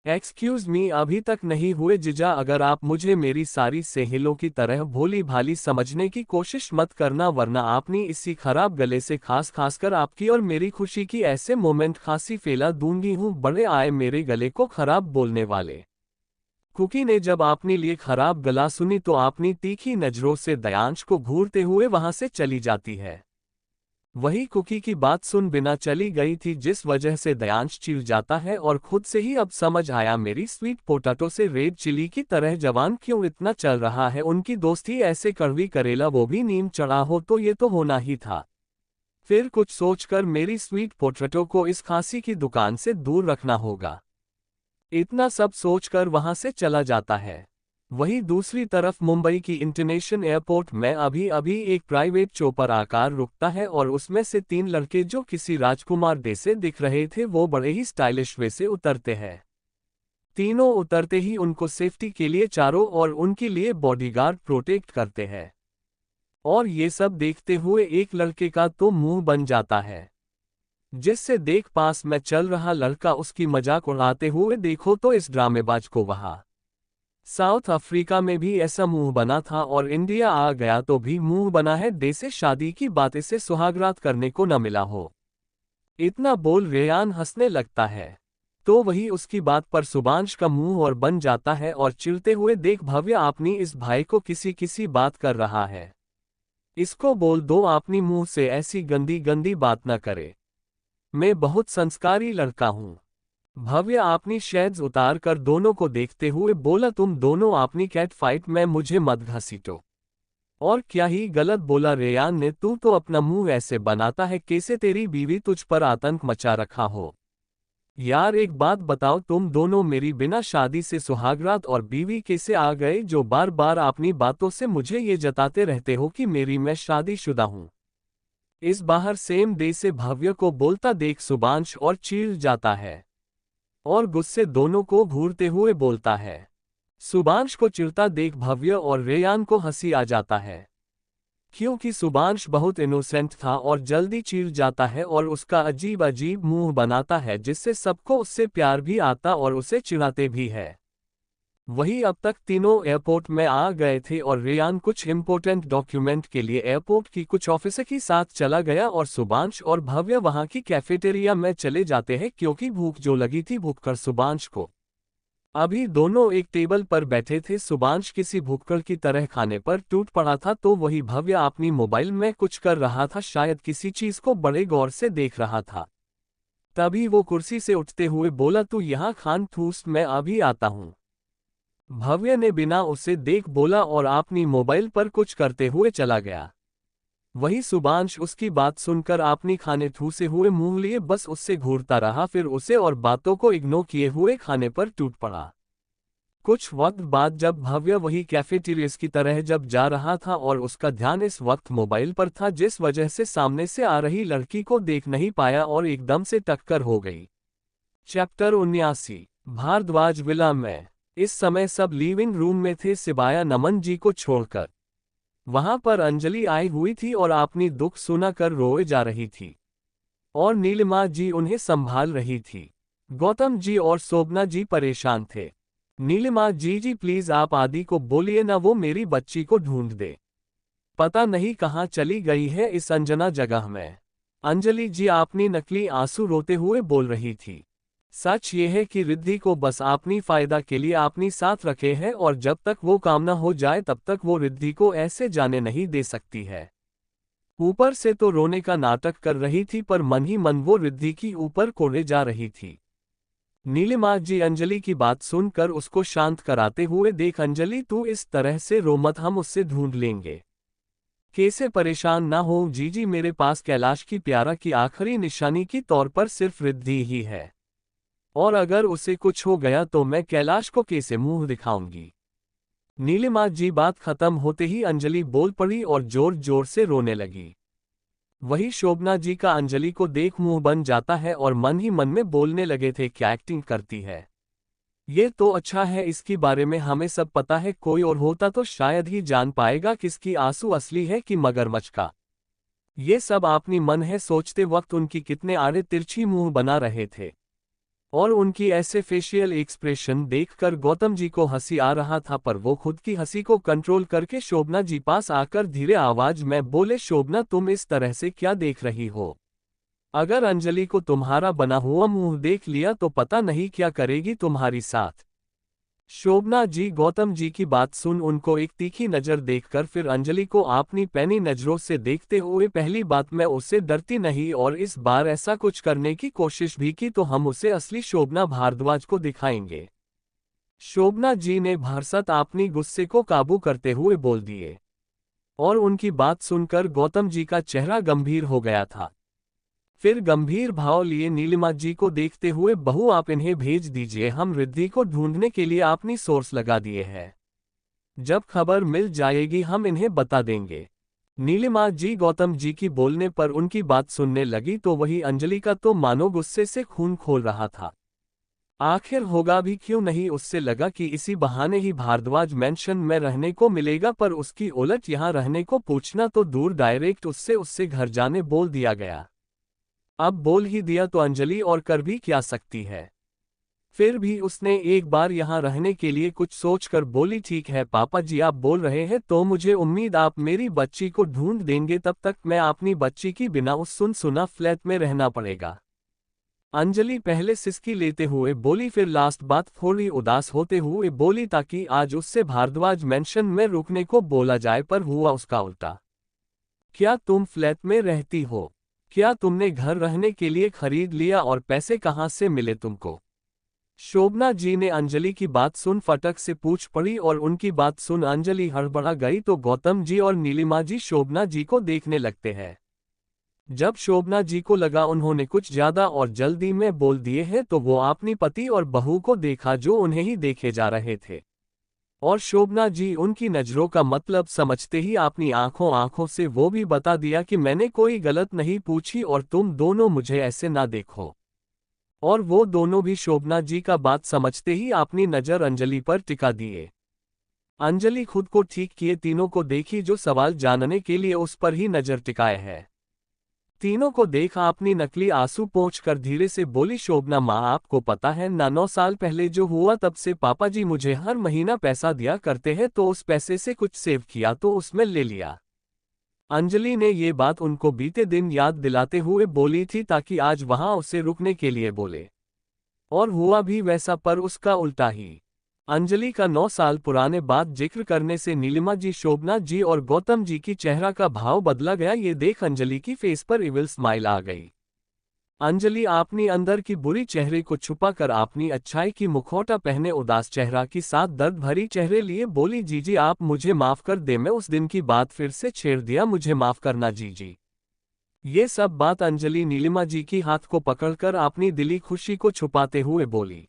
S1: एक्सक्यूज मी अभी तक नहीं हुए जीजा, अगर आप मुझे मेरी सारी सहेलियों की तरह भोली भाली समझने की कोशिश मत करना वरना अपनी इसी खराब गले से खासकर आपकी और मेरी खुशी की ऐसे मोमेंट खासी फैला दूंगी हूँ। बड़े आए मेरे गले को खराब बोलने वाले। कुकी ने जब अपने लिए खराब गला सुनी तो अपनी तीखी नजरों से दयांश को घूरते हुए वहां से चली जाती है। वही कुकी की बात सुन बिना चली गई थी, जिस वजह से दयांश चिढ़ जाता है और खुद से ही अब समझ आया मेरी स्वीट पोटैटो से रेड चिली की तरह जवान क्यों इतना चल रहा है। उनकी दोस्ती ऐसे कड़वी करेला वो भी नीम चढ़ा हो तो ये तो होना ही था। फिर कुछ सोचकर मेरी स्वीट पोटैटो को इस खांसी की दुकान से दूर रखना होगा। इतना सब सोचकर वहां से चला जाता है। वहीं दूसरी तरफ मुंबई की इंटरनेशनल एयरपोर्ट में अभी अभी एक प्राइवेट चोपर आकार रुकता है और उसमें से 3 लड़के जो किसी राजकुमार जैसे दिख रहे थे वो बड़े ही स्टाइलिश वे से उतरते हैं। तीनों उतरते ही उनको सेफ्टी के लिए चारों और उनके लिए बॉडीगार्ड प्रोटेक्ट करते हैं। और ये सब देखते हुए एक लड़के का तो मुंह बन जाता है, जिससे देख पास में चल रहा लड़का उसकी मजाक उड़ाते हुए, देखो तो इस ड्रामेबाज को वहां साउथ अफ्रीका में भी ऐसा मुंह बना था और इंडिया आ गया तो भी मुंह बना है। देश से शादी की बातें से सुहागरात करने को न मिला हो। इतना बोल रेयान हंसने लगता है तो वही उसकी बात पर सुबांश का मुंह और बन जाता है और चिढ़ते हुए, देख भव्य अपनी इस भाई को किसी बात कर रहा है, इसको बोल दो अपनी मुंह से ऐसी गंदी गंदी बात न करे। मैं बहुत संस्कारी लड़का हूं। भव्य अपनी शेड्स उतार कर दोनों को देखते हुए बोला, तुम दोनों अपनी कैट फाइट में मुझे मत घसीटो। और क्या ही गलत बोला रेयान ने, तू तो अपना मुंह ऐसे बनाता है कैसे तेरी बीवी तुझ पर आतंक मचा रखा हो। यार एक बात बताओ, तुम दोनों मेरी बिना शादी से सुहागरात और बीवी कैसे आ गए, जो बार बार अपनी बातों से मुझे ये जताते रहते हो कि मैं शादीशुदा हूं। इस बाहर सेम डे से भव्य को बोलता देख सुबांश और चीढ़ जाता है और गुस्से दोनों को घूरते हुए बोलता है। सुबांश को चिढ़ता देख भव्य और रेयान को हंसी आ जाता है, क्योंकि सुबांश बहुत इनोसेंट था और जल्दी चिढ़ जाता है और उसका अजीब अजीब मुंह बनाता है जिससे सबको उससे प्यार भी आता और उसे चिढ़ाते भी है। वही अब तक तीनों एयरपोर्ट में आ गए थे और रेयान कुछ इम्पोर्टेंट डॉक्यूमेंट के लिए एयरपोर्ट की कुछ ऑफिसर के साथ चला गया और सुबांश और भव्य वहां की कैफेटेरिया में चले जाते हैं, क्योंकि भूख जो लगी थी भूखकर सुबांश को। अभी दोनों एक टेबल पर बैठे थे। सुबांश किसी भुक्कड़ की तरह खाने पर टूट पड़ा था तो वही भव्य अपनी मोबाइल में कुछ कर रहा था, शायद किसी चीज को बड़े गौर से देख रहा था। तभी वो कुर्सी से उठते हुए बोला, तू यहाँ खान ठूस, मैं अभी आता हूँ। भव्य ने बिना उसे देख बोला और अपनी मोबाइल पर कुछ करते हुए चला गया। वही सुबांश उसकी बात सुनकर अपनी खाने ठूसे हुए मुंह लिए बस उससे घूरता रहा, फिर उसे और बातों को इग्नोर किए हुए खाने पर टूट पड़ा। कुछ वक्त बाद जब भव्य वही कैफेटेरिया की तरह जब जा रहा था और उसका ध्यान इस वक्त मोबाइल पर था, जिस वजह से सामने से आ रही लड़की को देख नहीं पाया और एकदम से टक्कर हो गई। चैप्टर 79। भारद्वाज विला में इस समय सब लिविंग रूम में थे सिवाय नमन जी को छोड़कर। वहां पर अंजलि आई हुई थी और अपनी दुख सुनाकर रोए जा रही थी और नीलिमा जी उन्हें संभाल रही थी। गौतम जी और शोभना जी परेशान थे। नीलिमा जी, जी प्लीज आप आदि को बोलिए ना, वो मेरी बच्ची को ढूंढ दे, पता नहीं कहाँ चली गई है इस अनजाना जगह में। अंजलि जी अपनी नकली आंसू रोते हुए बोल रही थी। सच ये है कि रिद्धि को बस अपनी फायदा के लिए अपनी साथ रखे है और जब तक वो काम न हो जाए तब तक वो रिद्धि को ऐसे जाने नहीं दे सकती है। ऊपर से तो रोने का नाटक कर रही थी पर मन ही मन वो रिद्धि की ऊपर कोड़े जा रही थी। नीलिमा जी अंजलि की बात सुनकर उसको शांत कराते हुए, देख अंजलि तू इस तरह से रो मत, हम उससे ढूंढ लेंगे। कैसे परेशान ना हो जीजी, मेरे पास कैलाश की प्यारा की आखिरी निशानी के तौर पर सिर्फ रिद्धि ही है और अगर उसे कुछ हो गया तो मैं कैलाश को कैसे मुंह दिखाऊंगी। नीलिमा जी बात खत्म होते ही अंजलि बोल पड़ी और जोर जोर से रोने लगी। वही शोभना जी का अंजलि को देख मुंह बन जाता है और मन ही मन में बोलने लगे थे, क्या एक्टिंग करती है ये तो अच्छा है, इसके बारे में हमें सब पता है, कोई और होता तो शायद ही जान पाएगा किसकी आंसू असली है कि मगरमच्छ का। ये सब अपनी मन है सोचते वक्त उनकी कितने आड़े तिरछी मुंह बना रहे थे और उनकी ऐसे फेशियल एक्सप्रेशन देखकर गौतम जी को हंसी आ रहा था, पर वो खुद की हंसी को कंट्रोल करके शोभना जी पास आकर धीरे आवाज में बोले, शोभना तुम इस तरह से क्या देख रही हो? अगर अंजलि को तुम्हारा बना हुआ मुंह देख लिया तो पता नहीं क्या करेगी तुम्हारी साथ। शोभना जी गौतम जी की बात सुन उनको एक तीखी नजर देखकर फिर अंजलि को अपनी पैनी नजरों से देखते हुए, पहली बात मैं उससे डरती नहीं और इस बार ऐसा कुछ करने की कोशिश भी की तो हम उसे असली शोभना भारद्वाज को दिखाएंगे। शोभना जी ने भरसक अपनी गुस्से को काबू करते हुए बोल दिए और उनकी बात सुनकर गौतम जी का चेहरा गंभीर हो गया था। फिर गंभीर भाव लिए नीलिमा जी को देखते हुए, बहू आप इन्हें भेज दीजिए, हम रिद्धि को ढूंढने के लिए अपनी सोर्स लगा दिए हैं, जब खबर मिल जाएगी हम इन्हें बता देंगे। नीलिमा जी गौतम जी की बोलने पर उनकी बात सुनने लगी तो वही अंजलि का तो मानो गुस्से से खून खोल रहा था। आखिर होगा भी क्यों नहीं, उससे लगा कि इसी बहाने ही भारद्वाज मेंशन में रहने को मिलेगा, पर उसकी उलट यहाँ रहने को पूछना तो दूर डायरेक्ट उससे घर जाने बोल दिया गया। अब बोल ही दिया तो अंजलि और कर भी क्या सकती है। फिर भी उसने एक बार यहाँ रहने के लिए कुछ सोचकर बोली, ठीक है पापा जी आप बोल रहे हैं तो मुझे उम्मीद आप मेरी बच्ची को ढूंढ देंगे, तब तक मैं अपनी बच्ची की बिना उस सुनसुना फ्लैट में रहना पड़ेगा। अंजलि पहले सिसकी लेते हुए बोली, फिर लास्ट बात थोड़ी उदास होते हुए बोली, ताकि आज उससे भारद्वाज मेंशन में रुकने को बोला जाए, पर हुआ उसका उल्टा। क्या तुम फ्लैट में रहती हो? क्या तुमने घर रहने के लिए खरीद लिया और पैसे कहाँ से मिले तुमको? शोभना जी ने अंजलि की बात सुन फटक से पूछ पड़ी और उनकी बात सुन अंजलि हड़बड़ा गई तो गौतम जी और नीलिमा जी शोभना जी को देखने लगते हैं। जब शोभना जी को लगा उन्होंने कुछ ज्यादा और जल्दी में बोल दिए हैं तो वो अपनी पति और बहू को देखा जो उन्हें ही देखे जा रहे थे। और शोभना जी उनकी नजरों का मतलब समझते ही अपनी आंखों से वो भी बता दिया कि मैंने कोई गलत नहीं पूछी और तुम दोनों मुझे ऐसे ना देखो। और वो दोनों भी शोभना जी का बात समझते ही अपनी नजर अंजलि पर टिका दिए। अंजलि खुद को ठीक किए तीनों को देखी जो सवाल जानने के लिए उस पर ही नजर टिकाए है। तीनों को देख अपनी नकली आंसू पोंछकर धीरे से बोली, शोभना माँ आपको पता है ना 9 साल पहले जो हुआ तब से पापा जी मुझे हर महीना पैसा दिया करते हैं तो उस पैसे से कुछ सेव किया तो उसमें ले लिया। अंजलि ने ये बात उनको बीते दिन याद दिलाते हुए बोली थी ताकि आज वहां उसे रुकने के लिए बोले। और हुआ भी वैसा पर उसका उल्टा ही। अंजलि का 9 साल पुराने बात जिक्र करने से नीलिमा जी, शोभना जी और गौतम जी की चेहरा का भाव बदला गया। ये देख अंजलि की फेस पर इविल स्माइल आ गई। अंजलि अपनी अंदर की बुरी चेहरे को छुपाकर अपनी अच्छाई की मुखौटा पहने उदास चेहरा के साथ दर्द भरी चेहरे लिए बोली, जीजी आप मुझे माफ कर दे, मैं उस दिन की बात फिर से छेड़ दिया, मुझे माफ करना जीजी। ये सब बात अंजलि नीलिमा जी की हाथ को पकड़कर अपनी दिली खुशी को छुपाते हुए बोली।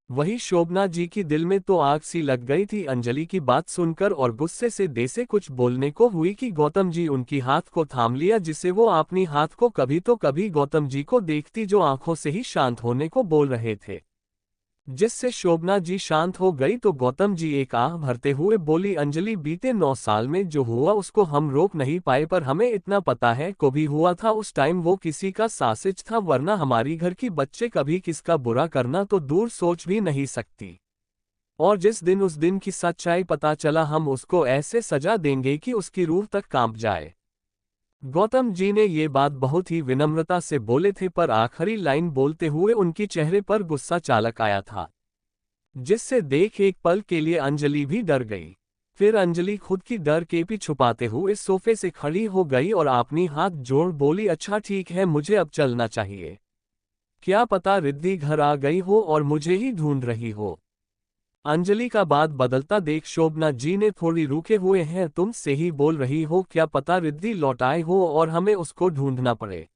S1: वही शोभना जी की दिल में तो आग सी लग गई थी अंजलि की बात सुनकर और गुस्से से देसे कुछ बोलने को हुई कि गौतम जी उनकी हाथ को थाम लिया जिससे वो अपनी हाथ को कभी तो कभी गौतम जी को देखती जो आंखों से ही शांत होने को बोल रहे थे। जिससे शोभना जी शांत हो गई तो गौतम जी एक आह भरते हुए बोली, अंजलि बीते 9 साल में जो हुआ उसको हम रोक नहीं पाए पर हमें इतना पता है को भी हुआ था उस टाइम वो किसी का साजिश था, वरना हमारी घर की बच्चे कभी किसका बुरा करना तो दूर सोच भी नहीं सकती। और जिस दिन उस दिन की सच्चाई पता चला हम उसको ऐसे सजा देंगे कि उसकी रूह तक कांप जाए। गौतम जी ने ये बात बहुत ही विनम्रता से बोले थे पर आखिरी लाइन बोलते हुए उनकी चेहरे पर गुस्सा चालक आया था, जिससे देख एक पल के लिए अंजलि भी डर गई। फिर अंजलि खुद की डर के भी छुपाते हुए सोफे से खड़ी हो गई और अपनी हाथ जोड़ बोली, अच्छा ठीक है मुझे अब चलना चाहिए, क्या पता रिद्धि घर आ गई हो और मुझे ही ढूंढ रही हो। अंजलि का बात बदलता देख शोभना जी ने थोड़ी रुके हुए हैं, तुम से ही बोल रही हो, क्या पता रिद्धि लौट आए हो और हमें उसको ढूंढना पड़े।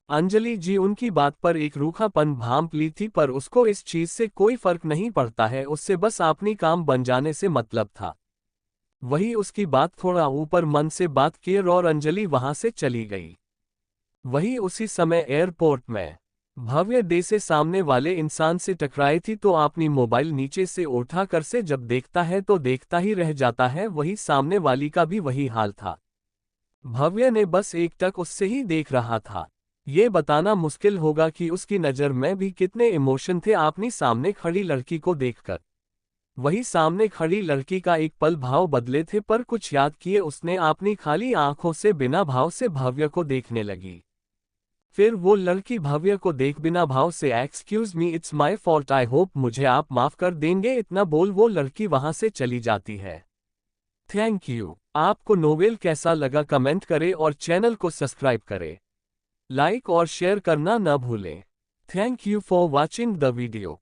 S1: अंजलि जी उनकी बात पर एक रूखापन भांप ली थी पर उसको इस चीज से कोई फर्क नहीं पड़ता है, उससे बस अपनी काम बन जाने से मतलब था। वही उसकी बात थोड़ा ऊपर मन से बात किए और अंजलि वहां से चली गई। वही उसी समय एयरपोर्ट में भव्य देसे सामने वाले इंसान से टकराई थी तो अपनी मोबाइल नीचे से उठा कर से जब देखता है तो देखता ही रह जाता है। वही सामने वाली का भी वही हाल था। भव्य ने बस एक टक उससे ही देख रहा था। ये बताना मुश्किल होगा कि उसकी नज़र में भी कितने इमोशन थे अपनी सामने खड़ी लड़की को देखकर। वही सामने खड़ी लड़की का एक पल भाव बदले थे पर कुछ याद किए उसने अपनी खाली आंखों से बिना भाव से भव्य को देखने लगी। फिर वो लड़की भव्य को देख बिना भाव say excuse me it's my fault I hope मुझे आप माफ कर देंगे इतना बोल वो लड़की वहां से चली जाती है। Thank you. आपको नोवेल कैसा लगा कमेंट करें और चैनल को सब्सक्राइब करें। लाइक और शेयर करना न भूलें। Thank you for watching the video.